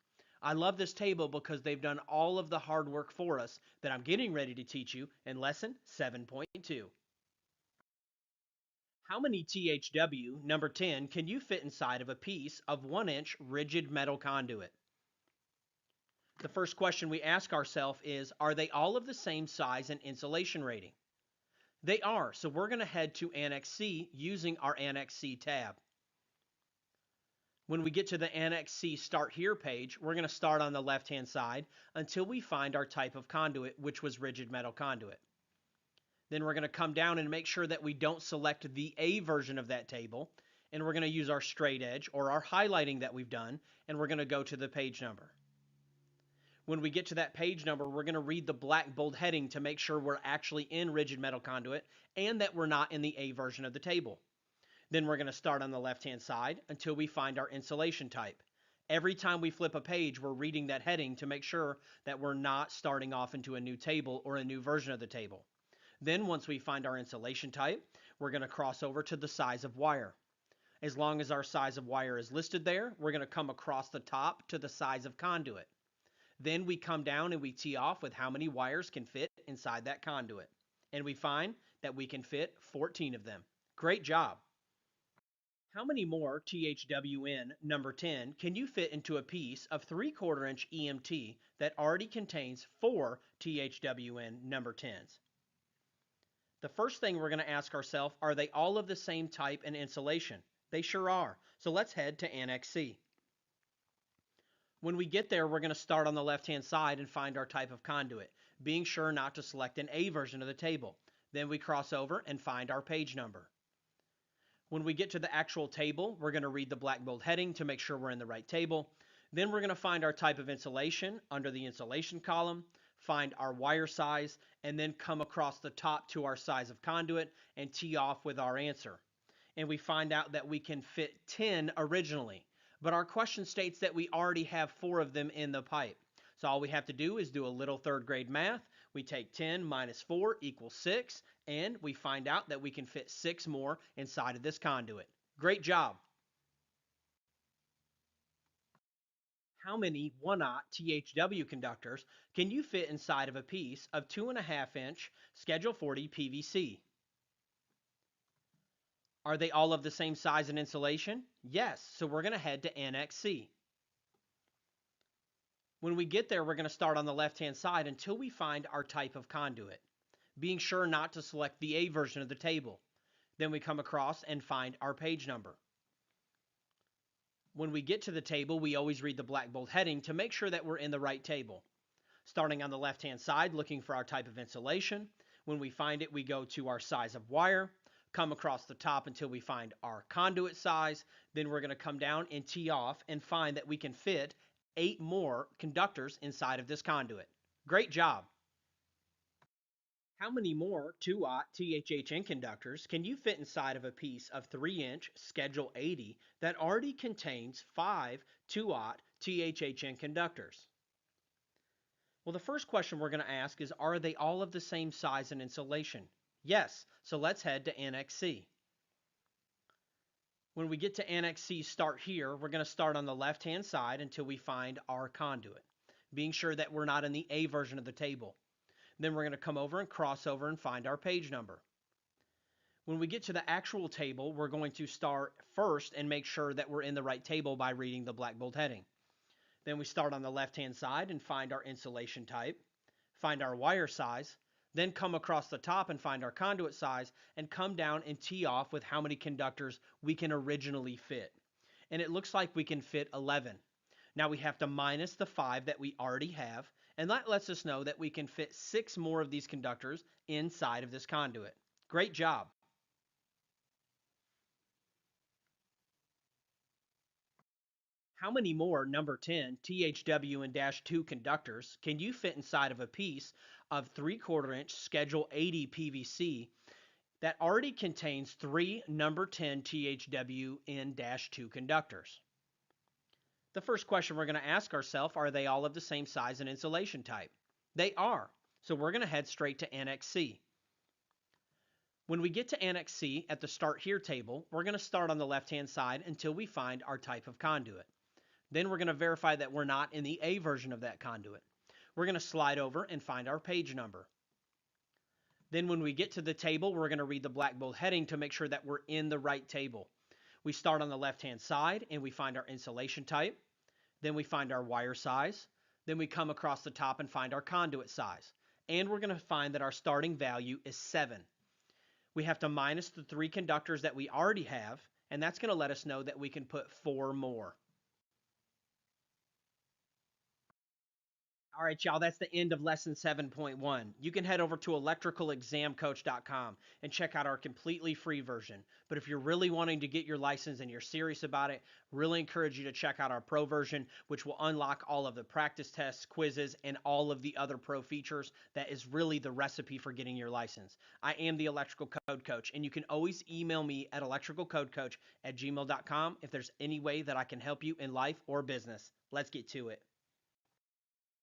I love this table because they've done all of the hard work for us that I'm getting ready to teach you in lesson 7.2. How many THW, number 10, can you fit inside of a piece of 1 inch rigid metal conduit? The first question we ask ourselves is, are they all of the same size and insulation rating? They are, so we're going to head to Annex C using our Annex C tab. When we get to the Annex C Start Here page, we're going to start on the left-hand side until we find our type of conduit, which was rigid metal conduit. Then we're going to come down and make sure that we don't select the A version of that table, and we're going to use our straight edge or our highlighting that we've done, and we're going to go to the page number. When we get to that page number, we're going to read the black bold heading to make sure we're actually in rigid metal conduit and that we're not in the A version of the table. Then we're going to start on the left-hand side until we find our insulation type. Every time we flip a page, we're reading that heading to make sure that we're not starting off into a new table or a new version of the table. Then once we find our insulation type, we're going to cross over to the size of wire. As long as our size of wire is listed there, we're going to come across the top to the size of conduit. Then we come down and we tee off with how many wires can fit inside that conduit. And we find that we can fit 14 of them. Great job. How many more THWN number 10 can you fit into a piece of 3/4 inch EMT that already contains 4 THWN number 10s? The first thing we're going to ask ourselves, are they all of the same type and insulation? They sure are. So let's head to Annex C. When we get there, we're going to start on the left-hand side and find our type of conduit, being sure not to select an A version of the table. Then we cross over and find our page number. When we get to the actual table, we're going to read the black bold heading to make sure we're in the right table. Then we're going to find our type of insulation under the insulation column, find our wire size, and then come across the top to our size of conduit and tee off with our answer. And we find out that we can fit 10 originally, but our question states that we already have 4 of them in the pipe. So all we have to do is do a little third grade math. We take 10 minus 4 equals 6, and we find out that we can fit 6 more inside of this conduit. Great job. How many 1/0 THW conductors can you fit inside of a piece of 2.5 inch Schedule 40 PVC? Are they all of the same size and insulation? Yes, so we're going to head to Annex C. When we get there, we're going to start on the left-hand side until we find our type of conduit, being sure not to select the A version of the table. Then we come across and find our page number. When we get to the table, we always read the black bold heading to make sure that we're in the right table. Starting on the left-hand side, looking for our type of insulation. When we find it, we go to our size of wire, come across the top until we find our conduit size. Then we're going to come down and tee off and find that we can fit 8 more conductors inside of this conduit. Great job. How many more 2/0 THHN conductors can you fit inside of a piece of 3 inch Schedule 80 that already contains 5 2/0 THHN conductors? Well, the first question we're going to ask is, are they all of the same size and insulation? Yes, so let's head to Annex C. When we get to Annex C, start here, we're going to start on the left-hand side until we find our conduit, being sure that we're not in the A version of the table. Then we're going to come over and cross over and find our page number. When we get to the actual table, we're going to start first and make sure that we're in the right table by reading the black bold heading. Then we start on the left-hand side and find our insulation type, find our wire size, then come across the top and find our conduit size, and come down and tee off with how many conductors we can originally fit. And it looks like we can fit 11. Now we have to minus the 5 that we already have, and that lets us know that we can fit 6 more of these conductors inside of this conduit. Great job. How many more number 10 THWN-2 conductors can you fit inside of a piece of 3/4 inch Schedule 80 PVC that already contains 3 number 10 THWN-2 conductors? The first question we're going to ask ourselves, are they all of the same size and insulation type? They are. So we're going to head straight to Annex C. When we get to Annex C at the Start Here table, we're going to start on the left-hand side until we find our type of conduit. Then we're going to verify that we're not in the A version of that conduit. We're going to slide over and find our page number. Then when we get to the table, we're going to read the black bold heading to make sure that we're in the right table. We start on the left-hand side and we find our insulation type. Then we find our wire size. Then we come across the top and find our conduit size. And we're going to find that our starting value is 7. We have to minus the 3 conductors that we already have, and that's going to let us know that we can put 4 more. All right, y'all, that's the end of lesson 7.1. You can head over to electricalexamcoach.com and check out our completely free version. But if you're really wanting to get your license and you're serious about it, really encourage you to check out our pro version, which will unlock all of the practice tests, quizzes, and all of the other pro features. That is really the recipe for getting your license. I am the Electrical Code Coach, and you can always email me at electricalcodecoach@gmail.com if there's any way that I can help you in life or business. Let's get to it.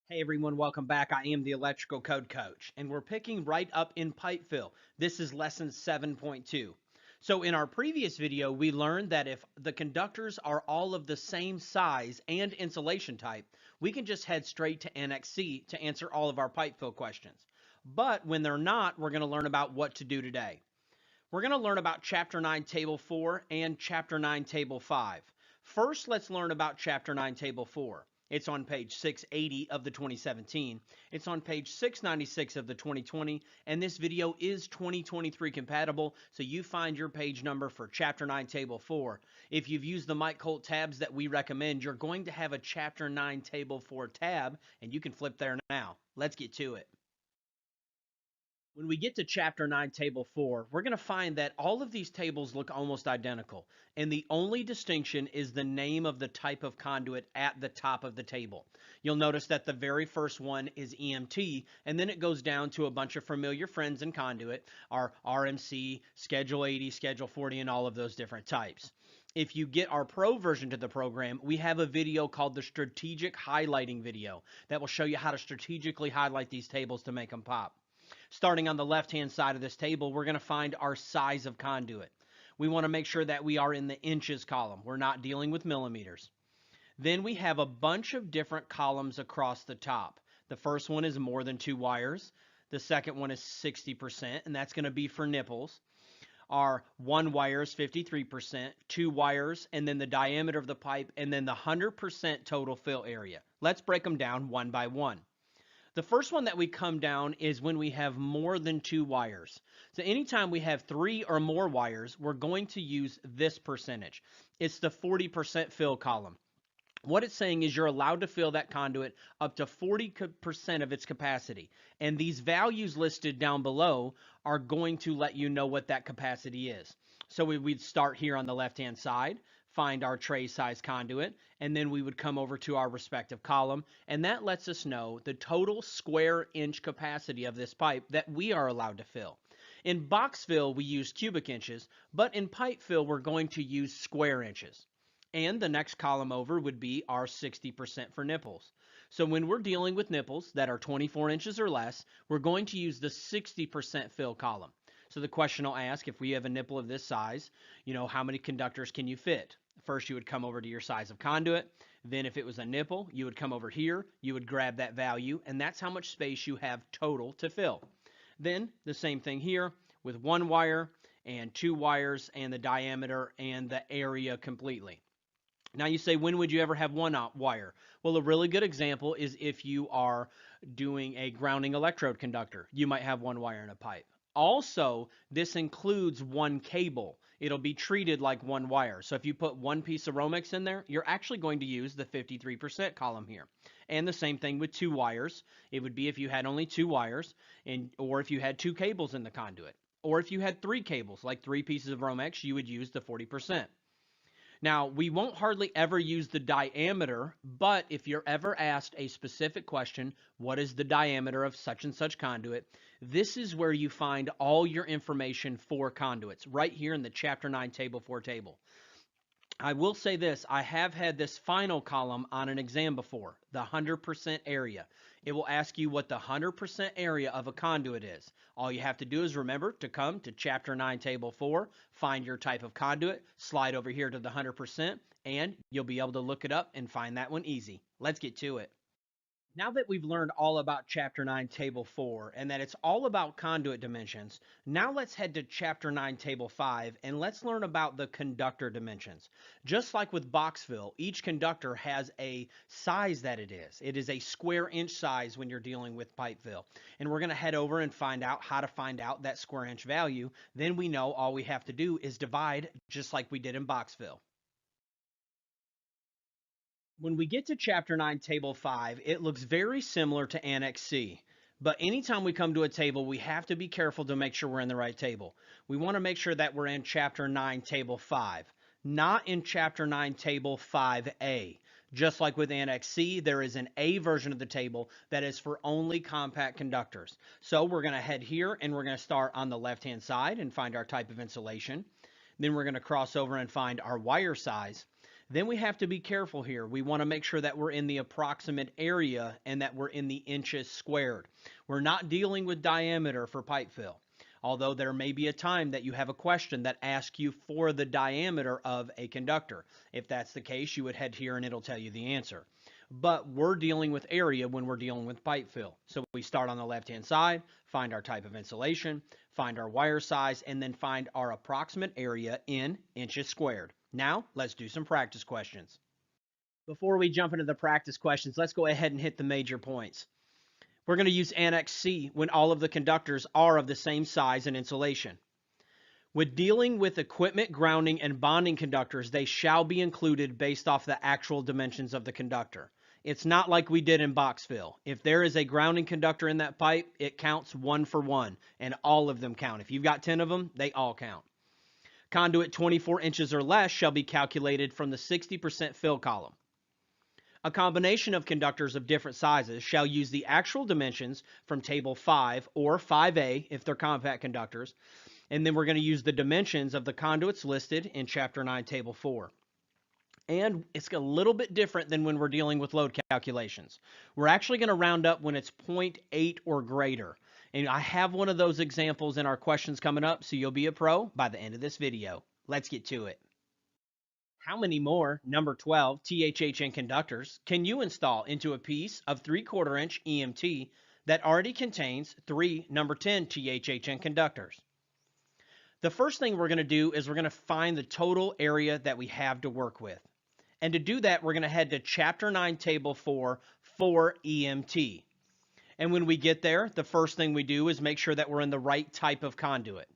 Hey everyone, welcome back. I am the Electrical Code Coach, and we're picking right up in pipe fill. This is lesson 7.2. So in our previous video, we learned that if the conductors are all of the same size and insulation type, we can just head straight to NEC to answer all of our pipe fill questions. But when they're not, we're going to learn about what to do today. We're going to learn about Chapter 9, Table 4 and Chapter 9, Table 5. First, let's learn about Chapter 9, Table 4. It's on page 680 of the 2017. It's on page 696 of the 2020, and this video is 2023 compatible, so you find your page number for Chapter 9, Table 4. If you've used the Mike Colt tabs that we recommend, you're going to have a Chapter 9, Table 4 tab, and you can flip there now. Let's get to it. When we get to Chapter 9, Table 4, we're going to find that all of these tables look almost identical, and the only distinction is the name of the type of conduit at the top of the table. You'll notice that the very first one is EMT, and then it goes down to a bunch of familiar friends in conduit, our RMC, Schedule 80, Schedule 40, and all of those different types. If you get our pro version to the program, we have a video called the Strategic Highlighting video that will show you how to strategically highlight these tables to make them pop. Starting on the left-hand side of this table, we're going to find our size of conduit. We want to make sure that we are in the inches column. We're not dealing with millimeters. Then we have a bunch of different columns across the top. The first one is more than 2 wires. The second one is 60%, and that's going to be for nipples. Our 1 wire is 53%, 2 wires, and then the diameter of the pipe, and then the 100% total fill area. Let's break them down one by one. The first one that we come down is when we have more than 2 wires. So anytime we have 3 or more wires, we're going to use this percentage. It's the 40% fill column. What it's saying is you're allowed to fill that conduit up to 40% of its capacity. And these values listed down below are going to let you know what that capacity is. So we'd start here on the left-hand side, find our tray size conduit, and then we would come over to our respective column, and that lets us know the total square inch capacity of this pipe that we are allowed to fill. In box fill, we use cubic inches, but in pipe fill, we're going to use square inches. And the next column over would be our 60% for nipples. So when we're dealing with nipples that are 24 inches or less, we're going to use the 60% fill column. So the question will ask, if we have a nipple of this size, how many conductors can you fit? First, you would come over to your size of conduit. Then if it was a nipple, you would come over here, you would grab that value, and that's how much space you have total to fill. Then the same thing here with 1 wire and 2 wires and the diameter and the area completely. Now you say, when would you ever have 1 wire? Well, a really good example is if you are doing a grounding electrode conductor. You might have 1 wire in a pipe. Also, this includes 1 cable. It'll be treated like 1 wire. So if you put 1 piece of Romex in there, you're actually going to use the 53% column here. And the same thing with 2 wires. It would be if you had only 2 wires, or if you had 2 cables in the conduit. Or if you had 3 cables, like 3 pieces of Romex, you would use the 40%. Now, we won't hardly ever use the diameter, but if you're ever asked a specific question, what is the diameter of such and such conduit, this is where you find all your information for conduits, right here in the Chapter 9 Table 4 table. I will say this, I have had this final column on an exam before, the 100% area. It will ask you what the 100% area of a conduit is. All you have to do is remember to come to Chapter 9, Table 4, find your type of conduit, slide over here to the 100%, and you'll be able to look it up and find that one easy. Let's get to it. Now that we've learned all about Chapter 9, Table 4, and that it's all about conduit dimensions, now let's head to Chapter 9, Table 5, and let's learn about the conductor dimensions. Just like with box fill, each conductor has a size that it is. It is a square inch size when you're dealing with pipe fill. And we're going to head over and find out how to find out that square inch value. Then we know all we have to do is divide just like we did in box fill. When we get to Chapter 9, Table 5, it looks very similar to Annex C. But anytime we come to a table, we have to be careful to make sure we're in the right table. We want to make sure that we're in Chapter 9, Table 5, not in Chapter 9, Table 5A. Just like with Annex C, there is an A version of the table that is for only compact conductors. So we're going to head here and we're going to start on the left-hand side and find our type of insulation. Then we're going to cross over and find our wire size. Then we have to be careful here. We want to make sure that we're in the approximate area and that we're in the inches squared. We're not dealing with diameter for pipe fill, although there may be a time that you have a question that asks you for the diameter of a conductor. If that's the case, you would head here and it'll tell you the answer. But we're dealing with area when we're dealing with pipe fill. So we start on the left-hand side, find our type of insulation, find our wire size, and then find our approximate area in inches squared. Now, let's do some practice questions. Before we jump into the practice questions, let's go ahead and hit the major points. We're going to use Annex C when all of the conductors are of the same size and insulation. With dealing with equipment grounding and bonding conductors, they shall be included based off the actual dimensions of the conductor. It's not like we did in box fill. If there is a grounding conductor in that pipe, it counts 1 for 1, and all of them count. If you've got 10 of them, they all count. Conduit 24 inches or less shall be calculated from the 60% fill column. A combination of conductors of different sizes shall use the actual dimensions from Table 5 or 5A if they're compact conductors, and then we're going to use the dimensions of the conduits listed in Chapter 9, Table 4. And it's a little bit different than when we're dealing with load calculations. We're actually going to round up when it's 0.8 or greater. And I have one of those examples in our questions coming up, so you'll be a pro by the end of this video. Let's get to it. How many more number 12 THHN conductors can you install into a piece of 3/4 inch EMT that already contains 3 number 10 THHN conductors? The first thing we're going to do is we're going to find the total area that we have to work with. And to do that, we're going to head to Chapter 9, Table 4 for EMT. And when we get there, the first thing we do is make sure that we're in the right type of conduit.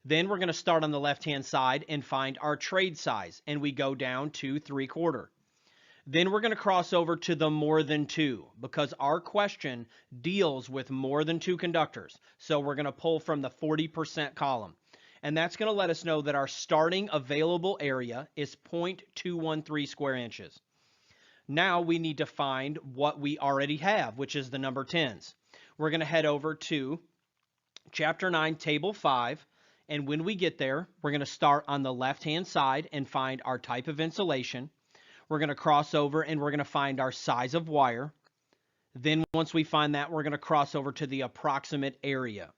Then we're going to start on the left-hand side and find our trade size, and we go down to 3/4. Then we're going to cross over to the more than 2 because our question deals with more than 2 conductors. So we're going to pull from the 40% column. And that's going to let us know that our starting available area is 0.213 square inches. Now we need to find what we already have, which is the number 10s. We're going to head over to Chapter 9, Table 5, and when we get there, we're going to start on the left-hand side and find our type of insulation. We're going to cross over and we're going to find our size of wire. Then once we find that, we're going to cross over to the approximate area.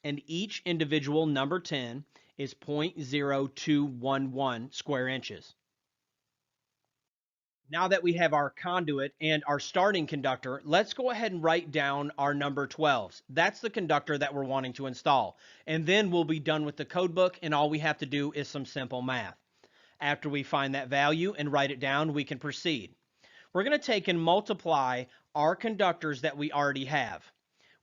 And each individual number 10 is 0.0211 square inches. Now that we have our conduit and our starting conductor, let's go ahead and write down our number 12s. That's the conductor that we're wanting to install. And then we'll be done with the code book, and all we have to do is some simple math. After we find that value and write it down, we can proceed. We're going to take and multiply our conductors that we already have.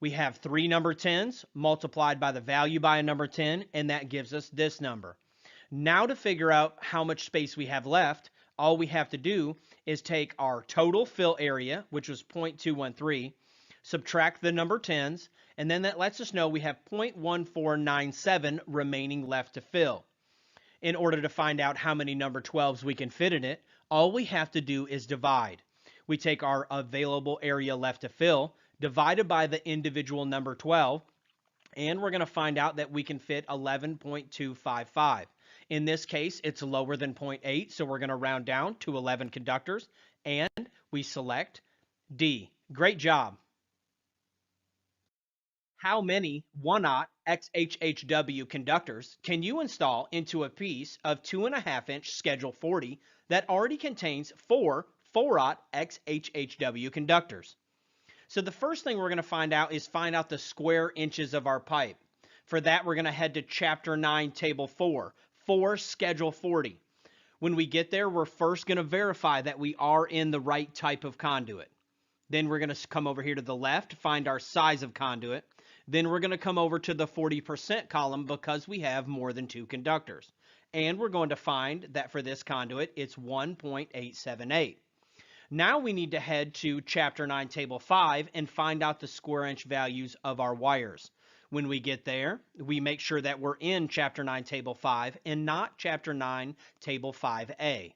We have 3 number 10s multiplied by the value by a number 10, and that gives us this number. Now to figure out how much space we have left, all we have to do is take our total fill area, which was 0.213, subtract the number 10s, and then that lets us know we have 0.1497 remaining left to fill. In order to find out how many number 12s we can fit in it, all we have to do is divide. We take our available area left to fill, divided by the individual number 12, and we're going to find out that we can fit 11.255. In this case, it's lower than 0.8, so we're going to round down to 11 conductors, and we select D. Great job. How many 1/0 XHHW conductors can you install into a piece of 2.5 inch Schedule 40 that already contains 4 4/0 XHHW conductors? So the first thing we're going to find out the square inches of our pipe. For that, we're going to head to Chapter 9, Table 4, for Schedule 40. When we get there, we're first going to verify that we are in the right type of conduit. Then we're going to come over here to the left, find our size of conduit. Then we're going to come over to the 40% column because we have more than 2 conductors. And we're going to find that for this conduit, it's 1.878. Now we need to head to Chapter 9, Table 5 and find out the square inch values of our wires. When we get there, we make sure that we're in Chapter 9, Table 5 and not Chapter 9, Table 5A.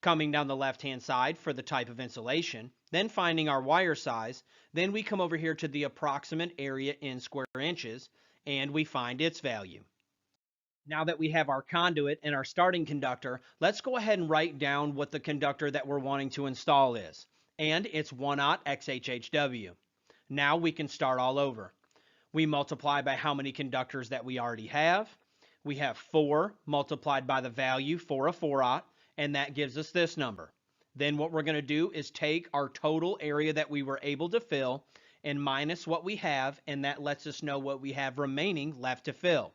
Coming down the left-hand side for the type of insulation, then finding our wire size, then we come over here to the approximate area in square inches, and we find its value. Now that we have our conduit and our starting conductor, let's go ahead and write down what the conductor that we're wanting to install is. And it's 1/0 XHHW. Now we can start all over. We multiply by how many conductors that we already have. We have 4 multiplied by the value for a 4/0, and that gives us this number. Then what we're going to do is take our total area that we were able to fill and minus what we have, and that lets us know what we have remaining left to fill.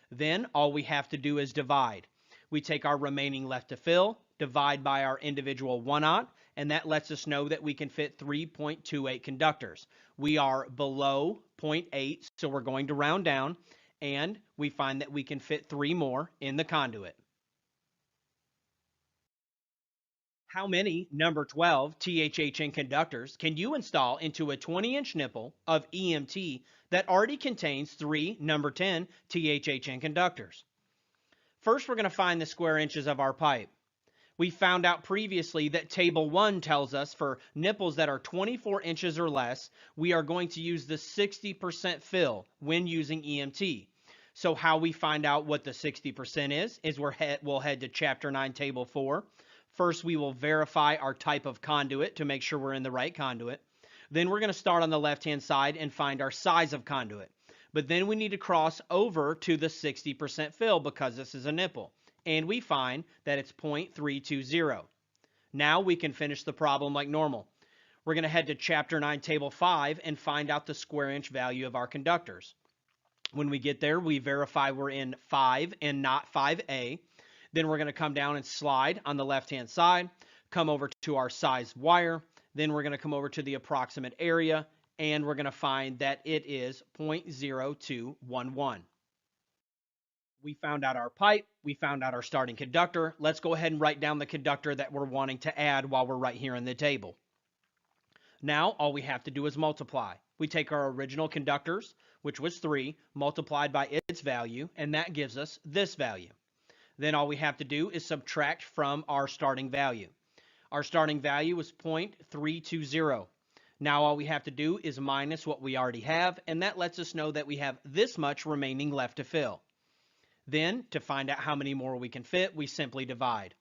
Then all we have to do is divide. We take our remaining left to fill, divide by our individual 1/0, and that lets us know that we can fit 3.28 conductors. We are below 0.8, so we're going to round down, and we find that we can fit 3 more in the conduit. How many number 12 THHN conductors can you install into a 20-inch nipple of EMT that already contains 3 number 10 THHN conductors? First, we're going to find the square inches of our pipe. We found out previously that Table 1 tells us for nipples that are 24 inches or less, we are going to use the 60% fill when using EMT. So how we find out what the 60% is we'll head to Chapter 9, Table 4. First, we will verify our type of conduit to make sure we're in the right conduit. Then we're going to start on the left-hand side and find our size of conduit. But then we need to cross over to the 60% fill because this is a nipple. And we find that it's 0.320. Now we can finish the problem like normal. We're going to head to Chapter 9, Table 5 and find out the square inch value of our conductors. When we get there, we verify we're in 5 and not 5A. Then we're going to come down and slide on the left-hand side, come over to our size wire. Then we're going to come over to the approximate area, and we're going to find that it is 0.0211. We found out our pipe. We found out our starting conductor. Let's go ahead and write down the conductor that we're wanting to add while we're right here in the table. Now, all we have to do is multiply. We take our original conductors, which was 3, multiplied by its value, and that gives us this value. Then all we have to do is subtract from our starting value. Our starting value was 0.320. Now all we have to do is minus what we already have, and that lets us know that we have this much remaining left to fill. Then, to find out how many more we can fit, we simply divide.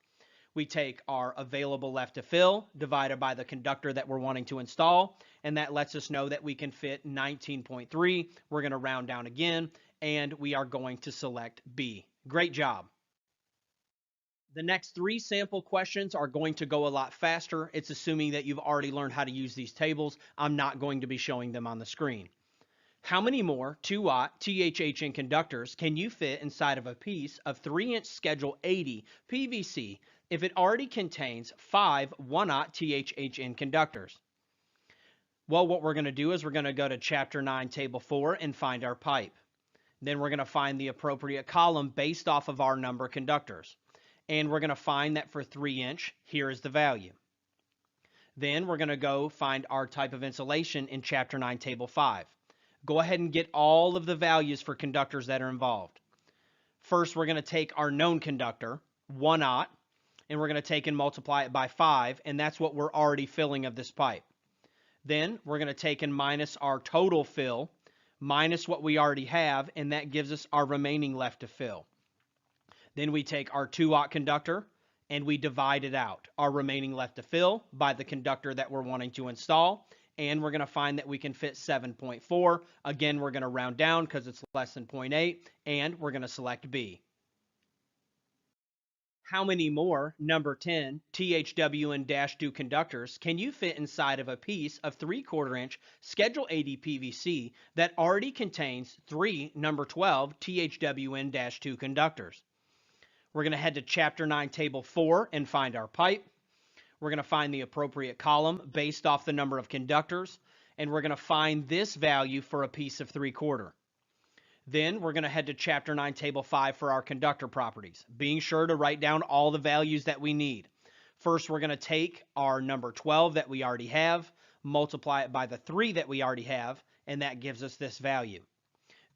We take our available left to fill, divided by the conductor that we're wanting to install, and that lets us know that we can fit 19.3. We're going to round down again, and we are going to select B. Great job. The next 3 sample questions are going to go a lot faster. It's assuming that you've already learned how to use these tables. I'm not going to be showing them on the screen. How many more 2-watt THHN conductors can you fit inside of a piece of 3-inch Schedule 80 PVC if it already contains 5 1-aught THHN conductors? Well, what we're going to do is we're going to go to Chapter 9, Table 4 and find our pipe. Then we're going to find the appropriate column based off of our number of conductors. And we're going to find that for 3-inch, here is the value. Then we're going to go find our type of insulation in Chapter 9, Table 5. Go ahead and get all of the values for conductors that are involved. First, we're going to take our known conductor, 1-aught, and we're going to take and multiply it by 5, and that's what we're already filling of this pipe. Then we're going to take and minus our total fill, minus what we already have, and that gives us our remaining left to fill. Then we take our 2-aught conductor and we divide it out, our remaining left to fill, by the conductor that we're wanting to install, and we're going to find that we can fit 7.4. Again, we're going to round down because it's less than 0.8, and we're going to select B. How many more number 10 THWN-2 conductors can you fit inside of a piece of 3/4 inch Schedule 80 PVC that already contains 3 number 12 THWN-2 conductors? We're going to head to Chapter 9, Table 4 and find our pipe. We're going to find the appropriate column based off the number of conductors, and we're going to find this value for a piece of 3/4. Then we're going to head to Chapter 9, Table 5 for our conductor properties, being sure to write down all the values that we need. First, we're going to take our number 12 that we already have, multiply it by the 3 that we already have, and that gives us this value.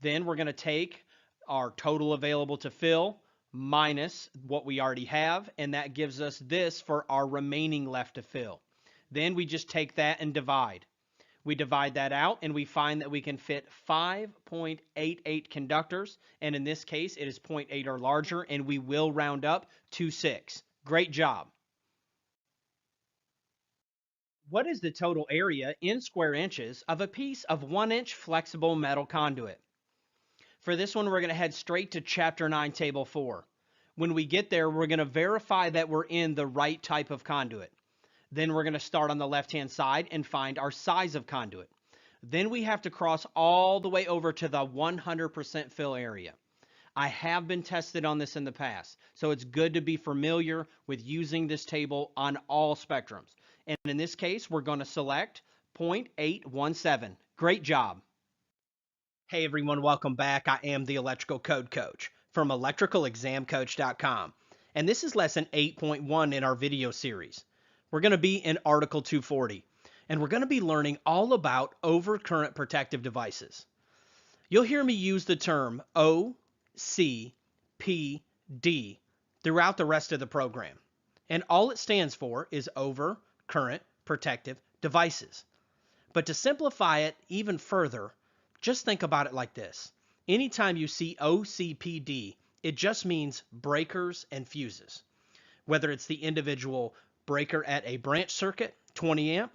Then we're going to take our total available to fill minus what we already have, and that gives us this for our remaining left to fill. Then we just take that and divide. We divide that out, and we find that we can fit 5.88 conductors, and in this case, it is 0.8 or larger, and we will round up to 6. Great job. What is the total area in square inches of a piece of 1-inch flexible metal conduit? For this one, we're going to head straight to Chapter 9, Table 4. When we get there, we're going to verify that we're in the right type of conduit. Then we're going to start on the left-hand side and find our size of conduit. Then we have to cross all the way over to the 100% fill area. I have been tested on this in the past, so it's good to be familiar with using this table on all spectrums. And in this case, we're going to select 0.817. Great job. Hey everyone, welcome back. I am the Electrical Code Coach from electricalexamcoach.com. And this is lesson 8.1 in our video series. We're going to be in Article 240, and we're going to be learning all about overcurrent protective devices. You'll hear me use the term OCPD throughout the rest of the program. And all it stands for is overcurrent protective devices. But to simplify it even further, just think about it like this. Anytime you see OCPD, it just means breakers and fuses. Whether it's the individual breaker at a branch circuit, 20 amp,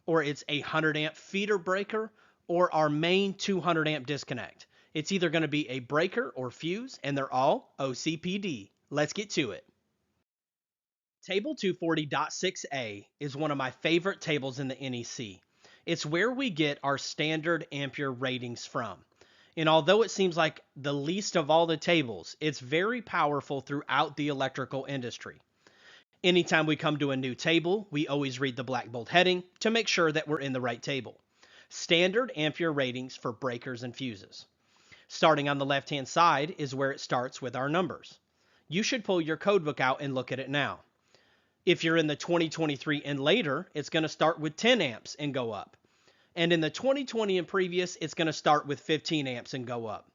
or it's a 100 amp feeder breaker, or our main 200 amp disconnect. It's either going to be a breaker or fuse, and they're all OCPD. Let's get to it. Table 240.6a is one of my favorite tables in the NEC. It's where we get our standard ampere ratings from. And although it seems like the least of all the tables, it's very powerful throughout the electrical industry. Anytime we come to a new table, we always read the black bold heading to make sure that we're in the right table. Standard ampere ratings for breakers and fuses. Starting on the left-hand side is where it starts with our numbers. You should pull your code book out and look at it now. If you're in the 2023 and later, it's going to start with 10 amps and go up. And in the 2020 and previous, it's going to start with 15 amps and go up.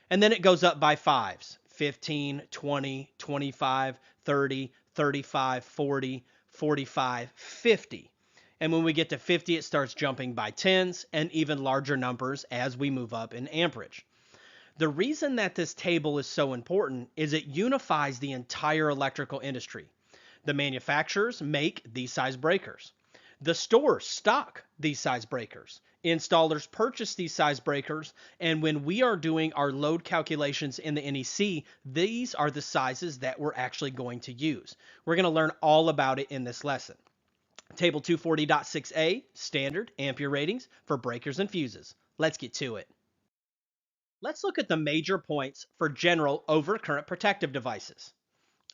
And then it goes up by fives. 15, 20, 25, 30, 35, 40, 45, 50. And when we get to 50, it starts jumping by tens and even larger numbers as we move up in amperage. The reason that this table is so important is it unifies the entire electrical industry. The manufacturers make these size breakers. The stores stock these size breakers. Installers purchase these size breakers, and when we are doing our load calculations in the NEC, these are the sizes that we're actually going to use. We're going to learn all about it in this lesson. Table 240.6a, standard ampere ratings for breakers and fuses. Let's get to it. Let's look at the major points for general overcurrent protective devices.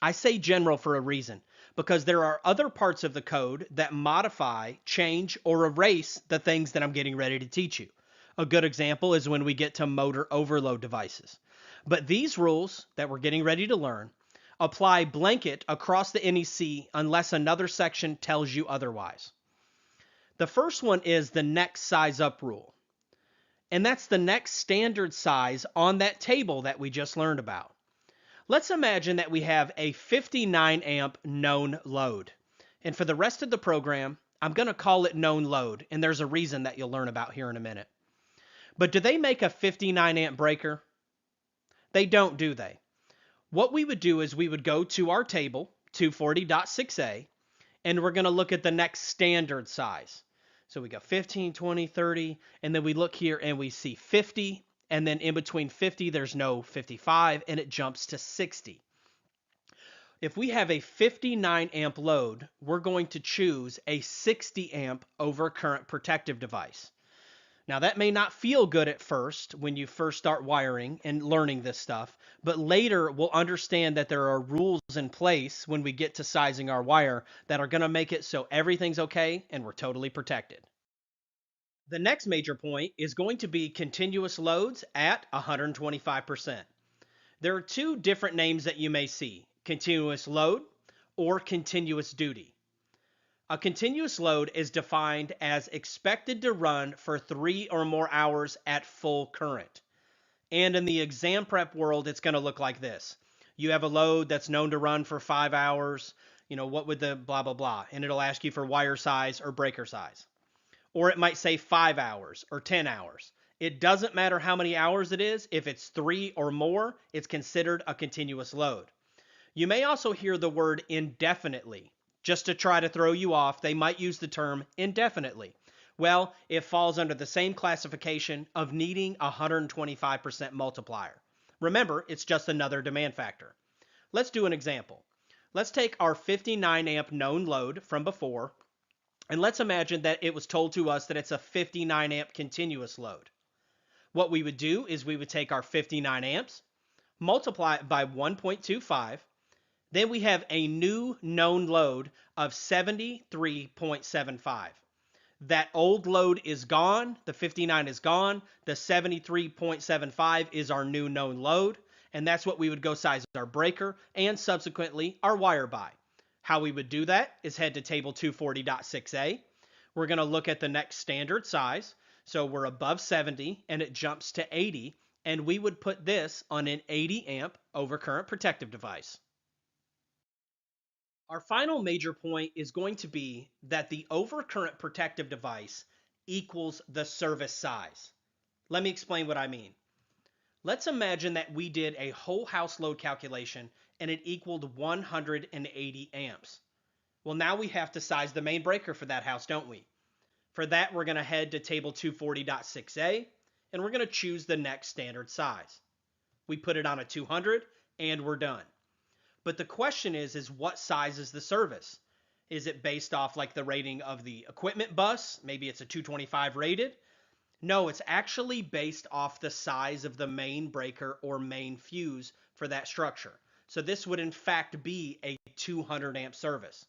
I say general for a reason, because there are other parts of the code that modify, change, or erase the things that I'm getting ready to teach you. A good example is when we get to motor overload devices. But these rules that we're getting ready to learn apply blanket across the NEC unless another section tells you otherwise. The first one is the next size up rule. And that's the next standard size on that table that we just learned about. Let's imagine that we have a 59 amp known load. And for the rest of the program, I'm going to call it known load. And there's a reason that you'll learn about here in a minute. But do they make a 59 amp breaker? They don't, do they? What we would do is we would go to our table, 240.6a, and we're going to look at the next standard size. So we go 15, 20, 30, and then we look here and we see 50. And then in between 50, there's no 55, and it jumps to 60. If we have a 59 amp load, we're going to choose a 60 amp overcurrent protective device. Now, that may not feel good at first when you first start wiring and learning this stuff, but later we'll understand that there are rules in place when we get to sizing our wire that are going to make it so everything's okay and we're totally protected. The next major point is going to be continuous loads at 125%. There are two different names that you may see, continuous load or continuous duty. A continuous load is defined as expected to run for 3 or more hours at full current. And in the exam prep world, it's going to look like this. You have a load that's known to run for 5 hours. What would the blah, blah, blah? And it'll ask you for wire size or breaker size. Or it might say 5 hours or 10 hours. It doesn't matter how many hours it is. If it's 3 or more, it's considered a continuous load. You may also hear the word indefinitely. Just to try to throw you off, they might use the term indefinitely. Well, it falls under the same classification of needing a 125% multiplier. Remember, it's just another demand factor. Let's do an example. Let's take our 59 amp known load from before, and let's imagine that it was told to us that it's a 59 amp continuous load. What we would do is we would take our 59 amps, multiply it by 1.25, then we have a new known load of 73.75. That old load is gone. The 59 is gone. The 73.75 is our new known load. And that's what we would go size our breaker and subsequently our wire by. How we would do that is head to table 240.6a. We're going to look at the next standard size. So we're above 70 and it jumps to 80. And we would put this on an 80 amp overcurrent protective device. Our final major point is going to be that the overcurrent protective device equals the service size. Let me explain what I mean. Let's imagine that we did a whole house load calculation and it equaled 180 amps. Well, now we have to size the main breaker for that house, don't we? For that, we're going to head to table 240.6a and we're going to choose the next standard size. We put it on a 200 and we're done. But the question is what size is the service? Is it based off like the rating of the equipment bus? Maybe it's a 225 rated. No, it's actually based off the size of the main breaker or main fuse for that structure. So this would in fact be a 200 amp service.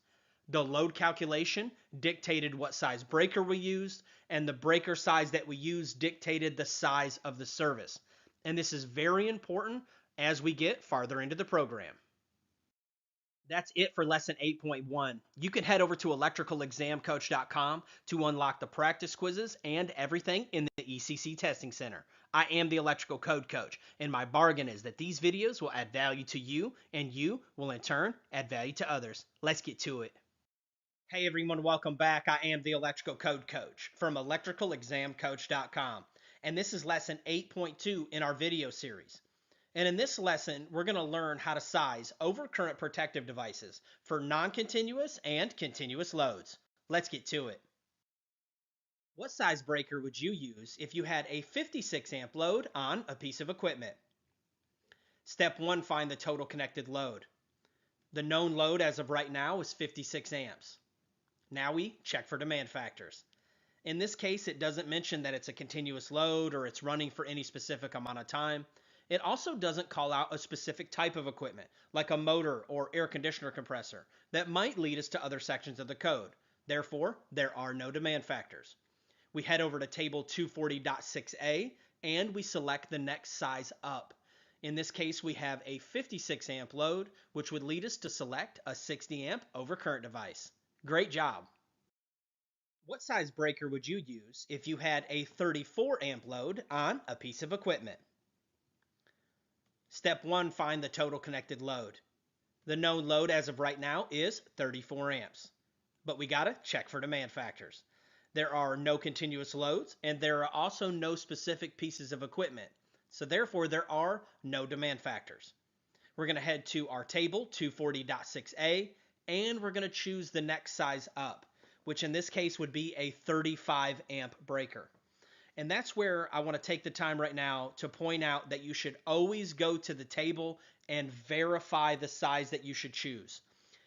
The load calculation dictated what size breaker we used, and the breaker size that we used dictated the size of the service. And this is very important as we get farther into the program. That's it for lesson 8.1. You can head over to electricalexamcoach.com to unlock the practice quizzes and everything in the ECC Testing Center. I am the Electrical Code Coach, and my bargain is that these videos will add value to you, and you will in turn add value to others. Let's get to it. Hey everyone, welcome back. I am the Electrical Code Coach from electricalexamcoach.com, and this is lesson 8.2 in our video series. And in this lesson, we're going to learn how to size overcurrent protective devices for non-continuous and continuous loads. Let's get to it. What size breaker would you use if you had a 56 amp load on a piece of equipment? Step 1, find the total connected load. The known load as of right now is 56 amps. Now we check for demand factors. In this case, it doesn't mention that it's a continuous load or it's running for any specific amount of time. It also doesn't call out a specific type of equipment, like a motor or air conditioner compressor, that might lead us to other sections of the code. Therefore, there are no demand factors. We head over to table 240.6a and we select the next size up. In this case, we have a 56 amp load, which would lead us to select a 60 amp overcurrent device. Great job. What size breaker would you use if you had a 34 amp load on a piece of equipment? Step 1, find the total connected load. The known load as of right now is 34 amps. But we gotta check for demand factors. There are no continuous loads, and there are also no specific pieces of equipment. So therefore, there are no demand factors. We're gonna head to our table, 240.6a, and we're gonna choose the next size up, which in this case would be a 35 amp breaker. And that's where I want to take the time right now to point out that you should always go to the table and verify the size that you should choose.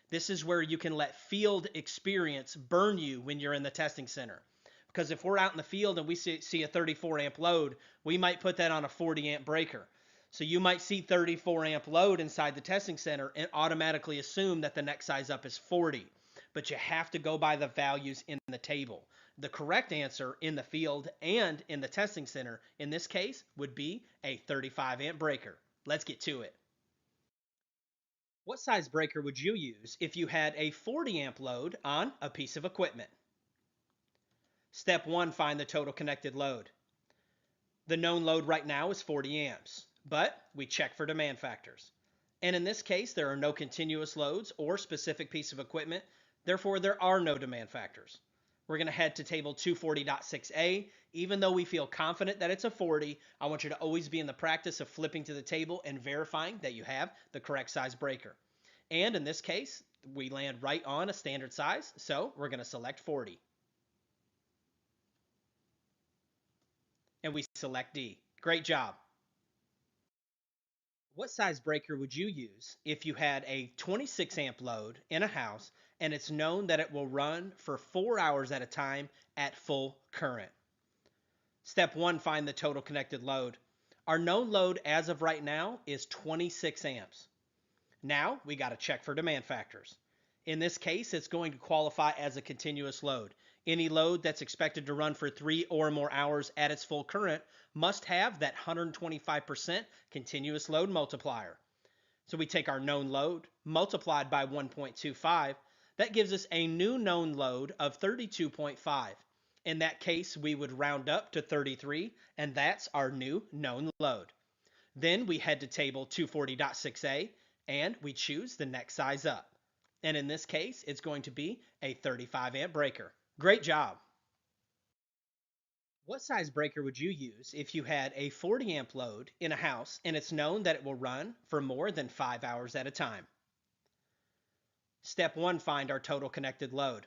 This is where you can let field experience burn you when you're in the testing center. Because if we're out in the field and we see a 34 amp load, we might put that on a 40 amp breaker. So you might see 34 amp load inside the testing center and automatically assume that the next size up is 40. But you have to go by the values in the table. The correct answer in the field and in the testing center, in this case, would be a 35 amp breaker. Let's get to it. What size breaker would you use if you had a 40 amp load on a piece of equipment? Step 1, find the total connected load. The known load right now is 40 amps, but we check for demand factors. And in this case, there are no continuous loads or specific piece of equipment, therefore there are no demand factors. We're going to head to table 240.6a. Even though we feel confident that it's a 40, I want you to always be in the practice of flipping to the table and verifying that you have the correct size breaker. And in this case, we land right on a standard size, so we're going to select 40. And we select D. Great job. What size breaker would you use if you had a 26 amp load in a house and it's known that it will run for 4 hours at a time at full current? Step 1, find the total connected load. Our known load as of right now is 26 amps. Now we got to check for demand factors. In this case, it's going to qualify as a continuous load. Any load that's expected to run for 3 or more hours at its full current must have that 125% continuous load multiplier. So we take our known load multiplied by 1.25. That gives us a new known load of 32.5. In that case, we would round up to 33, and that's our new known load. Then we head to table 240.6a and we choose the next size up. And in this case, it's going to be a 35 amp breaker. Great job. What size breaker would you use if you had a 40 amp load in a house and it's known that it will run for more than 5 hours at a time? Step 1, find our total connected load.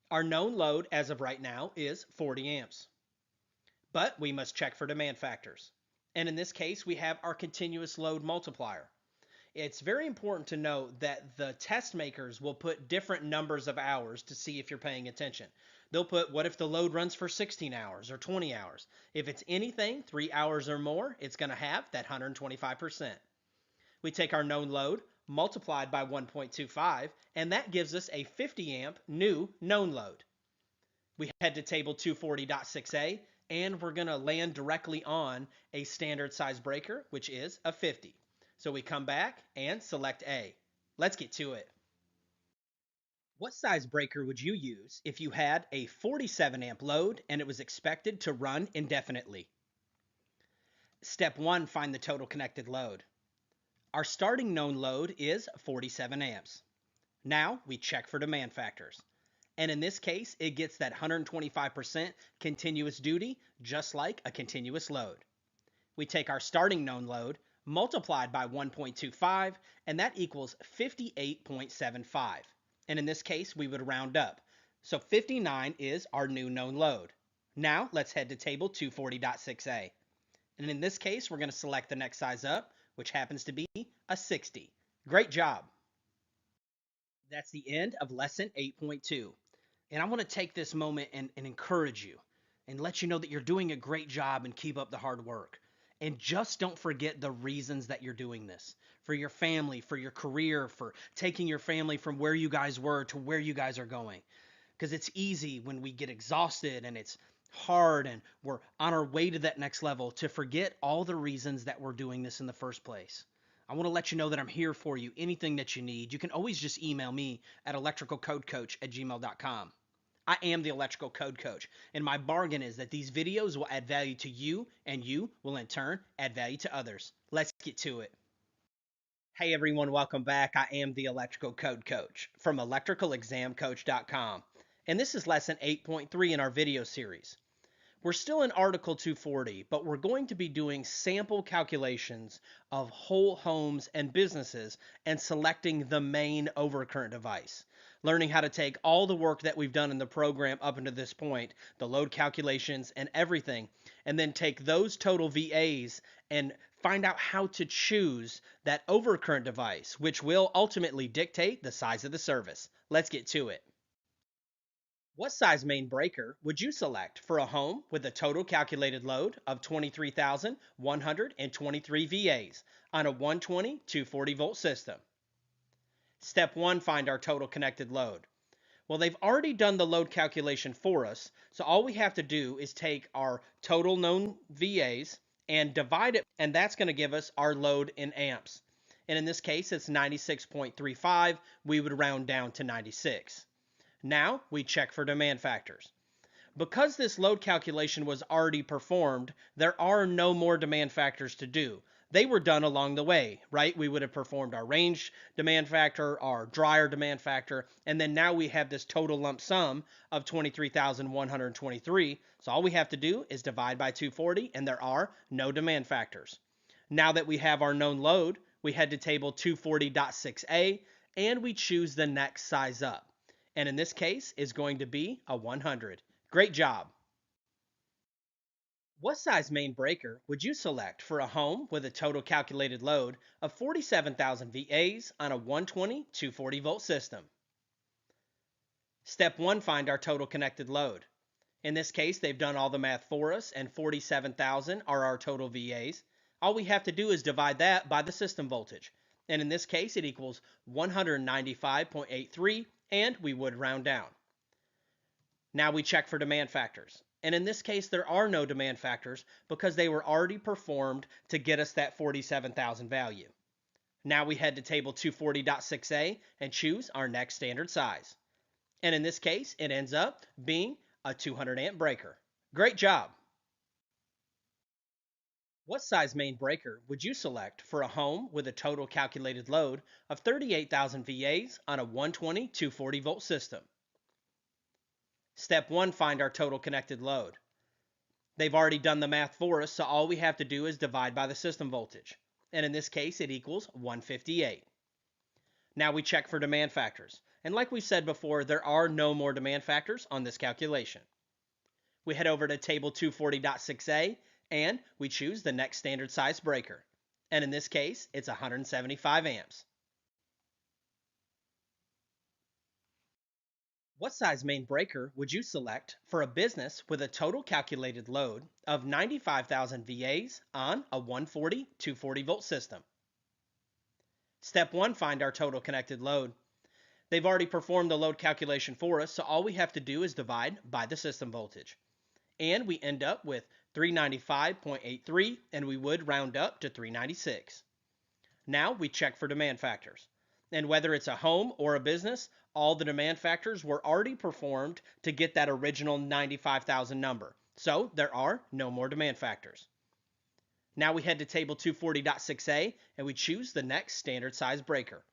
Our known load as of right now is 40 amps. But we must check for demand factors. And in this case, we have our continuous load multiplier. It's very important to note that the test makers will put different numbers of hours to see if you're paying attention. They'll put, what if the load runs for 16 hours or 20 hours? If it's anything 3 hours or more, it's going to have that 125%. We take our known load multiplied by 1.25, and that gives us a 50 amp new known load. We head to table 240.6a, and we're going to land directly on a standard size breaker, which is a 50. So we come back and select A. Let's get to it. What size breaker would you use if you had a 47 amp load and it was expected to run indefinitely? Step 1, find the total connected load. Our starting known load is 47 amps. Now we check for demand factors. And in this case, it gets that 125% continuous duty, just like a continuous load. We take our starting known load, multiplied by 1.25, and that equals 58.75. And in this case, we would round up. So 59 is our new known load. Now let's head to table 240.6a. And in this case, we're going to select the next size up, which happens to be a 60. Great job. That's the end of lesson 8.2. And I want to take this moment and encourage you and let you know that you're doing a great job and keep up the hard work. And just don't forget the reasons that you're doing this. For your family, for your career, for taking your family from where you guys were to where you guys are going. Because it's easy when we get exhausted and it's hard and we're on our way to that next level to forget all the reasons that we're doing this in the first place. I want to let you know that I'm here for you. Anything that you need, you can always just email me at electricalcodecoach@gmail.com. I am the Electrical Code Coach, and my bargain is that these videos will add value to you, and you will in turn add value to others. Let's get to it. Hey everyone, welcome back. I am the Electrical Code Coach from electricalexamcoach.com, and this is lesson 8.3 in our video series. We're still in Article 240, but we're going to be doing sample calculations of whole homes and businesses and selecting the main overcurrent device. Learning how to take all the work that we've done in the program up until this point, the load calculations and everything, and then take those total VAs and find out how to choose that overcurrent device, which will ultimately dictate the size of the service. Let's get to it. What size main breaker would you select for a home with a total calculated load of 23,123 VAs on a 120 240 volt system? Step 1, find our total connected load. Well, they've already done the load calculation for us, so all we have to do is take our total known VAs and divide it, and that's going to give us our load in amps. And in this case, it's 96.35. We would round down to 96. Now we check for demand factors. Because this load calculation was already performed, there are no more demand factors to do. They were done along the way, right? We would have performed our range demand factor, our dryer demand factor, and then now we have this total lump sum of 23,123. So all we have to do is divide by 240, and there are no demand factors. Now that we have our known load, we head to table 240.6a, and we choose the next size up. And in this case is going to be a 100. Great job. What size main breaker would you select for a home with a total calculated load of 47,000 VAs on a 120 240 volt system? Step 1, find our total connected load. In this case, they've done all the math for us, and 47,000 are our total VAs. All we have to do is divide that by the system voltage. And in this case, it equals 195.83, and we would round down. Now we check for demand factors. And in this case, there are no demand factors because they were already performed to get us that 47,000 value. Now we head to table 240.6a and choose our next standard size. And in this case, it ends up being a 200 amp breaker. Great job. What size main breaker would you select for a home with a total calculated load of 38,000 VAs on a 120 240 volt system? Step 1, find our total connected load. They've already done the math for us, so all we have to do is divide by the system voltage. And in this case, it equals 158. Now we check for demand factors. And like we said before, there are no more demand factors on this calculation. We head over to table 240.6a, and we choose the next standard size breaker. And in this case, it's 175 amps. What size main breaker would you select for a business with a total calculated load of 95,000 VAs on a 140 240 volt system? Step 1, find our total connected load. They've already performed the load calculation for us, so all we have to do is divide by the system voltage. And we end up with 395.83, and we would round up to 396. Now we check for demand factors. And whether it's a home or a business, all the demand factors were already performed to get that original 95,000 number. So there are no more demand factors. Now we head to table 240.6a and we choose the next standard size breaker.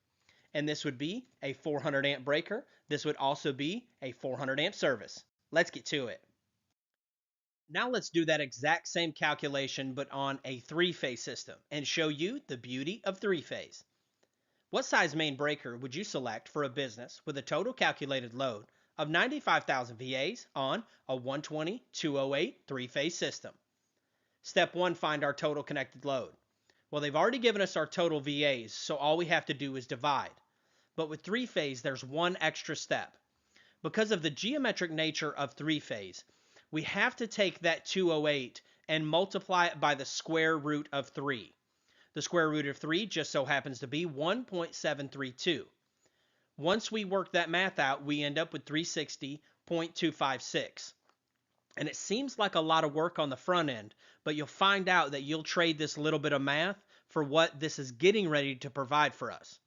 And this would be a 400 amp breaker. This would also be a 400 amp service. Let's get to it. Now let's do that exact same calculation but on a three-phase system and show you the beauty of three-phase. What size main breaker would you select for a business with a total calculated load of 95,000 VAs on a 120 208 three-phase system? Step 1, find our total connected load. Well, they've already given us our total VAs, so all we have to do is divide. But with three-phase, there's one extra step. Because of the geometric nature of three-phase, we have to take that 208 and multiply it by the square root of 3. The square root of 3 just so happens to be 1.732. Once we work that math out, we end up with 360.256. And it seems like a lot of work on the front end, but you'll find out that you'll trade this little bit of math for what this is getting ready to provide for us.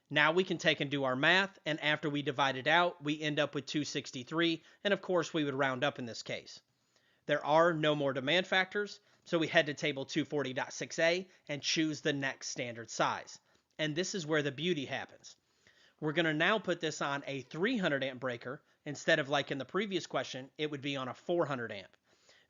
Now we can take and do our math, and after we divide it out, we end up with 263, and of course we would round up in this case. There are no more demand factors, so we head to table 240.6a and choose the next standard size. And this is where the beauty happens. We're going to now put this on a 300 amp breaker instead of, like in the previous question, it would be on a 400 amp,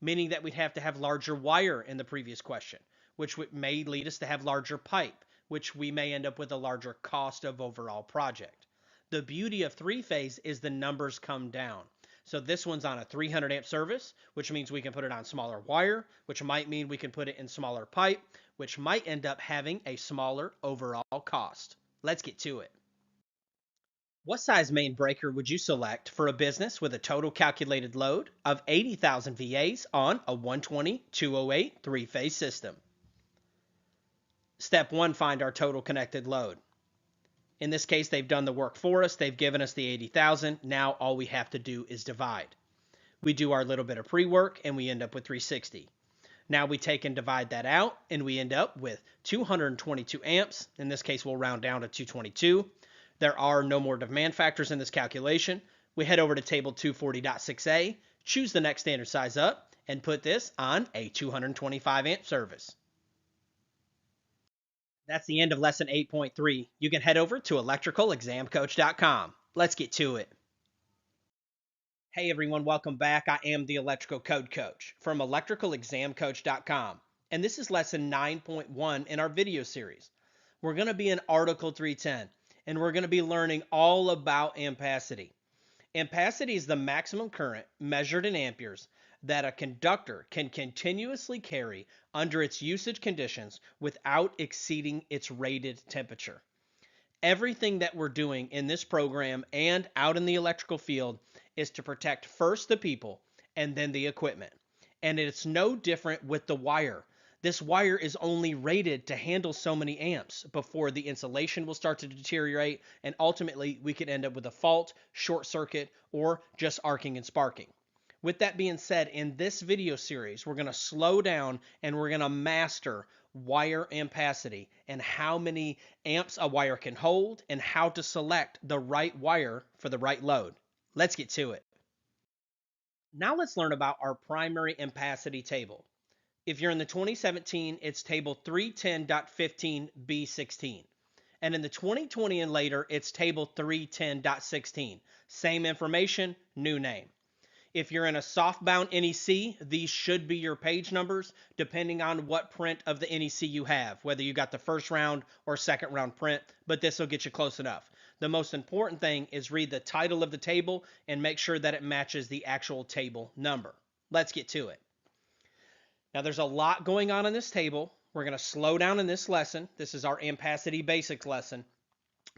meaning that we'd have to have larger wire in the previous question, which may lead us to have larger pipe, which we may end up with a larger cost of overall project. The beauty of three-phase is the numbers come down. So this one's on a 300 amp service, which means we can put it on smaller wire, which might mean we can put it in smaller pipe, which might end up having a smaller overall cost. Let's get to it. What size main breaker would you select for a business with a total calculated load of 80,000 VAs on a 120 208 three-phase system? Step 1, find our total connected load. In this case, they've done the work for us. They've given us the 80,000. Now all we have to do is divide. We do our little bit of pre-work and we end up with 360. Now we take and divide that out, and we end up with 222 amps. In this case, we'll round down to 222. There are no more demand factors in this calculation. We head over to table 240.6a, choose the next standard size up, and put this on a 225 amp service. That's the end of lesson 8.3. You can head over to electricalexamcoach.com. Let's get to it. Hey everyone, welcome back. I am the Electrical Code Coach from electricalexamcoach.com, and this is lesson 9.1 in our video series. We're going to be in Article 310, and we're going to be learning all about ampacity. Ampacity is the maximum current measured in amperes that a conductor can continuously carry under its usage conditions without exceeding its rated temperature. Everything that we're doing in this program and out in the electrical field is to protect first the people and then the equipment. And it's no different with the wire. This wire is only rated to handle so many amps before the insulation will start to deteriorate, and ultimately we could end up with a fault, short circuit, or just arcing and sparking. With that being said, in this video series, we're going to slow down and we're going to master wire ampacity and how many amps a wire can hold and how to select the right wire for the right load. Let's get to it. Now let's learn about our primary ampacity table. If you're in the 2017, it's table 310.15B16. And in the 2020 and later, it's table 310.16. Same information, new name. If you're in a softbound NEC, these should be your page numbers depending on what print of the NEC you have, whether you got the first round or second round print, but this will get you close enough. The most important thing is read the title of the table and make sure that it matches the actual table number. Let's get to it. Now there's a lot going on in this table. We're going to slow down in this lesson. This is our ampacity basics lesson.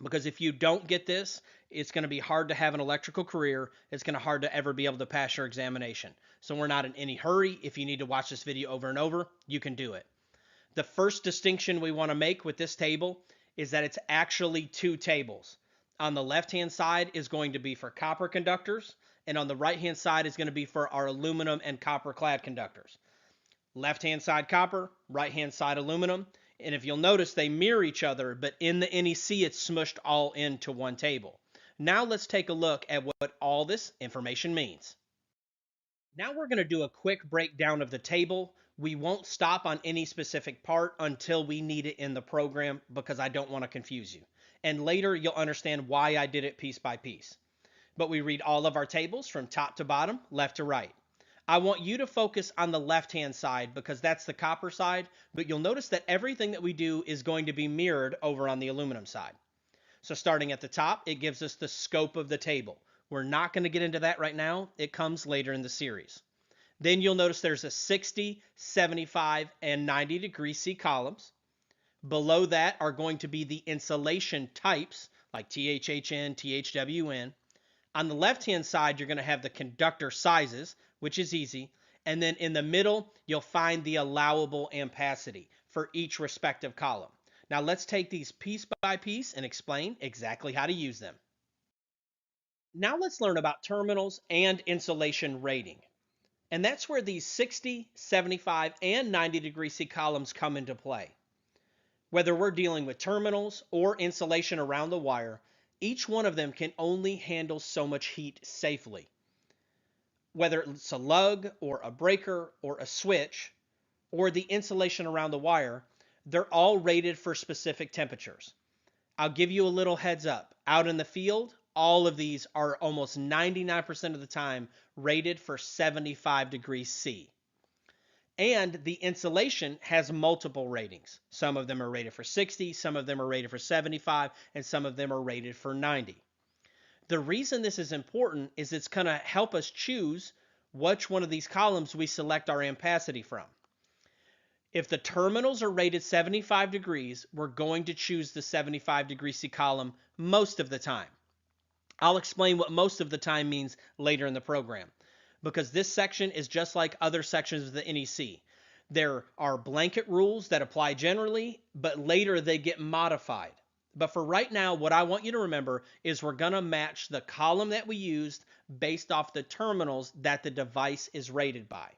Because if you don't get this, it's going to be hard to have an electrical career. It's going to be hard to ever be able to pass your examination. So we're not in any hurry. If you need to watch this video over and over, you can do it. The first distinction we want to make with this table is that it's actually two tables. On the left-hand side is going to be for copper conductors, and on the right-hand side is going to be for our aluminum and copper-clad conductors. Left-hand side copper, right-hand side aluminum. And if you'll notice, they mirror each other, but in the NEC, it's smushed all into one table. Now let's take a look at what all this information means. Now we're going to do a quick breakdown of the table. We won't stop on any specific part until we need it in the program because I don't want to confuse you. And later you'll understand why I did it piece by piece. But we read all of our tables from top to bottom, left to right. I want you to focus on the left-hand side because that's the copper side, but you'll notice that everything that we do is going to be mirrored over on the aluminum side. So starting at the top, it gives us the scope of the table. We're not going to get into that right now. It comes later in the series. Then you'll notice there's a 60, 75, and 90 degree C columns. Below that are going to be the insulation types like THHN, THWN. On the left-hand side, you're going to have the conductor sizes, which is easy. And then in the middle, you'll find the allowable ampacity for each respective column. Now let's take these piece by piece and explain exactly how to use them. Now let's learn about terminals and insulation rating. And that's where these 60, 75, and 90 degree C columns come into play. Whether we're dealing with terminals or insulation around the wire, each one of them can only handle so much heat safely. Whether it's a lug or a breaker or a switch or the insulation around the wire, they're all rated for specific temperatures. I'll give you a little heads up. Out in the field, all of these are almost 99% of the time rated for 75 degrees C. And the insulation has multiple ratings. Some of them are rated for 60, some of them are rated for 75, and some of them are rated for 90. The reason this is important is it's going to help us choose which one of these columns we select our ampacity from. If the terminals are rated 75 degrees, we're going to choose the 75 degree C column most of the time. I'll explain what most of the time means later in the program, because this section is just like other sections of the NEC. There are blanket rules that apply generally, but later they get modified. But for right now, what I want you to remember is we're going to match the column that we used based off the terminals that the device is rated by.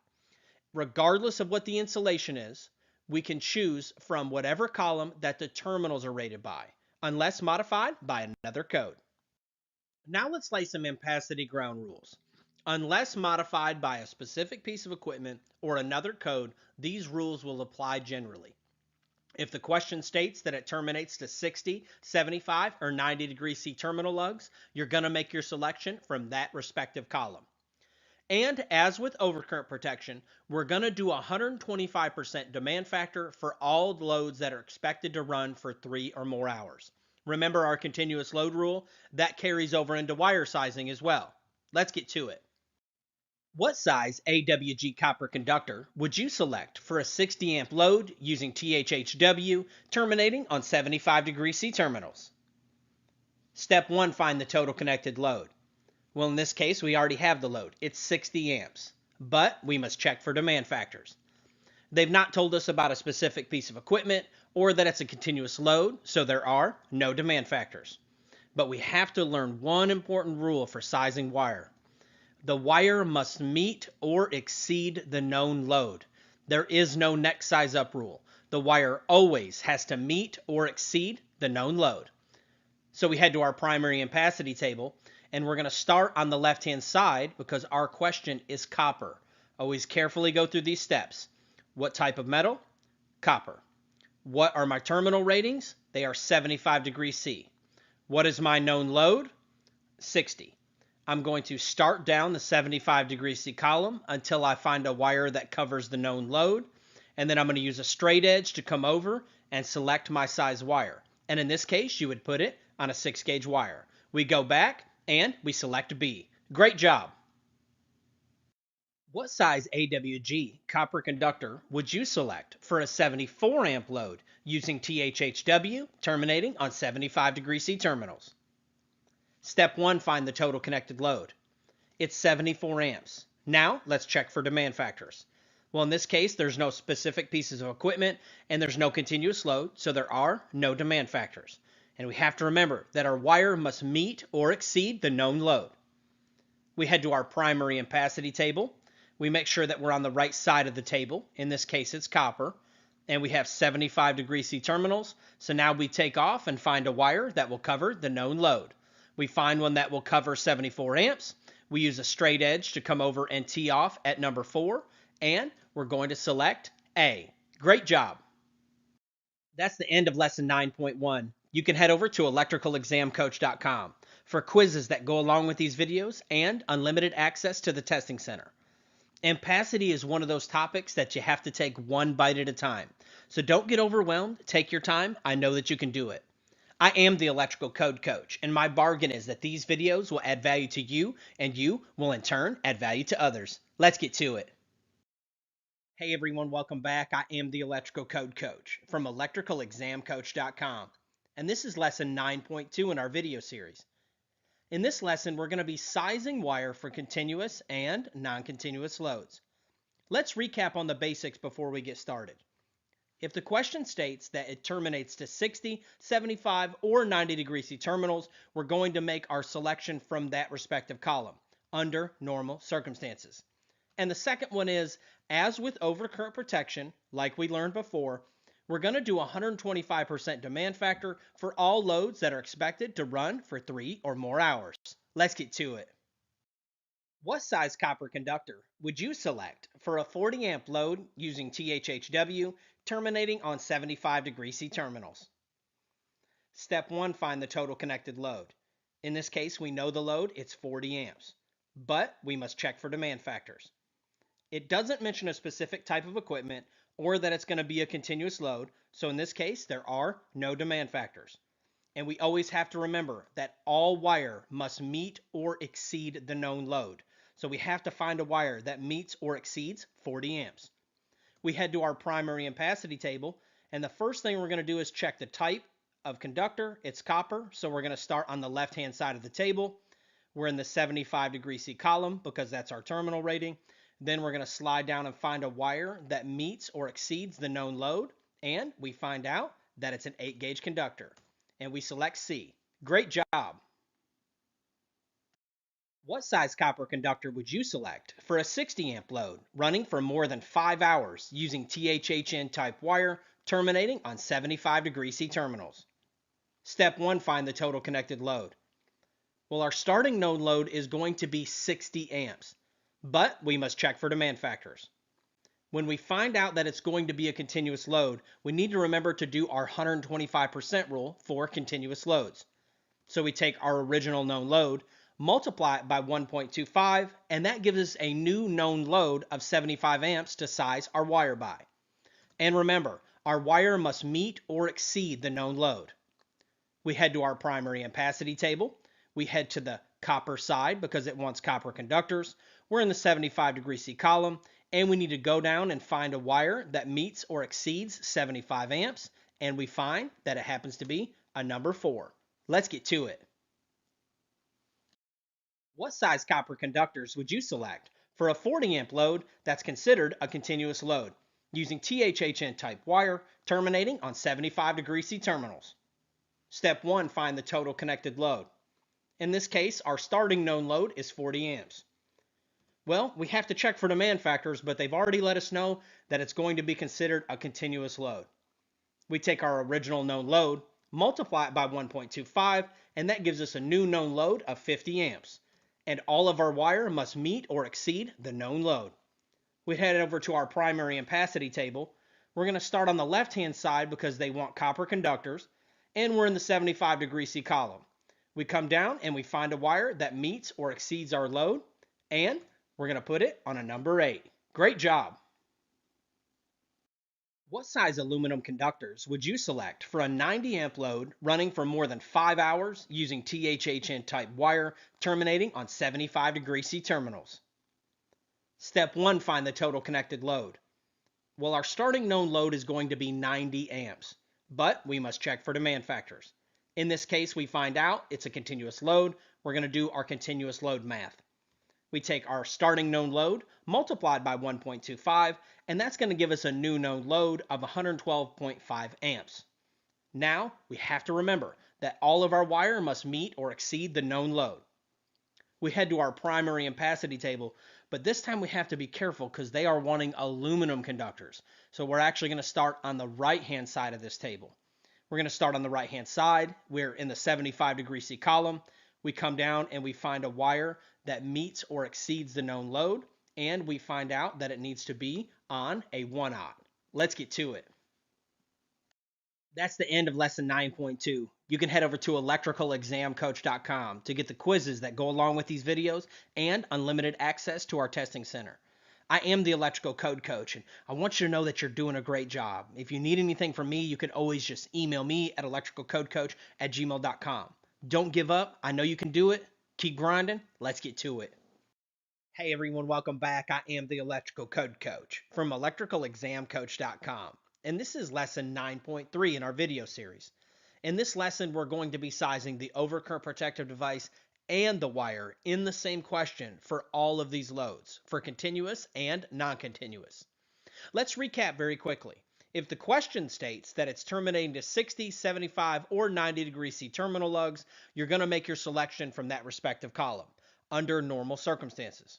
Regardless of what the insulation is, we can choose from whatever column that the terminals are rated by, unless modified by another code. Now let's lay some ampacity ground rules. Unless modified by a specific piece of equipment or another code, these rules will apply generally. If the question states that it terminates to 60, 75, or 90 degree C terminal lugs, you're going to make your selection from that respective column. And as with overcurrent protection, we're going to do 125% demand factor for all loads that are expected to run for 3 or more hours. Remember our continuous load rule? That carries over into wire sizing as well. Let's get to it. What size AWG copper conductor would you select for a 60 amp load using THHW terminating on 75 degree C terminals? Step 1, find the total connected load. Well, in this case, we already have the load. It's 60 amps, but we must check for demand factors. They've not told us about a specific piece of equipment or that it's a continuous load, so there are no demand factors. But we have to learn one important rule for sizing wire. The wire must meet or exceed the known load. There is no next size up rule. The wire always has to meet or exceed the known load. So we head to our primary ampacity table, and we're going to start on the left-hand side because our question is copper. Always carefully go through these steps. What type of metal? Copper. What are my terminal ratings? They are 75 degrees C. What is my known load? 60. I'm going to start down the 75 degrees C column until I find a wire that covers the known load, and then I'm going to use a straight edge to come over and select my size wire. And in this case, you would put it on a 6-gauge wire. We go back and we select B. Great job. What size AWG copper conductor would you select for a 74 amp load using THHW terminating on 75 degree C terminals? Step 1, find the total connected load. It's 74 amps. Now let's check for demand factors. Well, in this case, there's no specific pieces of equipment and there's no continuous load, so there are no demand factors. And we have to remember that our wire must meet or exceed the known load. We head to our primary ampacity table. We make sure that we're on the right side of the table. In this case, it's copper. And we have 75 degree C terminals. So now we take off and find a wire that will cover the known load. We find one that will cover 74 amps. We use a straight edge to come over and tee off at number 4. And we're going to select A. Great job. That's the end of lesson 9.1. You can head over to electricalexamcoach.com for quizzes that go along with these videos and unlimited access to the testing center. Ampacity is one of those topics that you have to take one bite at a time. So don't get overwhelmed. Take your time. I know that you can do it. I am the Electrical Code Coach, and my bargain is that these videos will add value to you, and you will in turn add value to others. Let's get to it. Hey everyone, welcome back. I am the Electrical Code Coach from electricalexamcoach.com, and this is lesson 9.2 in our video series. In this lesson, we're going to be sizing wire for continuous and non-continuous loads. Let's recap on the basics before we get started. If the question states that it terminates to 60, 75, or 90 degree C terminals, we're going to make our selection from that respective column under normal circumstances. And the second one is, as with overcurrent protection, like we learned before, we're going to do 125% demand factor for all loads that are expected to run for 3 or more hours. Let's get to it. What size copper conductor would you select for a 40 amp load using THHW terminating on 75 degree C terminals? Step 1, find the total connected load. In this case, we know the load, it's 40 amps, but we must check for demand factors. It doesn't mention a specific type of equipment or that it's going to be a continuous load, so in this case, there are no demand factors. And we always have to remember that all wire must meet or exceed the known load. So we have to find a wire that meets or exceeds 40 amps. We head to our primary ampacity table, and the first thing we're going to do is check the type of conductor. It's copper, so we're going to start on the left-hand side of the table. We're in the 75 degree C column because that's our terminal rating. Then we're going to slide down and find a wire that meets or exceeds the known load, and we find out that it's an 8-gauge conductor. And we select C. Great job. What size copper conductor would you select for a 60 amp load running for more than 5 hours using THHN type wire terminating on 75° C terminals? Step 1, find the total connected load. Well, our starting node load is going to be 60 amps, but we must check for demand factors. When we find out that it's going to be a continuous load, we need to remember to do our 125% rule for continuous loads. So we take our original known load, multiply it by 1.25, and that gives us a new known load of 75 amps to size our wire by. And remember, our wire must meet or exceed the known load. We head to our primary ampacity table. We head to the copper side because it wants copper conductors. We're in the 75° C column, and we need to go down and find a wire that meets or exceeds 75 amps, and we find that it happens to be a number 4. Let's get to it. What size copper conductors would you select for a 40 amp load that's considered a continuous load using THHN type wire terminating on 75° C terminals? Step 1, find the total connected load. In this case, our starting known load is 40 amps. Well, we have to check for demand factors, but they've already let us know that it's going to be considered a continuous load. We take our original known load, multiply it by 1.25, and that gives us a new known load of 50 amps. And all of our wire must meet or exceed the known load. We head over to our primary ampacity table. We're going to start on the left-hand side because they want copper conductors, and we're in the 75° C column. We come down and we find a wire that meets or exceeds our load, and we're going to put it on a number 8. Great job! What size aluminum conductors would you select for a 90 amp load running for more than 5 hours using THHN type wire terminating on 75° C terminals? Step 1, find the total connected load. Well, our starting known load is going to be 90 amps, but we must check for demand factors. In this case, we find out it's a continuous load. We're going to do our continuous load math. We take our starting known load multiplied by 1.25, and that's going to give us a new known load of 112.5 amps. Now, we have to remember that all of our wire must meet or exceed the known load. We head to our primary ampacity table, but this time we have to be careful because they are wanting aluminum conductors. So we're actually going to start on the right-hand side of this table. We're going to start on the right-hand side. We're in the 75° C column. We come down and we find a wire that meets or exceeds the known load, and we find out that it needs to be on a 1/0. Let's get to it. That's the end of lesson 9.2. You can head over to electricalexamcoach.com to get the quizzes that go along with these videos and unlimited access to our testing center. I am the electrical code coach, and I want you to know that you're doing a great job. If you need anything from me, you can always just email me at electricalcodecoach@gmail.com. Don't give up. I know you can do it. Keep grinding. Let's get to it. Hey everyone, welcome back. I am the electrical code coach from electricalexamcoach.com. And this is lesson 9.3 in our video series. In this lesson, we're going to be sizing the overcurrent protective device and the wire in the same question for all of these loads, for continuous and non-continuous. Let's recap very quickly. If the question states that it's terminating to 60, 75, or 90° C terminal lugs, you're going to make your selection from that respective column under normal circumstances.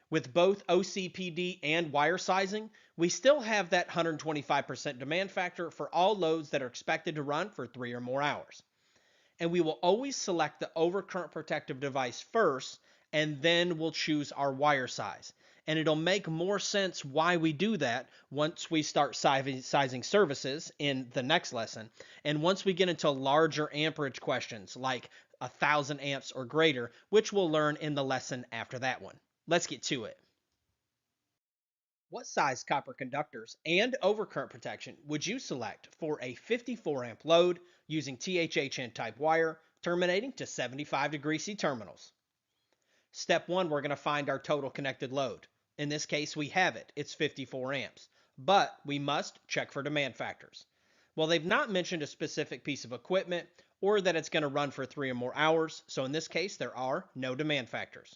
With both OCPD and wire sizing, we still have that 125% demand factor for all loads that are expected to run for 3 or more hours. And we will always select the overcurrent protective device first, and then we'll choose our wire size. And it'll make more sense why we do that once we start sizing services in the next lesson. And once we get into larger amperage questions like 1,000 amps or greater, which we'll learn in the lesson after that one. Let's get to it. What size copper conductors and overcurrent protection would you select for a 54 amp load using THHN type wire terminating to 75° C terminals? Step 1, we're going to find our total connected load. In this case, we have it. It's 54 amps. But we must check for demand factors. Well, they've not mentioned a specific piece of equipment or that it's going to run for 3 or more hours. So in this case, there are no demand factors.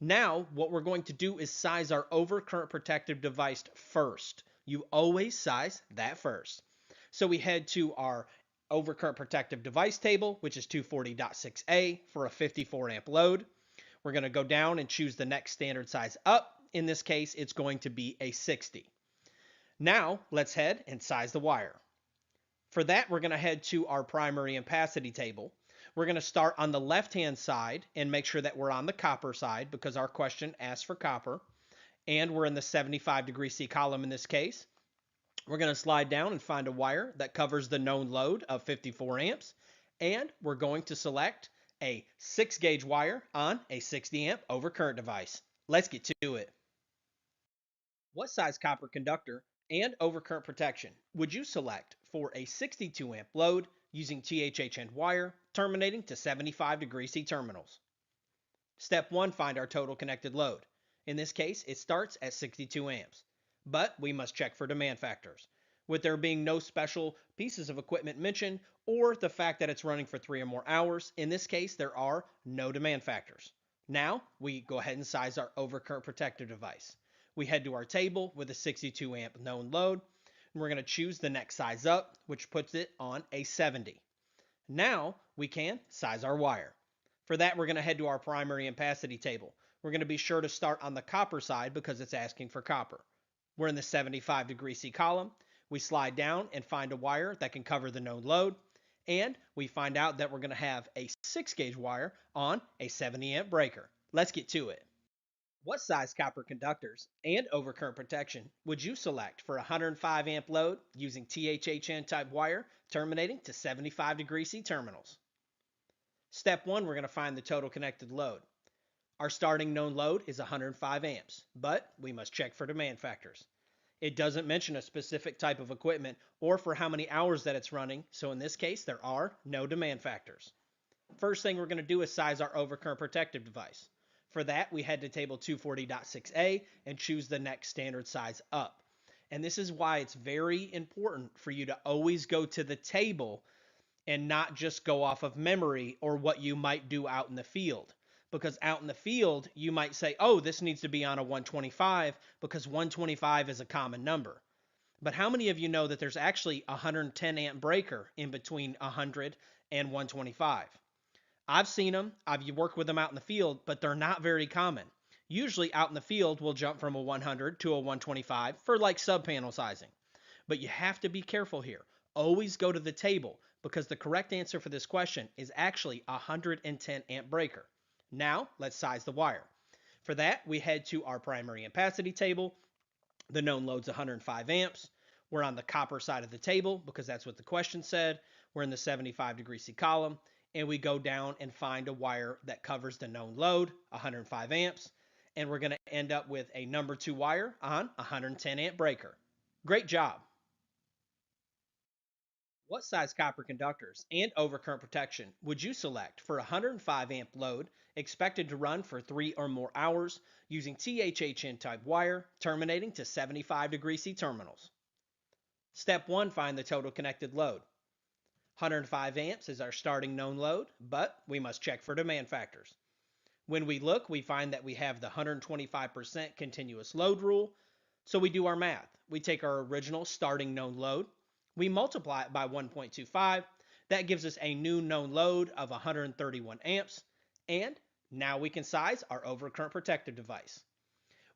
Now, what we're going to do is size our overcurrent protective device first. You always size that first. So we head to our overcurrent protective device table, which is 240.6a for a 54 amp load. We're going to go down and choose the next standard size up. In this case, it's going to be a 60. Now, let's head and size the wire. For that, we're going to head to our primary ampacity table. We're going to start on the left-hand side and make sure that we're on the copper side because our question asks for copper. And we're in the 75 degree C column in this case. We're going to slide down and find a wire that covers the known load of 54 amps. And we're going to select a 6-gauge wire on a 60 amp overcurrent device. Let's get to it. What size copper conductor and overcurrent protection would you select for a 62 amp load using THH end wire terminating to 75 degree C terminals? Step 1, find our total connected load. In this case, it starts at 62 amps, but we must check for demand factors. With there being no special pieces of equipment mentioned or the fact that it's running for 3 or more hours, in this case, there are no demand factors. Now, we go ahead and size our overcurrent protective device. We head to our table with a 62 amp known load, and we're going to choose the next size up, which puts it on a 70. Now we can size our wire. For that, we're going to head to our primary ampacity table. We're going to be sure to start on the copper side because it's asking for copper. We're in the 75 degree C column. We slide down and find a wire that can cover the known load, and we find out that we're going to have a 6-gauge wire on a 70 amp breaker. Let's get to it. What size copper conductors and overcurrent protection would you select for a 105 amp load using THHN type wire terminating to 75 degree C terminals? Step 1, we're going to find the total connected load. Our starting known load is 105 amps, but we must check for demand factors. It doesn't mention a specific type of equipment or for how many hours that it's running, so in this case, there are no demand factors. First thing we're going to do is size our overcurrent protective device. For that, we head to table 240.6a and choose the next standard size up. And this is why it's very important for you to always go to the table and not just go off of memory or what you might do out in the field. Because out in the field, you might say, oh, this needs to be on a 125 because 125 is a common number. But how many of you know that there's actually a 110 amp breaker in between 100 and 125? I've seen them, I've worked with them out in the field, but they're not very common. Usually out in the field, we'll jump from a 100 to a 125 for like sub panel sizing. But you have to be careful here. Always go to the table because the correct answer for this question is actually a 110 amp breaker. Now, let's size the wire. For that, we head to our primary ampacity table. The known load's 105 amps. We're on the copper side of the table because that's what the question said. We're in the 75 degree C column. And we go down and find a wire that covers the known load, 105 amps, and we're going to end up with a number 2 wire on a 110 amp breaker. Great job. What size copper conductors and overcurrent protection would you select for a 105 amp load expected to run for 3 or more hours using THHN type wire terminating to 75 degree C terminals? Step 1, find the total connected load. 105 amps is our starting known load, but we must check for demand factors. When we look, we find that we have the 125% continuous load rule, so we do our math. We take our original starting known load, we multiply it by 1.25, that gives us a new known load of 131 amps, and now we can size our overcurrent protective device.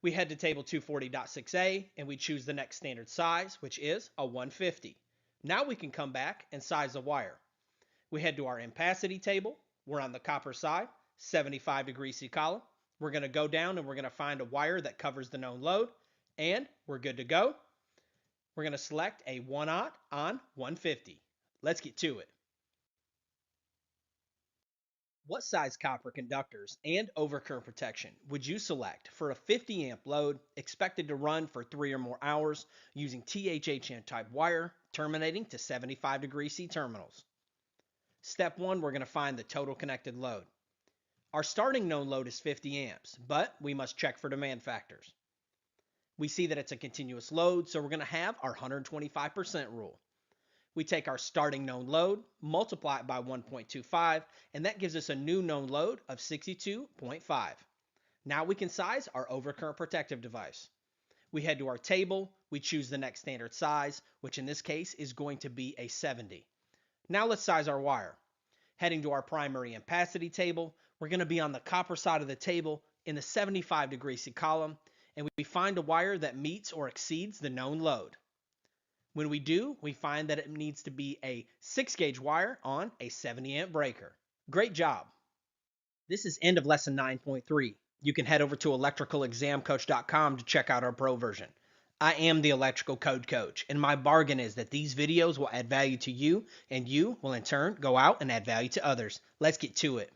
We head to table 240.6a and we choose the next standard size, which is a 150. Now we can come back and size the wire. We head to our ampacity table. We're on the copper side, 75 degree C column. We're going to go down and we're going to find a wire that covers the known load, and we're good to go. We're going to select a 1/0 on 150. Let's get to it. What size copper conductors and overcurrent protection would you select for a 50 amp load expected to run for 3 or more hours using THHN type wire terminating to 75 degree C terminals? Step 1, we're going to find the total connected load. Our starting known load is 50 amps, but we must check for demand factors. We see that it's a continuous load, so we're going to have our 125% rule. We take our starting known load, multiply it by 1.25, and that gives us a new known load of 62.5. Now we can size our overcurrent protective device. We head to our table, we choose the next standard size, which in this case is going to be a 70. Now let's size our wire. Heading to our primary ampacity table, We're going to be on the copper side of the table in the 75-degree C column, and we find a wire that meets or exceeds the known load. When we do, we find that it needs to be a 6-gauge wire on a 70-amp breaker. Great job. This is end of lesson 9.3. You can head over to electricalexamcoach.com to check out our pro version. I am the electrical code coach, and my bargain is that these videos will add value to you, and you will in turn go out and add value to others. Let's get to it.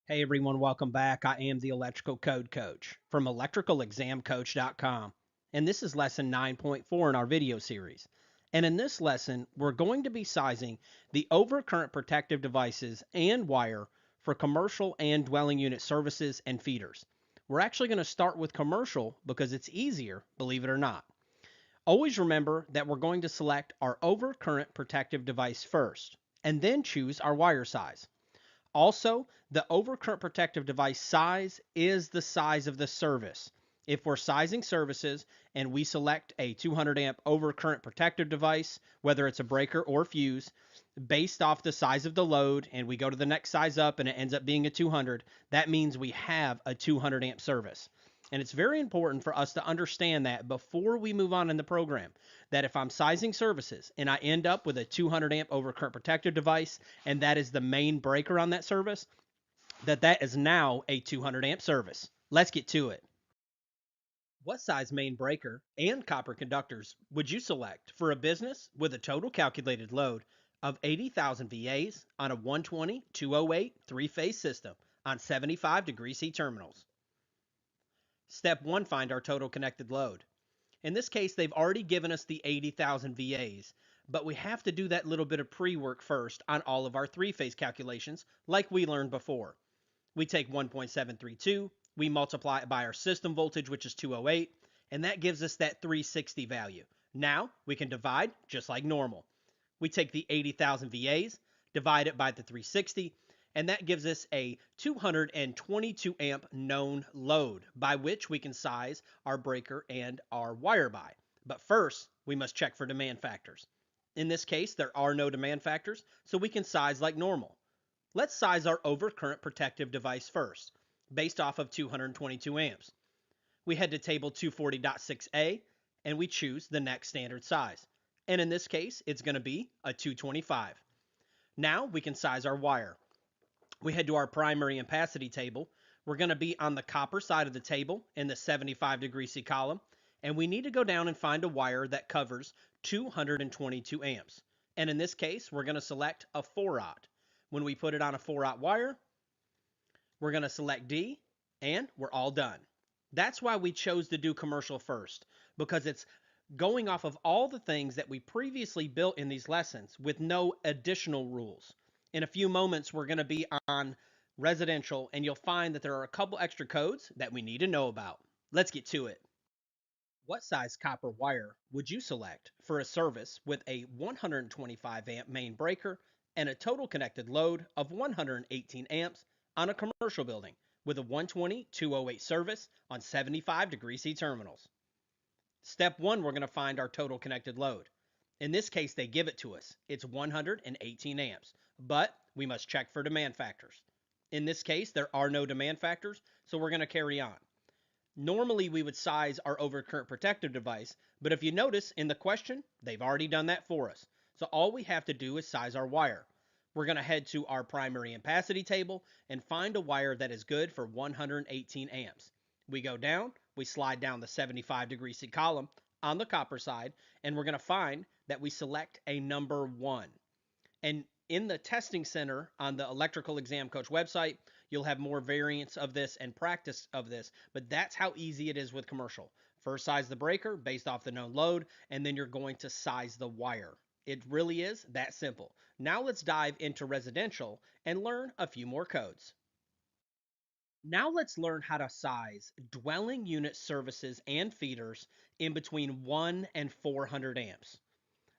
Hey everyone, welcome back. I am the electrical code coach from electricalexamcoach.com, and this is lesson 9.4 in our video series. And in this lesson, we're going to be sizing the overcurrent protective devices and wire for commercial and dwelling unit services and feeders. We're actually going to start with commercial because it's easier, believe it or not. Always remember that we're going to select our overcurrent protective device first, and then choose our wire size. Also, the overcurrent protective device size is the size of the service. If we're sizing services and we select a 200 amp overcurrent protective device, whether it's a breaker or fuse, based off the size of the load, and we go to the next size up and it ends up being a 200, that means we have a 200 amp service. And it's very important for us to understand that before we move on in the program, that if I'm sizing services and I end up with a 200 amp overcurrent protective device, and that is the main breaker on that service, that is now a 200 amp service. Let's get to it. What size main breaker and copper conductors would you select for a business with a total calculated load of 80,000 VAs on a 120/208 three-phase system on 75-degree C terminals? Step 1, find our total connected load. In this case, they've already given us the 80,000 VAs, but we have to do that little bit of pre-work first on all of our three-phase calculations like we learned before. We take 1.732, we multiply it by our system voltage, which is 208, and that gives us that 360 value. Now we can divide just like normal. We take the 80,000 VAs, divide it by the 360, and that gives us a 222 amp known load by which we can size our breaker and our wire by. But first, we must check for demand factors. In this case, there are no demand factors, so we can size like normal. Let's size our overcurrent protective device first, based off of 222 amps. We head to table 240.6a, and we choose the next standard size. And in this case, it's going to be a 225. Now we can size our wire. We head to our primary ampacity table. We're going to be on the copper side of the table in the 75-degree C column, and we need to go down and find a wire that covers 222 amps. And in this case, we're going to select a 4-aught. When we put it on a 4-aught wire, we're going to select D, and we're all done. That's why we chose to do commercial first, because it's going off of all the things that we previously built in these lessons with no additional rules. In a few moments, we're going to be on residential, and you'll find that there are a couple extra codes that we need to know about. Let's get to it. What size copper wire would you select for a service with a 125 amp main breaker and a total connected load of 118 amps on a commercial building with a 120/208 service on 75-degree C terminals? Step 1, we're going to find our total connected load. In this case, they give it to us. It's 118 amps, but we must check for demand factors. In this case, there are no demand factors, so we're going to carry on. Normally, we would size our overcurrent protective device, but if you notice in the question, they've already done that for us. So all we have to do is size our wire. We're going to head to our primary ampacity table and find a wire that is good for 118 amps. We go down, we slide down the 75-degree C column on the copper side, and we're going to find that we select a number 1. And in the testing center on the Electrical Exam Coach website, you'll have more variants of this and practice of this, but that's how easy it is with commercial. First size the breaker based off the known load, and then you're going to size the wire. It really is that simple. Now let's dive into residential and learn a few more codes. Now let's learn how to size dwelling unit services and feeders in between 1 and 400 amps.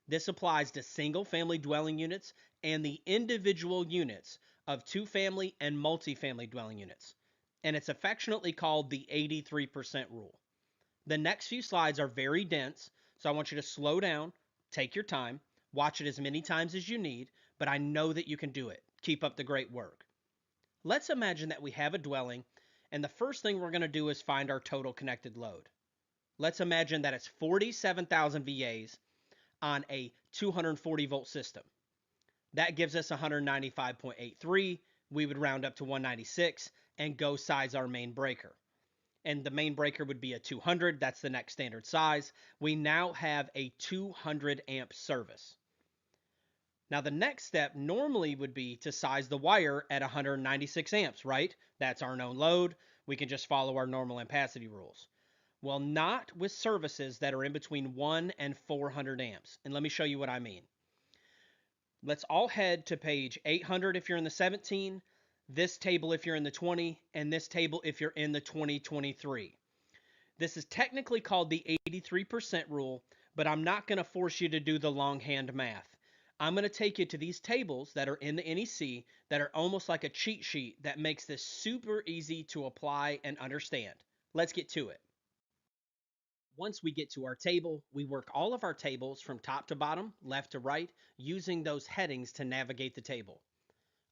This applies to single-family dwelling units and the individual units of two-family and multifamily dwelling units, and it's affectionately called the 83% rule. The next few slides are very dense, so I want you to slow down, take your time, watch it as many times as you need, but I know that you can do it. Keep up the great work. Let's imagine that we have a dwelling, and the first thing we're going to do is find our total connected load. Let's imagine that it's 47,000 VAs on a 240 volt system. That gives us 195.83. We would round up to 196 and go size our main breaker. And the main breaker would be a 200. That's the next standard size. We now have a 200 amp service. Now the next step normally would be to size the wire at 196 amps, right? That's our known load. We can just follow our normal ampacity rules. Well, not with services that are in between 1 and 400 amps. And let me show you what I mean. Let's all head to page 800 if you're in the 17, this table if you're in the 20, and this table if you're in the 2023. This is technically called the 83% rule, but I'm not going to force you to do the longhand math. I'm going to take you to these tables that are in the NEC that are almost like a cheat sheet that makes this super easy to apply and understand. Let's get to it. Once we get to our table, we work all of our tables from top to bottom, left to right, using those headings to navigate the table.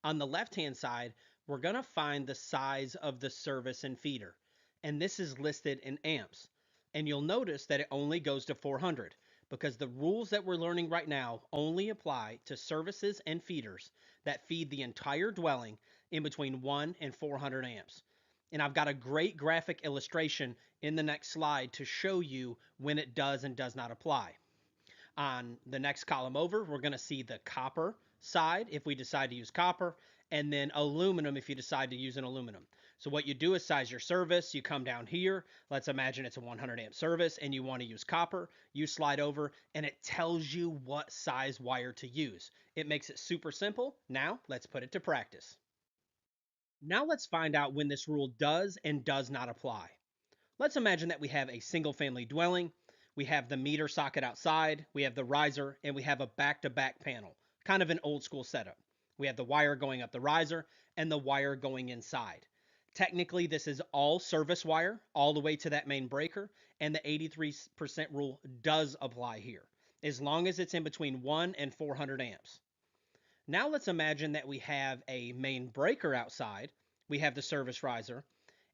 On the left-hand side, we're going to find the size of the service and feeder, and this is listed in amps. And you'll notice that it only goes to 400 because the rules that we're learning right now only apply to services and feeders that feed the entire dwelling in between 1 and 400 amps. And I've got a great graphic illustration in the next slide to show you when it does and does not apply. On the next column over, we're going to see the copper side if we decide to use copper, and then aluminum if you decide to use an aluminum. So what you do is size your service. You come down here. Let's imagine it's a 100 amp service and you want to use copper. You slide over and it tells you what size wire to use. It makes it super simple. Now let's put it to practice. Now let's find out when this rule does and does not apply. Let's imagine that we have a single family dwelling. We have the meter socket outside, we have the riser, and we have a back-to-back panel, kind of an old school setup. We have the wire going up the riser and the wire going inside. Technically, this is all service wire all the way to that main breaker, and the 83% rule does apply here, as long as it's in between 1 and 400 amps. Now let's imagine that we have a main breaker outside, we have the service riser,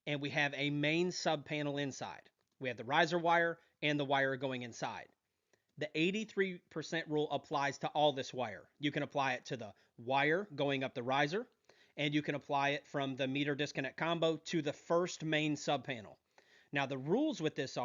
and we have a main sub panel inside. We have the riser wire and the wire going inside. The 83% rule applies to all this wire. You can apply it to the wire going up the riser, and you can apply it from the meter disconnect combo to the first main sub panel. Now the rules with this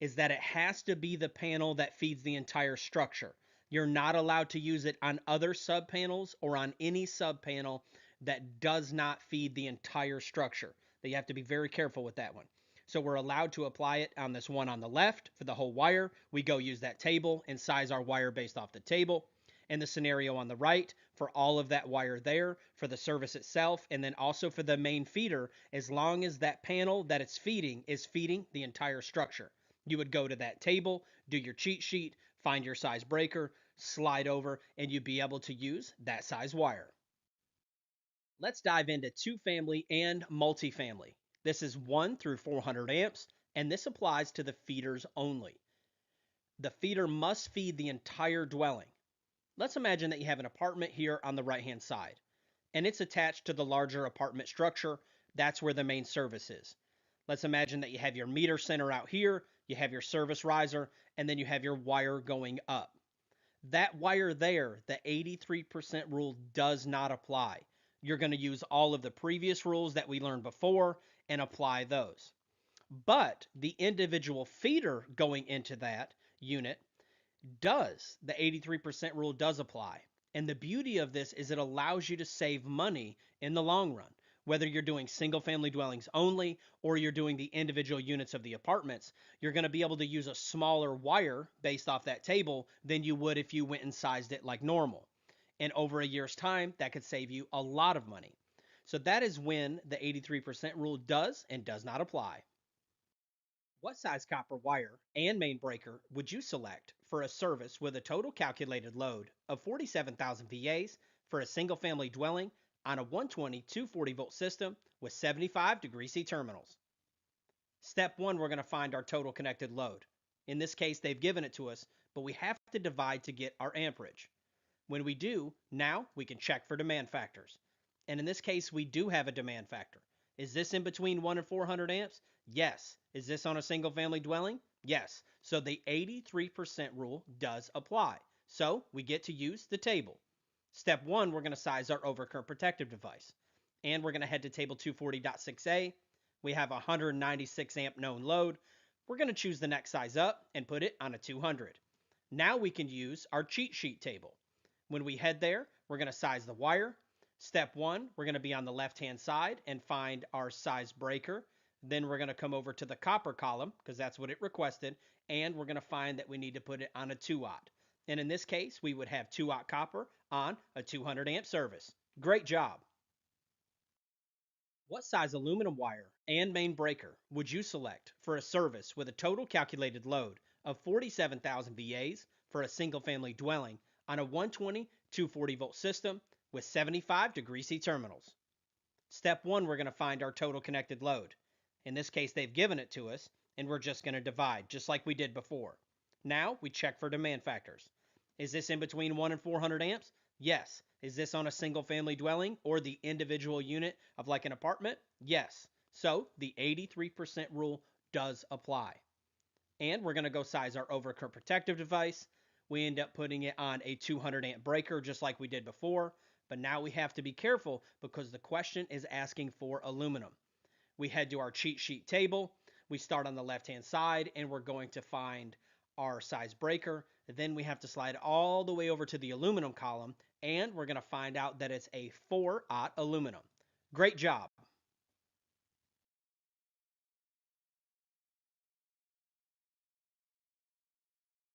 is that it has to be the panel that feeds the entire structure. You're not allowed to use it on other sub panels or on any sub panel that does not feed the entire structure. You have to be very careful with that one. So we're allowed to apply it on this one on the left for the whole wire. We go use that table and size our wire based off the table. And the scenario on the right for all of that wire there for the service itself, and then also for the main feeder, as long as that panel that it's feeding is feeding the entire structure. You would go to that table, do your cheat sheet, find your size breaker, slide over, and you'd be able to use that size wire. Let's dive into two-family and multifamily. This is 1 through 400 amps, and this applies to the feeders only. The feeder must feed the entire dwelling. Let's imagine that you have an apartment here on the right-hand side, and it's attached to the larger apartment structure. That's where the main service is. Let's imagine that you have your meter center out here, you have your service riser, and then you have your wire going up. That wire there, the 83% rule does not apply. You're going to use all of the previous rules that we learned before and apply those. But the individual feeder going into that unit does. The 83% rule does apply. And the beauty of this is it allows you to save money in the long run. Whether you're doing single family dwellings only or you're doing the individual units of the apartments, you're going to be able to use a smaller wire based off that table than you would if you went and sized it like normal. And over a year's time, that could save you a lot of money. So that is when the 83% rule does and does not apply. What size copper wire and main breaker would you select for a service with a total calculated load of 47,000 VAs for a single family dwelling on a 120 240 volt system with 75 degree C terminals? Step 1, we're going to find our total connected load. In this case, they've given it to us, but we have to divide to get our amperage. When we do, now we can check for demand factors. And in this case, we do have a demand factor. Is this in between 1 and 400 amps? Yes. Is this on a single family dwelling? Yes. So the 83% rule does apply. So we get to use the table. Step 1, we're going to size our overcurrent protective device. And we're going to head to table 240.6a. We have a 196 amp known load. We're going to choose the next size up and put it on a 200. Now we can use our cheat sheet table. When we head there, we're going to size the wire. Step 1, we're going to be on the left-hand side and find our size breaker. Then we're going to come over to the copper column because that's what it requested. And we're going to find that we need to put it on a 2-aught. And in this case, we would have 2-aught copper on a 200 amp service. Great job. What size aluminum wire and main breaker would you select for a service with a total calculated load of 47,000 VAs for a single family dwelling on a 120 240 volt system with 75 degree C terminals? Step 1, we're going to find our total connected load. In this case, they've given it to us, and we're just going to divide, just like we did before. Now, we check for demand factors. Is this in between 1 and 400 amps? Yes. Is this on a single family dwelling or the individual unit of like an apartment? Yes. So, the 83% rule does apply. And we're going to go size our overcurrent protective device. We end up putting it on a 200 amp breaker just like we did before. But now we have to be careful because the question is asking for aluminum. We head to our cheat sheet table. We start on the left-hand side and we're going to find our size breaker. Then we have to slide all the way over to the aluminum column and we're going to find out that it's a 4-aught aluminum. Great job.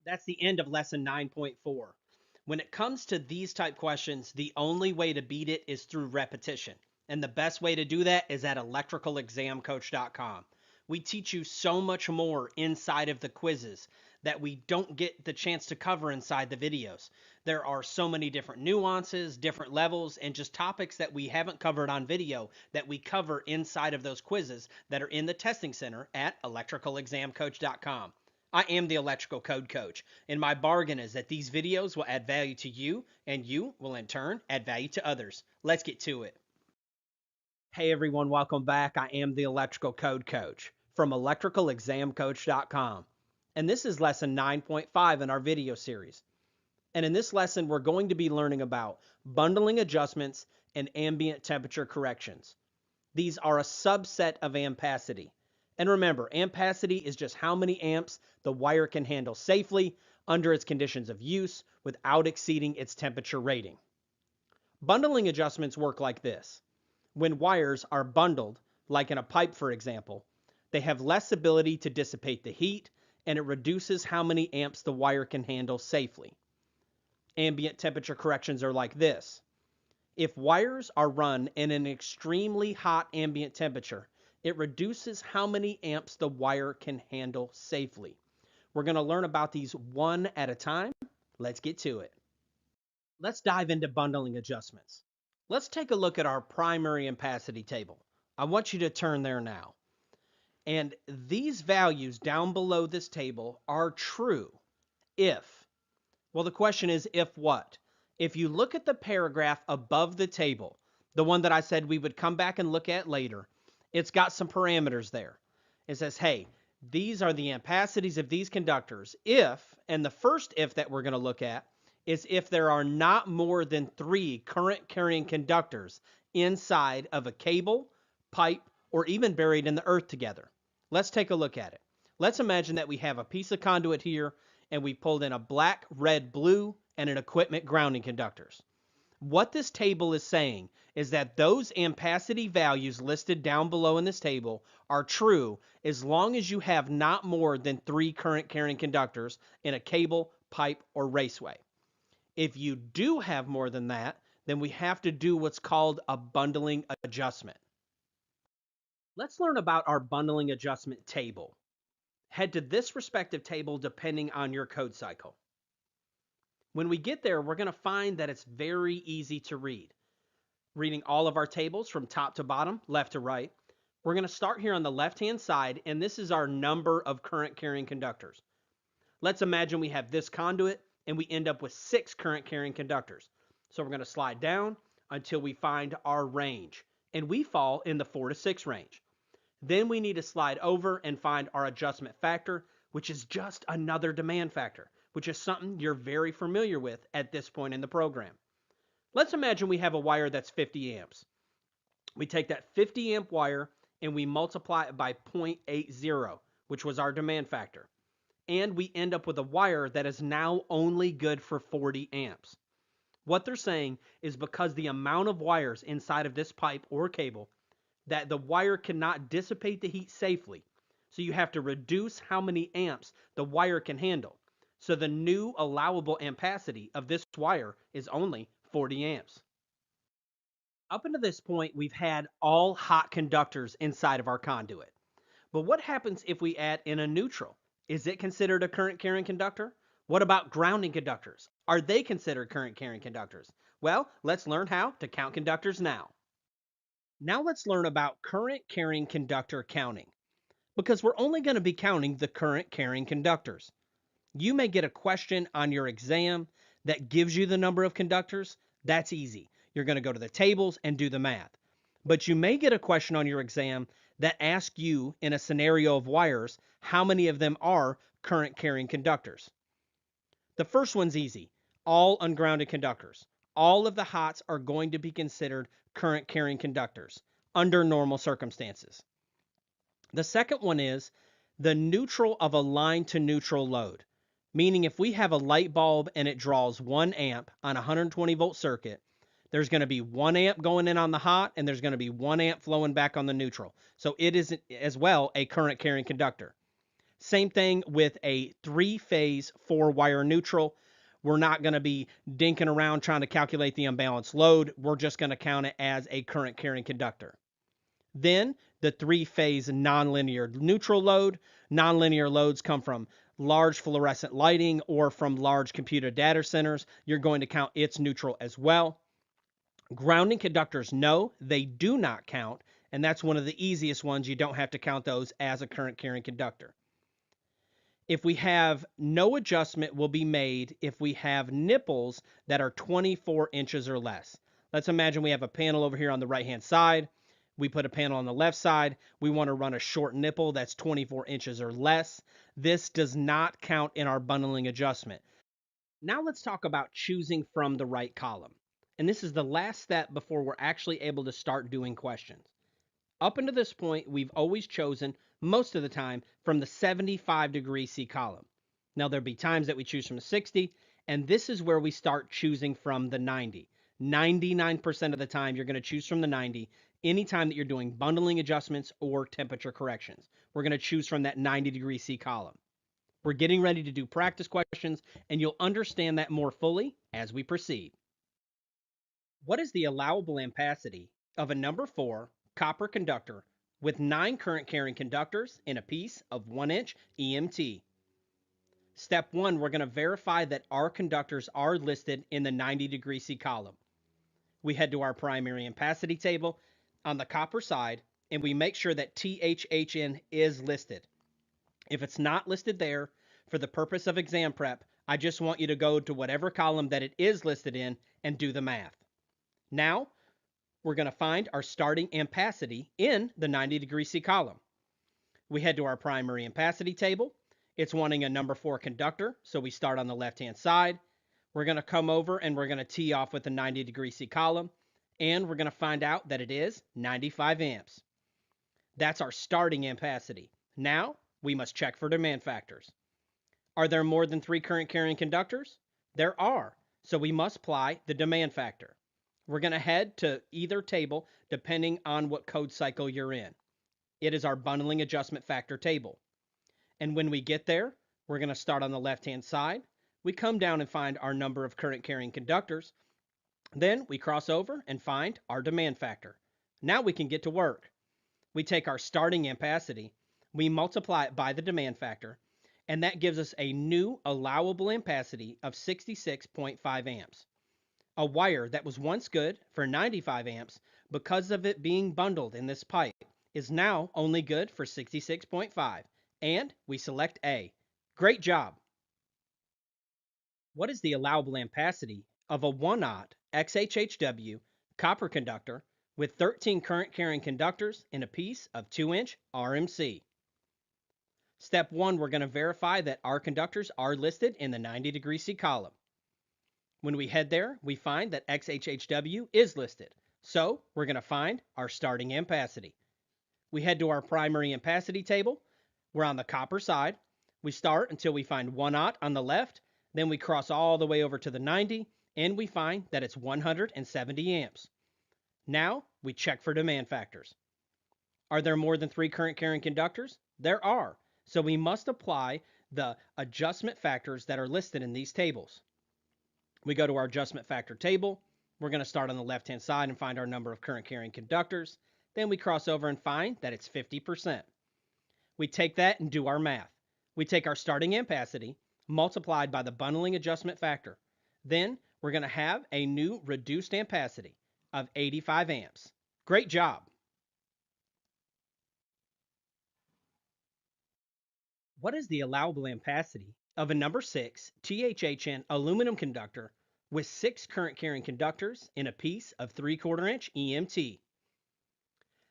That's the end of lesson 9.4. When it comes to these type questions, the only way to beat it is through repetition. And the best way to do that is at electricalexamcoach.com. We teach you so much more inside of the quizzes that we don't get the chance to cover inside the videos. There are so many different nuances, different levels, and just topics that we haven't covered on video that we cover inside of those quizzes that are in the testing center at electricalexamcoach.com. I am the Electrical Code Coach, and my bargain is that these videos will add value to you, and you will in turn add value to others. Let's get to it. Hey everyone, welcome back. I am the Electrical Code Coach from electricalexamcoach.com, and this is lesson 9.5 in our video series. And in this lesson, we're going to be learning about bundling adjustments and ambient temperature corrections. These are a subset of ampacity. And remember, ampacity is just how many amps the wire can handle safely under its conditions of use without exceeding its temperature rating. Bundling adjustments work like this. When wires are bundled, like in a pipe for example, they have less ability to dissipate the heat and it reduces how many amps the wire can handle safely. Ambient temperature corrections are like this. If wires are run in an extremely hot ambient temperature, it reduces how many amps the wire can handle safely. We're going to learn about these one at a time. Let's get to it. Let's dive into bundling adjustments. Let's take a look at our primary ampacity table. I want you to turn there now. And these values down below this table are true if, well, the question is if what? If you look at the paragraph above the table, the one that I said we would come back and look at later, it's got some parameters there. It says, hey, these are the ampacities of these conductors if, and the first if that we're going to look at is if there are not more than 3 current carrying conductors inside of a cable, pipe, or even buried in the earth together. Let's take a look at it. Let's imagine that we have a piece of conduit here and we pulled in a black, red, blue, and an equipment grounding conductors. What this table is saying is that those ampacity values listed down below in this table are true as long as you have not more than 3 current carrying conductors in a cable, pipe, or raceway. If you do have more than that, then we have to do what's called a bundling adjustment. Let's learn about our bundling adjustment table. Head to this respective table depending on your code cycle. When we get there, we're going to find that it's very easy to read. Reading all of our tables from top to bottom, left to right, we're going to start here on the left-hand side, and this is our number of current carrying conductors. Let's imagine we have this conduit, and we end up with 6 current carrying conductors. So we're going to slide down until we find our range, and we fall in the 4 to 6 range. Then we need to slide over and find our adjustment factor, which is just another demand factor, which is something you're very familiar with at this point in the program. Let's imagine we have a wire that's 50 amps. We take that 50 amp wire and we multiply it by 0.80, which was our demand factor. And we end up with a wire that is now only good for 40 amps. What they're saying is because the amount of wires inside of this pipe or cable, that the wire cannot dissipate the heat safely. So you have to reduce how many amps the wire can handle. So the new allowable ampacity of this wire is only 40 amps. Up until this point, we've had all hot conductors inside of our conduit. But what happens if we add in a neutral? Is it considered a current carrying conductor? What about grounding conductors? Are they considered current carrying conductors? Well, let's learn how to count conductors now. Now let's learn about current carrying conductor counting, because we're only going to be counting the current carrying conductors. You may get a question on your exam that gives you the number of conductors. That's easy. You're going to go to the tables and do the math. But you may get a question on your exam that asks you in a scenario of wires, how many of them are current carrying conductors? The first one's easy. All ungrounded conductors. All of the hots are going to be considered current carrying conductors under normal circumstances. The second one is the neutral of a line to neutral load, meaning if we have a light bulb and it draws 1 amp on a 120 volt circuit, there's going to be 1 amp going in on the hot and there's going to be 1 amp flowing back on the neutral. So it is as well a current carrying conductor. Same thing with a 3-phase 4-wire neutral. We're not going to be dinking around trying to calculate the unbalanced load. We're just going to count it as a current carrying conductor. Then the 3-phase nonlinear neutral load. Nonlinear loads come from large fluorescent lighting or from large computer data centers. You're going to count its neutral as well. Grounding conductors, no, they do not count, and that's one of the easiest ones. You don't have to count those as a current carrying conductor. If we have no adjustment will be made if we have nipples that are 24 inches or less. Let's imagine we have a panel over here on the right-hand side. We put a panel on the left side. We want to run a short nipple that's 24 inches or less. This does not count in our bundling adjustment. Now let's talk about choosing from the right column. And this is the last step before we're actually able to start doing questions. Up until this point, we've always chosen, most of the time, from the 75-degree C column. Now, there'll be times that we choose from the 60, and this is where we start choosing from the 90. 99% of the time, you're going to choose from the 90 anytime that you're doing bundling adjustments or temperature corrections. We're going to choose from that 90-degree C column. We're getting ready to do practice questions, and you'll understand that more fully as we proceed. What is the allowable ampacity of a number 4 copper conductor with 9 current carrying conductors in a piece of 1-inch EMT? Step 1, we're going to verify that our conductors are listed in the 90-degree C column. We head to our primary ampacity table on the copper side, and we make sure that THHN is listed. If it's not listed there, for the purpose of exam prep, I just want you to go to whatever column that it is listed in and do the math. Now, we're going to find our starting ampacity in the 90-degree C column. We head to our primary ampacity table. It's wanting a number 4 conductor, so we start on the left-hand side. We're going to come over and we're going to tee off with the 90-degree C column, and we're going to find out that it is 95 amps. That's our starting ampacity. Now, we must check for demand factors. Are there more than 3 current carrying conductors? There are, so we must apply the demand factor. We're going to head to either table depending on what code cycle you're in. It is our bundling adjustment factor table. And when we get there, we're going to start on the left-hand side. We come down and find our number of current carrying conductors. Then we cross over and find our demand factor. Now we can get to work. We take our starting ampacity, we multiply it by the demand factor, and that gives us a new allowable ampacity of 66.5 amps. A wire that was once good for 95 amps, because of it being bundled in this pipe, is now only good for 66.5, and we select A. Great job! What is the allowable ampacity of a 1-aught XHHW copper conductor with 13 current carrying conductors in a piece of 2-inch RMC. Step 1, we're going to verify that our conductors are listed in the 90° C column. When we head there, we find that XHHW is listed. So we're going to find our starting ampacity. We head to our primary ampacity table. We're on the copper side. We start until we find 1/0 on the left. Then we cross all the way over to the 90, and we find that it's 170 amps. Now we check for demand factors. Are there more than 3 current carrying conductors? There are. So we must apply the adjustment factors that are listed in these tables. We go to our adjustment factor table. We're going to start on the left-hand side and find our number of current carrying conductors. Then we cross over and find that it's 50%. We take that and do our math. We take our starting ampacity multiplied by the bundling adjustment factor. Then we're going to have a new reduced ampacity of 85 amps. Great job. What is the allowable ampacity of a number 6 THHN aluminum conductor with 6 current carrying conductors in a piece of 3/4-inch EMT?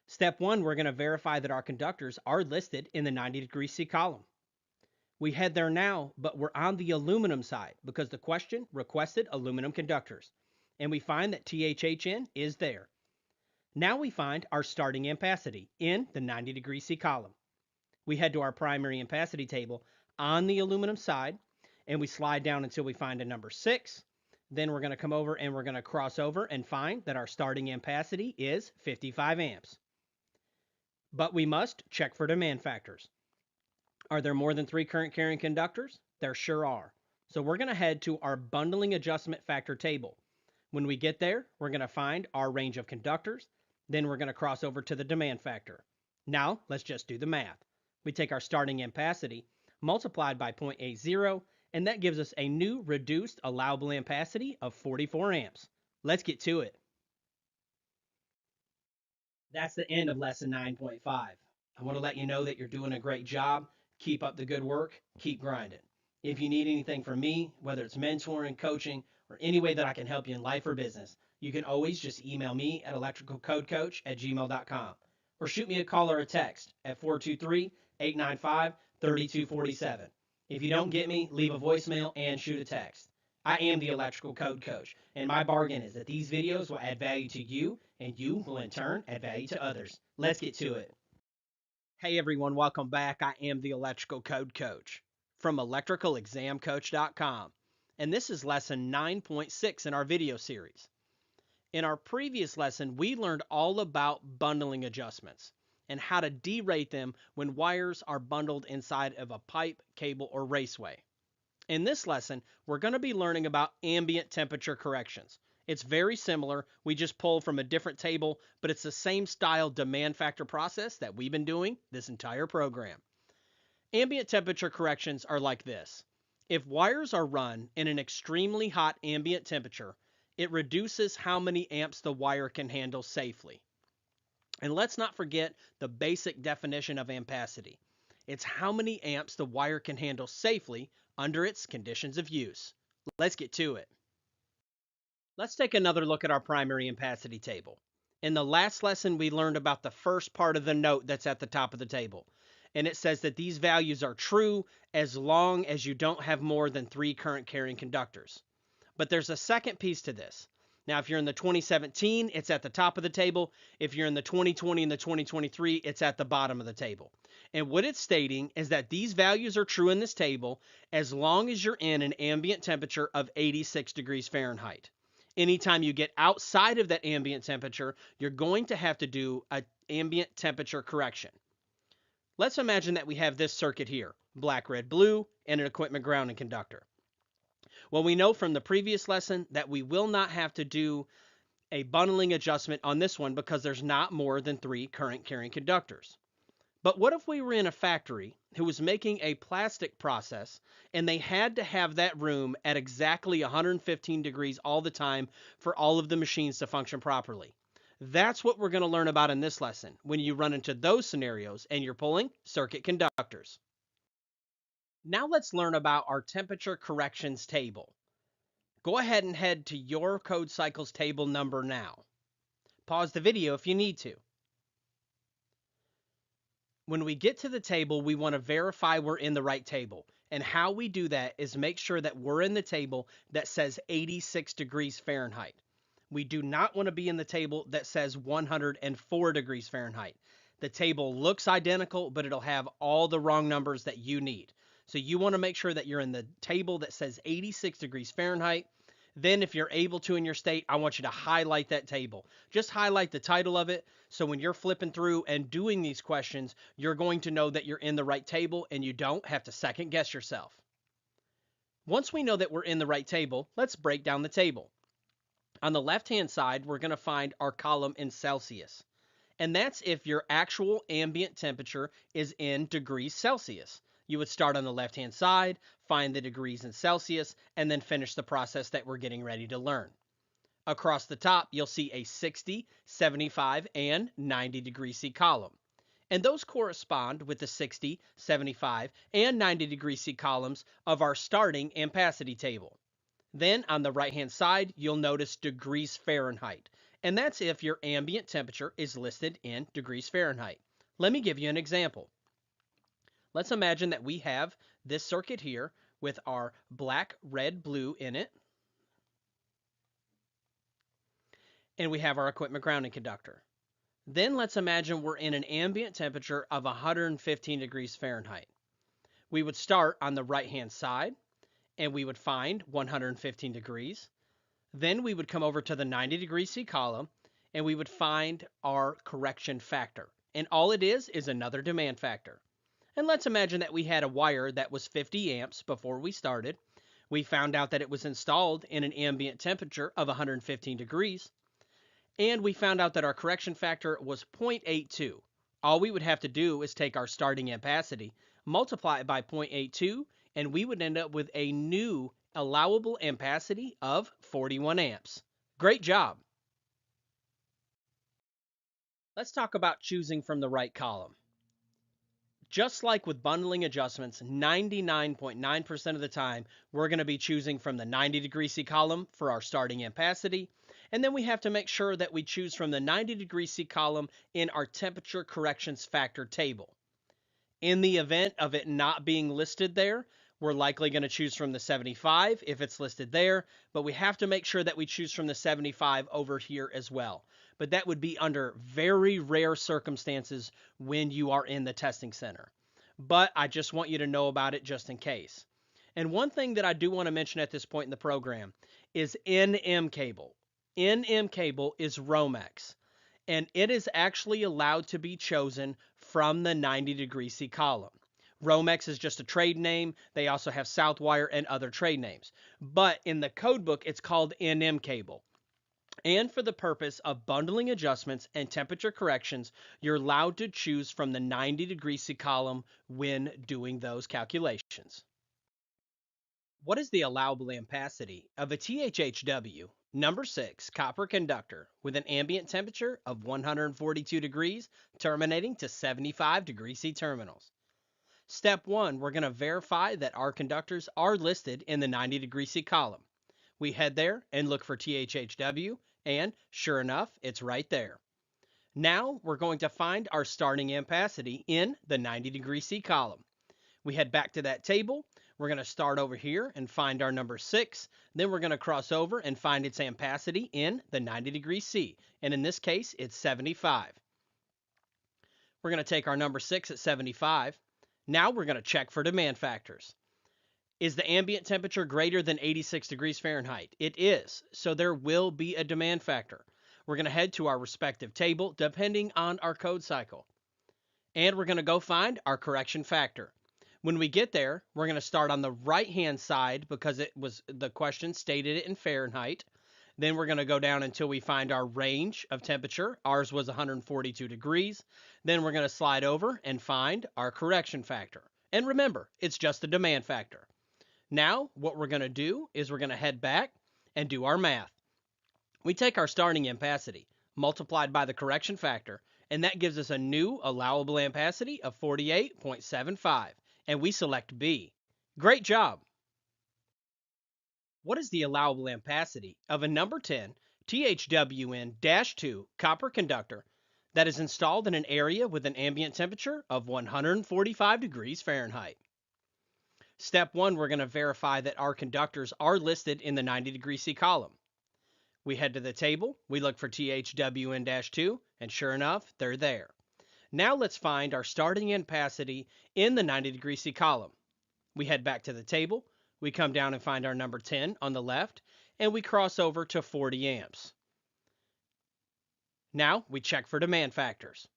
Step 1, we're going to verify that our conductors are listed in the 90° C column. We head there now, but we're on the aluminum side because the question requested aluminum conductors. And we find that THHN is there. Now we find our starting ampacity in the 90° C column. We head to our primary ampacity table on the aluminum side, and we slide down until we find a number 6. Then we're going to come over and we're going to cross over and find that our starting ampacity is 55 amps. But we must check for demand factors. Are there more than 3 current carrying conductors? There sure are. So we're going to head to our bundling adjustment factor table. When we get there, we're going to find our range of conductors. Then we're going to cross over to the demand factor. Now let's just do the math. We take our starting ampacity multiplied by 0.80, and that gives us a new reduced allowable ampacity of 44 amps. Let's get to it. That's the end of lesson 9.5. I want to let you know that you're doing a great job. Keep up the good work. Keep grinding. If you need anything from me, whether it's mentoring, coaching, or any way that I can help you in life or business, you can always just email me at electricalcodecoach@gmail.com or shoot me a call or a text at 423-895-3247. If you don't get me, leave a voicemail and shoot a text. I am the Electrical Code Coach, and my bargain is that these videos will add value to you, and you will in turn add value to others. Let's get to it. Hey everyone, welcome back. I am the Electrical Code Coach from electricalexamcoach.com, and this is lesson 9.6 in our video series. In our previous lesson, we learned all about bundling adjustments and how to derate them when wires are bundled inside of a pipe, cable, or raceway. In this lesson, we're going to be learning about ambient temperature corrections. It's very similar. We just pull from a different table, but it's the same style demand factor process that we've been doing this entire program. Ambient temperature corrections are like this. If wires are run in an extremely hot ambient temperature, it reduces how many amps the wire can handle safely. And let's not forget the basic definition of ampacity. It's how many amps the wire can handle safely under its conditions of use. Let's get to it. Let's take another look at our primary ampacity table. In the last lesson, we learned about the first part of the note that's at the top of the table. And it says that these values are true as long as you don't have more than 3 current carrying conductors. But there's a second piece to this. Now, if you're in the 2017, it's at the top of the table. If you're in the 2020 and the 2023, it's at the bottom of the table. And what it's stating is that these values are true in this table as long as you're in an ambient temperature of 86 degrees Fahrenheit. Anytime you get outside of that ambient temperature, you're going to have to do an ambient temperature correction. Let's imagine that we have this circuit here, black, red, blue, and an equipment grounding conductor. Well, we know from the previous lesson that we will not have to do a bundling adjustment on this one because there's not more than 3 current carrying conductors. But what if we were in a factory who was making a plastic process and they had to have that room at exactly 115 degrees all the time for all of the machines to function properly? That's what we're going to learn about in this lesson when you run into those scenarios and you're pulling circuit conductors. Now let's learn about our temperature corrections table. Go ahead and head to your code cycles table number now. Pause the video if you need to. When we get to the table, we want to verify we're in the right table. And how we do that is make sure that we're in the table that says 86 degrees Fahrenheit. We do not want to be in the table that says 104 degrees Fahrenheit. The table looks identical, but it'll have all the wrong numbers that you need. So you want to make sure that you're in the table that says 86 degrees Fahrenheit. Then if you're able to in your state, I want you to highlight that table. Just highlight the title of it. So when you're flipping through and doing these questions, you're going to know that you're in the right table and you don't have to second guess yourself. Once we know that we're in the right table, let's break down the table. On the left-hand side, we're going to find our column in Celsius. And that's if your actual ambient temperature is in degrees Celsius. You would start on the left-hand side, find the degrees in Celsius, and then finish the process that we're getting ready to learn. Across the top, you'll see a 60, 75, and 90 degree C column. And those correspond with the 60, 75, and 90 degree C columns of our starting ampacity table. Then on the right-hand side, you'll notice degrees Fahrenheit. And that's if your ambient temperature is listed in degrees Fahrenheit. Let me give you an example. Let's imagine that we have this circuit here with our black, red, blue in it. And we have our equipment grounding conductor. Then let's imagine we're in an ambient temperature of 115 degrees Fahrenheit. We would start on the right-hand side and we would find 115 degrees. Then we would come over to the 90 degree C column and we would find our correction factor. And all it is another demand factor. And let's imagine that we had a wire that was 50 amps before we started. We found out that it was installed in an ambient temperature of 115 degrees. And we found out that our correction factor was 0.82. All we would have to do is take our starting ampacity, multiply it by 0.82, and we would end up with a new allowable ampacity of 41 amps. Great job. Let's talk about choosing from the right column. Just like with bundling adjustments, 99.9% of the time, we're going to be choosing from the 90 degree C column for our starting ampacity. And then we have to make sure that we choose from the 90 degree C column in our temperature corrections factor table. In the event of it not being listed there, we're likely going to choose from the 75 if it's listed there, but we have to make sure that we choose from the 75 over here as well. But that would be under very rare circumstances when you are in the testing center. But I just want you to know about it just in case. And one thing that I do want to mention at this point in the program is NM cable. NM cable is Romex, and it is actually allowed to be chosen from the 90 degree C column. Romex is just a trade name. They also have Southwire and other trade names. But in the code book, it's called NM cable. And for the purpose of bundling adjustments and temperature corrections, you're allowed to choose from the 90 degree C column when doing those calculations. What is the allowable ampacity of a THHW number 6 copper conductor with an ambient temperature of 142 degrees terminating to 75 degree C terminals? Step 1, we're going to verify that our conductors are listed in the 90 degree C column. We head there and look for THHW, and sure enough, it's right there. Now we're going to find our starting ampacity in the 90 degree C column. We head back to that table. We're going to start over here and find our number 6. Then we're going to cross over and find its ampacity in the 90 degree C. And in this case, it's 75. We're going to take our number 6 at 75. Now we're going to check for demand factors. Is the ambient temperature greater than 86 degrees Fahrenheit? It is, so there will be a demand factor. We're going to head to our respective table depending on our code cycle. And we're going to go find our correction factor. When we get there, we're going to start on the right-hand side because the question stated it in Fahrenheit. Then we're going to go down until we find our range of temperature. Ours was 142 degrees. Then we're going to slide over and find our correction factor. And remember, it's just a demand factor. Now, what we're going to do is we're going to head back and do our math. We take our starting ampacity multiplied by the correction factor, and that gives us a new allowable ampacity of 48.75, and we select B. Great job! What is the allowable ampacity of a number 10 THWN-2 copper conductor that is installed in an area with an ambient temperature of 145 degrees Fahrenheit. Step 1, we're going to verify that our conductors are listed in the 90° C column. We head to the table, we look for THWN-2, and sure enough, they're there. Now let's find our starting ampacity in the 90° C column. We head back to the table, we come down and find our number 10 on the left, and we cross over to 40 amps. Now we check for demand factors.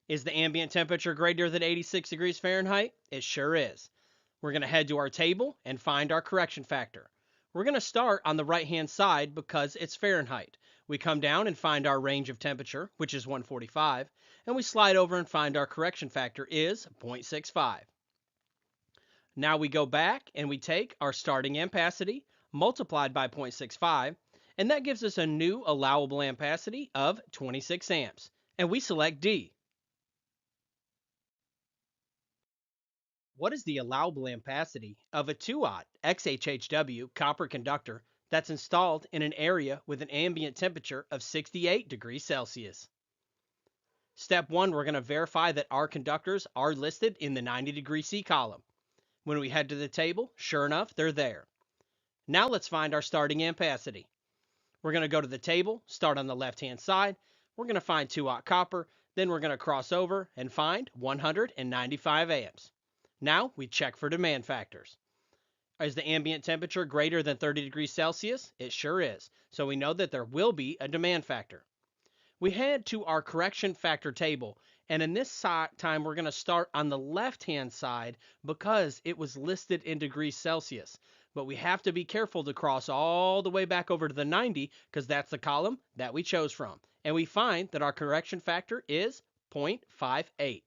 Is the ambient temperature greater than 86 degrees Fahrenheit? It sure is. We're going to head to our table and find our correction factor. We're going to start on the right-hand side because it's Fahrenheit. We come down and find our range of temperature, which is 145, and we slide over and find our correction factor is 0.65. Now we go back and we take our starting ampacity multiplied by 0.65, and that gives us a new allowable ampacity of 26 amps, and we select D. What is the allowable ampacity of a 2-aught XHHW copper conductor that's installed in an area with an ambient temperature of 68 degrees Celsius? Step 1, we're going to verify that our conductors are listed in the 90° C column. When we head to the table, sure enough, they're there. Now let's find our starting ampacity. We're going to go to the table, start on the left-hand side. We're going to find 2-aught copper, then we're going to cross over and find 195 amps. Now we check for demand factors. Is the ambient temperature greater than 30 degrees Celsius? It sure is. So we know that there will be a demand factor. We head to our correction factor table, and in this time we're going to start on the left-hand side because it was listed in degrees Celsius. But we have to be careful to cross all the way back over to the 90 because that's the column that we chose from. And we find that our correction factor is 0.58.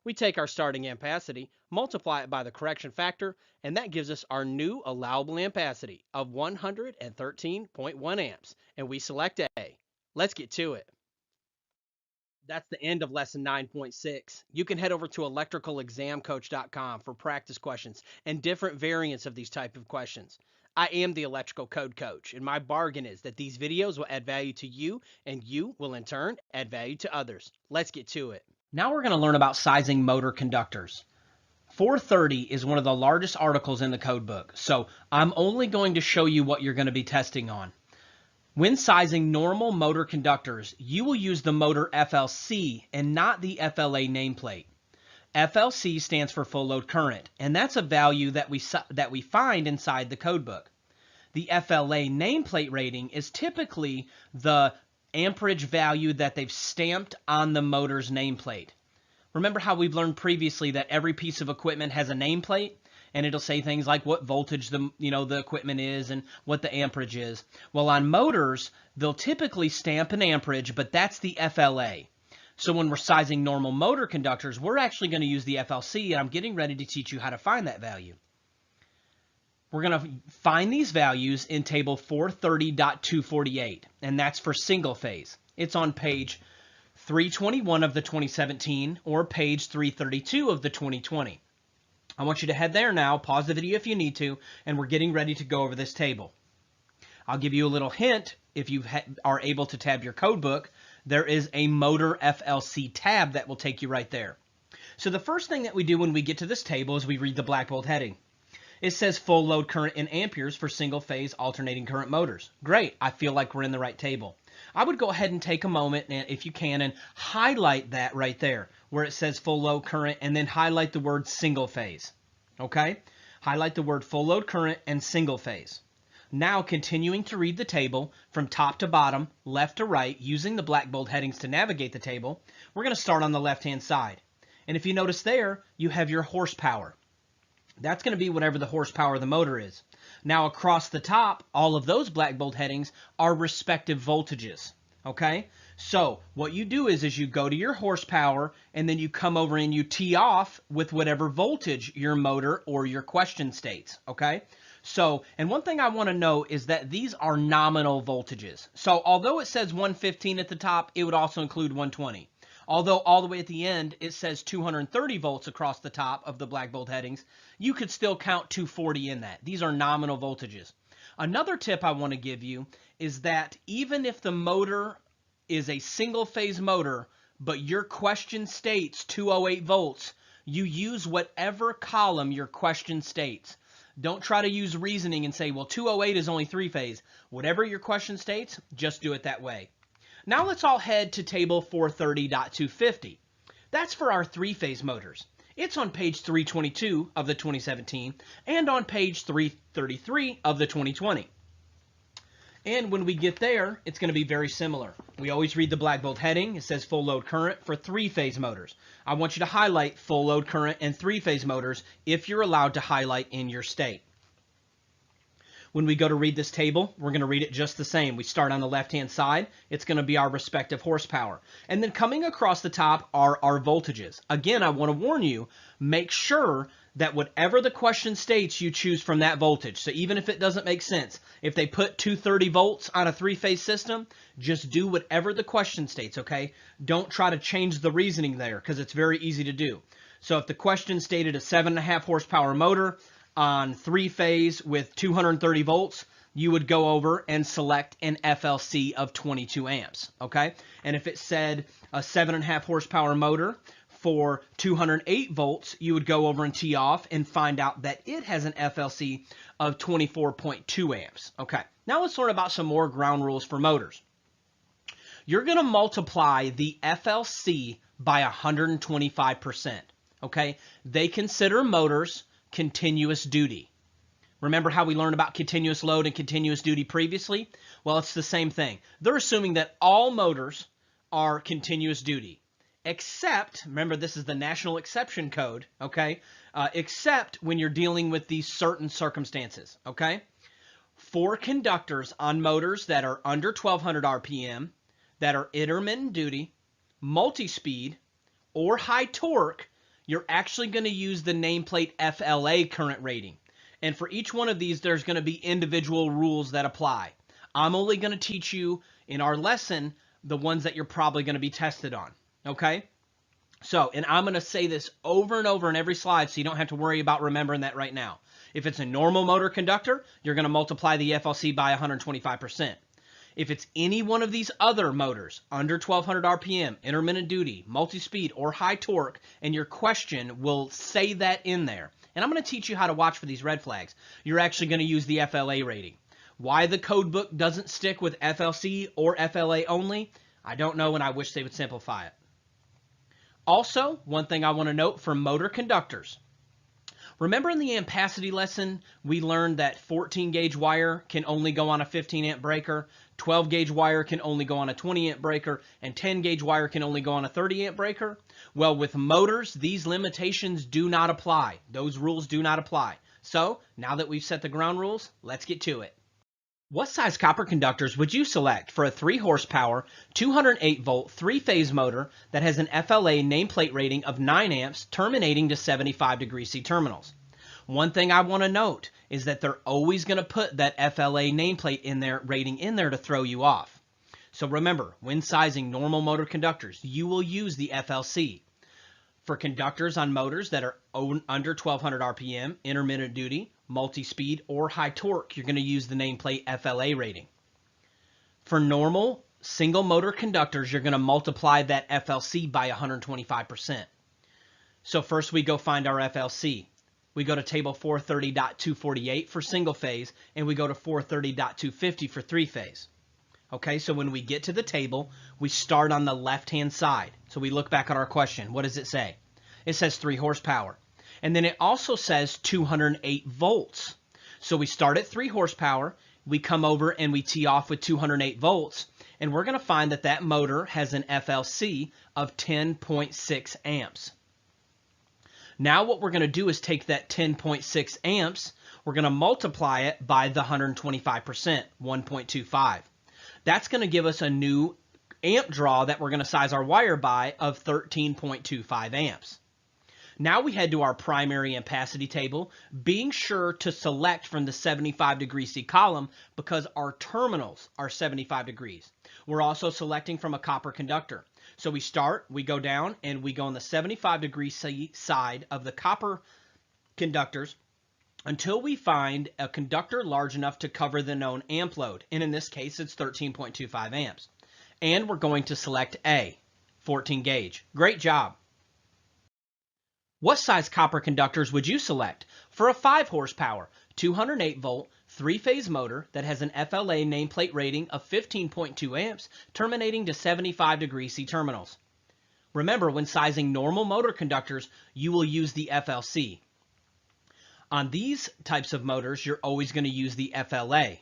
We take our starting ampacity, multiply it by the correction factor, and that gives us our new allowable ampacity of 113.1 amps, and we select A. Let's get to it. That's the end of lesson 9.6. You can head over to electricalexamcoach.com for practice questions and different variants of these type of questions. I am the Electrical Code Coach, and my bargain is that these videos will add value to you, and you will in turn add value to others. Let's get to it. Now we're going to learn about sizing motor conductors. 430 is one of the largest articles in the code book, so I'm only going to show you what you're going to be testing on. When sizing normal motor conductors, you will use the motor FLC and not the FLA nameplate. FLC stands for full load current, and that's a value that we find inside the code book. The FLA nameplate rating is typically the amperage value that they've stamped on the motor's nameplate. Remember how we've learned previously that every piece of equipment has a nameplate, and it'll say things like what voltage the equipment is and what the amperage is. Well, on motors, they'll typically stamp an amperage, but that's the FLA. So when we're sizing normal motor conductors, we're actually going to use the FLC, and I'm getting ready to teach you how to find that value. We're going to find these values in table 430.248, and that's for single phase. It's on page 321 of the 2017 or page 332 of the 2020. I want you to head there now, pause the video if you need to, and we're getting ready to go over this table. I'll give you a little hint. If you are able to tab your code book, there is a motor FLC tab that will take you right there. So the first thing that we do when we get to this table is we read the black bold heading. It says full load current in amperes for single phase alternating current motors. Great, I feel like we're in the right table. I would go ahead and take a moment, and if you can, and highlight that right there where it says full load current, and then highlight the word single phase. Okay? Highlight the word full load current and single phase. Now continuing to read the table from top to bottom, left to right, using the black bold headings to navigate the table, we're going to start on the left-hand side. And if you notice there, you have your horsepower. That's going to be whatever the horsepower of the motor is. Now across the top, all of those black bold headings are respective voltages. Okay? So what you do is you go to your horsepower, and then you come over and you tee off with whatever voltage your motor or your question states. Okay? So, and one thing I want to note is that these are nominal voltages. So although it says 115 at the top, it would also include 120. Although all the way at the end, it says 230 volts across the top of the black bold headings, you could still count 240 in that. These are nominal voltages. Another tip I want to give you is that even if the motor is a single phase motor, but your question states 208 volts, you use whatever column your question states. Don't try to use reasoning and say, well, 208 is only three phase. Whatever your question states, just do it that way. Now let's all head to table 430.250. That's for our three-phase motors. It's on page 322 of the 2017 and on page 333 of the 2020. And when we get there, it's going to be very similar. We always read the black bold heading. It says full load current for three-phase motors. I want you to highlight full load current and three-phase motors if you're allowed to highlight in your state. When we go to read this table, we're going to read it just the same. We start on the left-hand side. It's going to be our respective horsepower. And then coming across the top are our voltages. Again, I want to warn you, make sure that whatever the question states, you choose from that voltage. So even if it doesn't make sense, if they put 230 volts on a three-phase system, just do whatever the question states, okay? Don't try to change the reasoning there because it's very easy to do. So if the question stated a 7.5 horsepower motor on three-phase with 230 volts, you would go over and select an FLC of 22 amps, okay? And if it said a 7.5 horsepower motor for 208 volts, you would go over and tee off and find out that it has an FLC of 24.2 amps, okay? Now let's learn about some more ground rules for motors. You're going to multiply the FLC by 125%, okay? They consider motors continuous duty. Remember how we learned about continuous load and continuous duty previously? Well, it's the same thing. They're assuming that all motors are continuous duty, except, remember this is the National Exception Code, okay? Except when you're dealing with these certain circumstances, okay? For conductors on motors that are under 1200 RPM, that are intermittent duty, multi-speed, or high torque, you're actually going to use the nameplate FLA current rating. And for each one of these, there's going to be individual rules that apply. I'm only going to teach you in our lesson the ones that you're probably going to be tested on, okay? So, and I'm going to say this over and over in every slide so you don't have to worry about remembering that right now. If it's a normal motor conductor, you're going to multiply the FLC by 125%. If it's any one of these other motors, under 1200 RPM, intermittent duty, multi-speed, or high torque, and your question will say that in there. And I'm going to teach you how to watch for these red flags. You're actually going to use the FLA rating. Why the code book doesn't stick with FLC or FLA only, I don't know, and I wish they would simplify it. Also, one thing I want to note for motor conductors. Remember in the ampacity lesson, we learned that 14 gauge wire can only go on a 15 amp breaker, 12 gauge wire can only go on a 20 amp breaker, and 10 gauge wire can only go on a 30 amp breaker? Well, with motors, these limitations do not apply. Those rules do not apply. So, now that we've set the ground rules, let's get to it. What size copper conductors would you select for a 3 horsepower, 208 volt, 3-phase motor that has an FLA nameplate rating of 9 amps terminating to 75 degree C terminals? One thing I want to note is that they're always going to put that FLA nameplate in there, rating in there to throw you off. So remember, when sizing normal motor conductors, you will use the FLC. For conductors on motors that are under 1200 RPM, intermittent duty, multi-speed, or high torque, you're going to use the nameplate FLA rating. For normal single motor conductors, you're going to multiply that FLC by 125%. So first we go find our FLC. We go to table 430.248 for single phase, and we go to 430.250 for 3-phase. Okay, so when we get to the table, we start on the left-hand side. So we look back at our question. What does it say? It says 3 horsepower. And then it also says 208 volts. So we start at 3 horsepower, we come over and we tee off with 208 volts, and we're going to find that that motor has an FLC of 10.6 amps. Now what we're going to do is take that 10.6 amps, we're going to multiply it by the 125%, 1.25. That's going to give us a new amp draw that we're going to size our wire by of 13.25 amps. Now we head to our primary ampacity table, being sure to select from the 75 degree C column because our terminals are 75 degrees. We're also selecting from a copper conductor. So we start, we go down, and we go on the 75 degree C side of the copper conductors until we find a conductor large enough to cover the known amp load. And in this case, it's 13.25 amps. And we're going to select A, 14 gauge. Great job. What size copper conductors would you select for a 5 horsepower, 208 volt, 3-phase motor that has an FLA nameplate rating of 15.2 amps, terminating to 75 degree C terminals? Remember, when sizing normal motor conductors, you will use the FLC. On these types of motors, you're always going to use the FLA.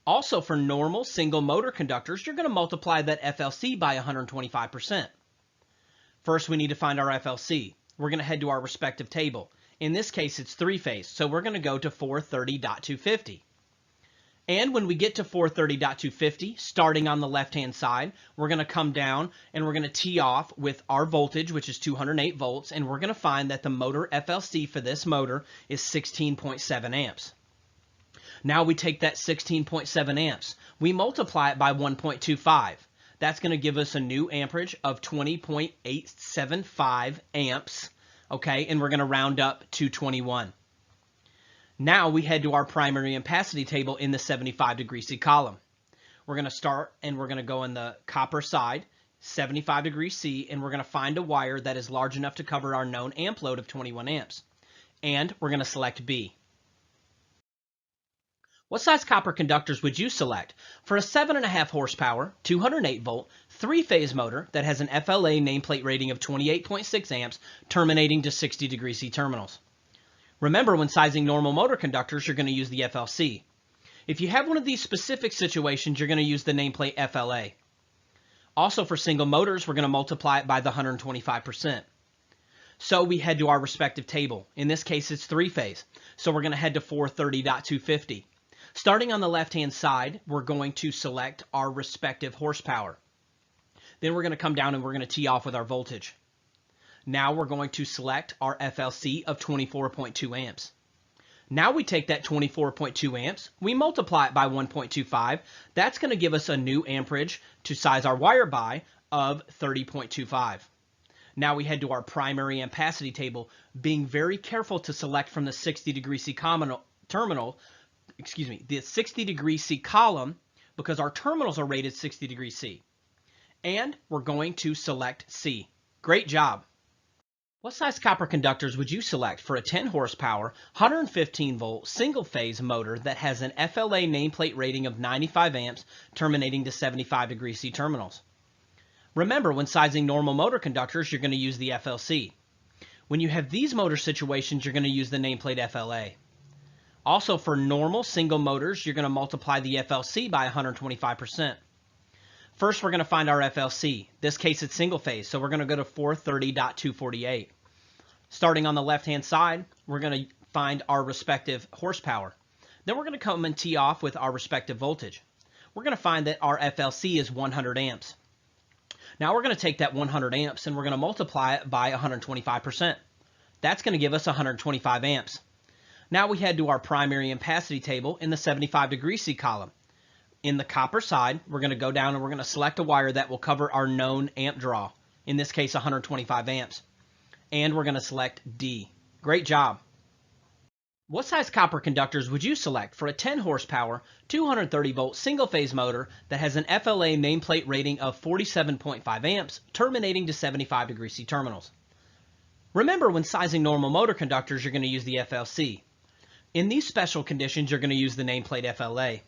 Also, for normal single motor conductors, you're going to multiply that FLC by 125%. First, we need to find our FLC. We're going to head to our respective table. In this case, it's 3-phase, so we're going to go to 430.250. And when we get to 430.250, starting on the left-hand side, we're going to come down and we're going to tee off with our voltage, which is 208 volts, and we're going to find that the motor FLC for this motor is 16.7 amps. Now we take that 16.7 amps, we multiply it by 1.25. That's going to give us a new amperage of 20.875 amps, okay, and we're going to round up to 21. Now we head to our primary ampacity table in the 75 degree C column. We're going to start and we're going to go in the copper side, 75 degree C, and we're going to find a wire that is large enough to cover our known amp load of 21 amps. And we're going to select B. What size copper conductors would you select for a 7.5 horsepower, 208 volt, 3-phase motor that has an FLA nameplate rating of 28.6 amps, terminating to 60 degree C terminals? Remember, when sizing normal motor conductors, you're going to use the FLC. If you have one of these specific situations, you're going to use the nameplate FLA. Also, for single motors, we're going to multiply it by the 125%. So we head to our respective table. In this case, it's 3-phase. So we're going to head to 430.250. Starting on the left-hand side, we're going to select our respective horsepower. Then we're going to come down and we're going to tee off with our voltage. Now we're going to select our FLC of 24.2 amps. Now we take that 24.2 amps, we multiply it by 1.25. That's going to give us a new amperage to size our wire by of 30.25. Now we head to our primary ampacity table, being very careful to select from the 60 degree C the 60 degree C column, because our terminals are rated 60 degrees C. And we're going to select C. Great job. What size copper conductors would you select for a 10 horsepower, 115 volt, single phase motor that has an FLA nameplate rating of 95 amps, terminating to 75 degree C terminals? Remember, when sizing normal motor conductors, you're going to use the FLC. When you have these motor situations, you're going to use the nameplate FLA. Also, for normal single motors, you're going to multiply the FLC by 125%. First, we're going to find our FLC. This case, it's single phase, so we're going to go to 430.248. Starting on the left-hand side, we're going to find our respective horsepower. Then we're going to come and tee off with our respective voltage. We're going to find that our FLC is 100 amps. Now we're going to take that 100 amps and we're going to multiply it by 125%. That's going to give us 125 amps. Now we head to our primary ampacity table in the 75 degree C column. In the copper side, we're going to go down and we're going to select a wire that will cover our known amp draw. In this case, 125 amps. And we're going to select D. Great job. What size copper conductors would you select for a 10 horsepower, 230 volt single phase motor that has an FLA nameplate rating of 47.5 amps, terminating to 75 degree C terminals? Remember, when sizing normal motor conductors, you're going to use the FLC. In these special conditions, you're going to use the nameplate FLA.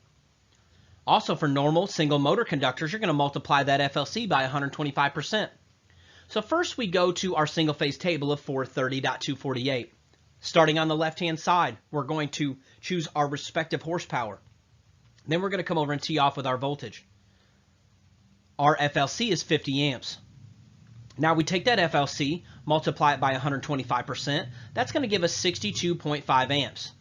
Also, for normal single motor conductors, you're going to multiply that FLC by 125%. So first we go to our single phase table of 430.248. Starting on the left-hand side, we're going to choose our respective horsepower. Then we're going to come over and tee off with our voltage. Our FLC is 50 amps. Now we take that FLC, multiply it by 125%. That's going to give us 62.5 amps.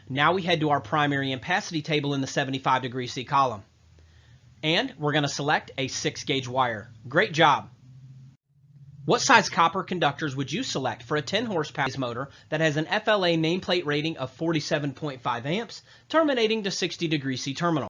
Now we head to our primary ampacity table in the 75 degree C column. And we're going to select a 6-gauge wire. Great job. What size copper conductors would you select for a 10 horsepower motor that has an FLA nameplate rating of 47.5 amps, terminating to 60 degree C terminal?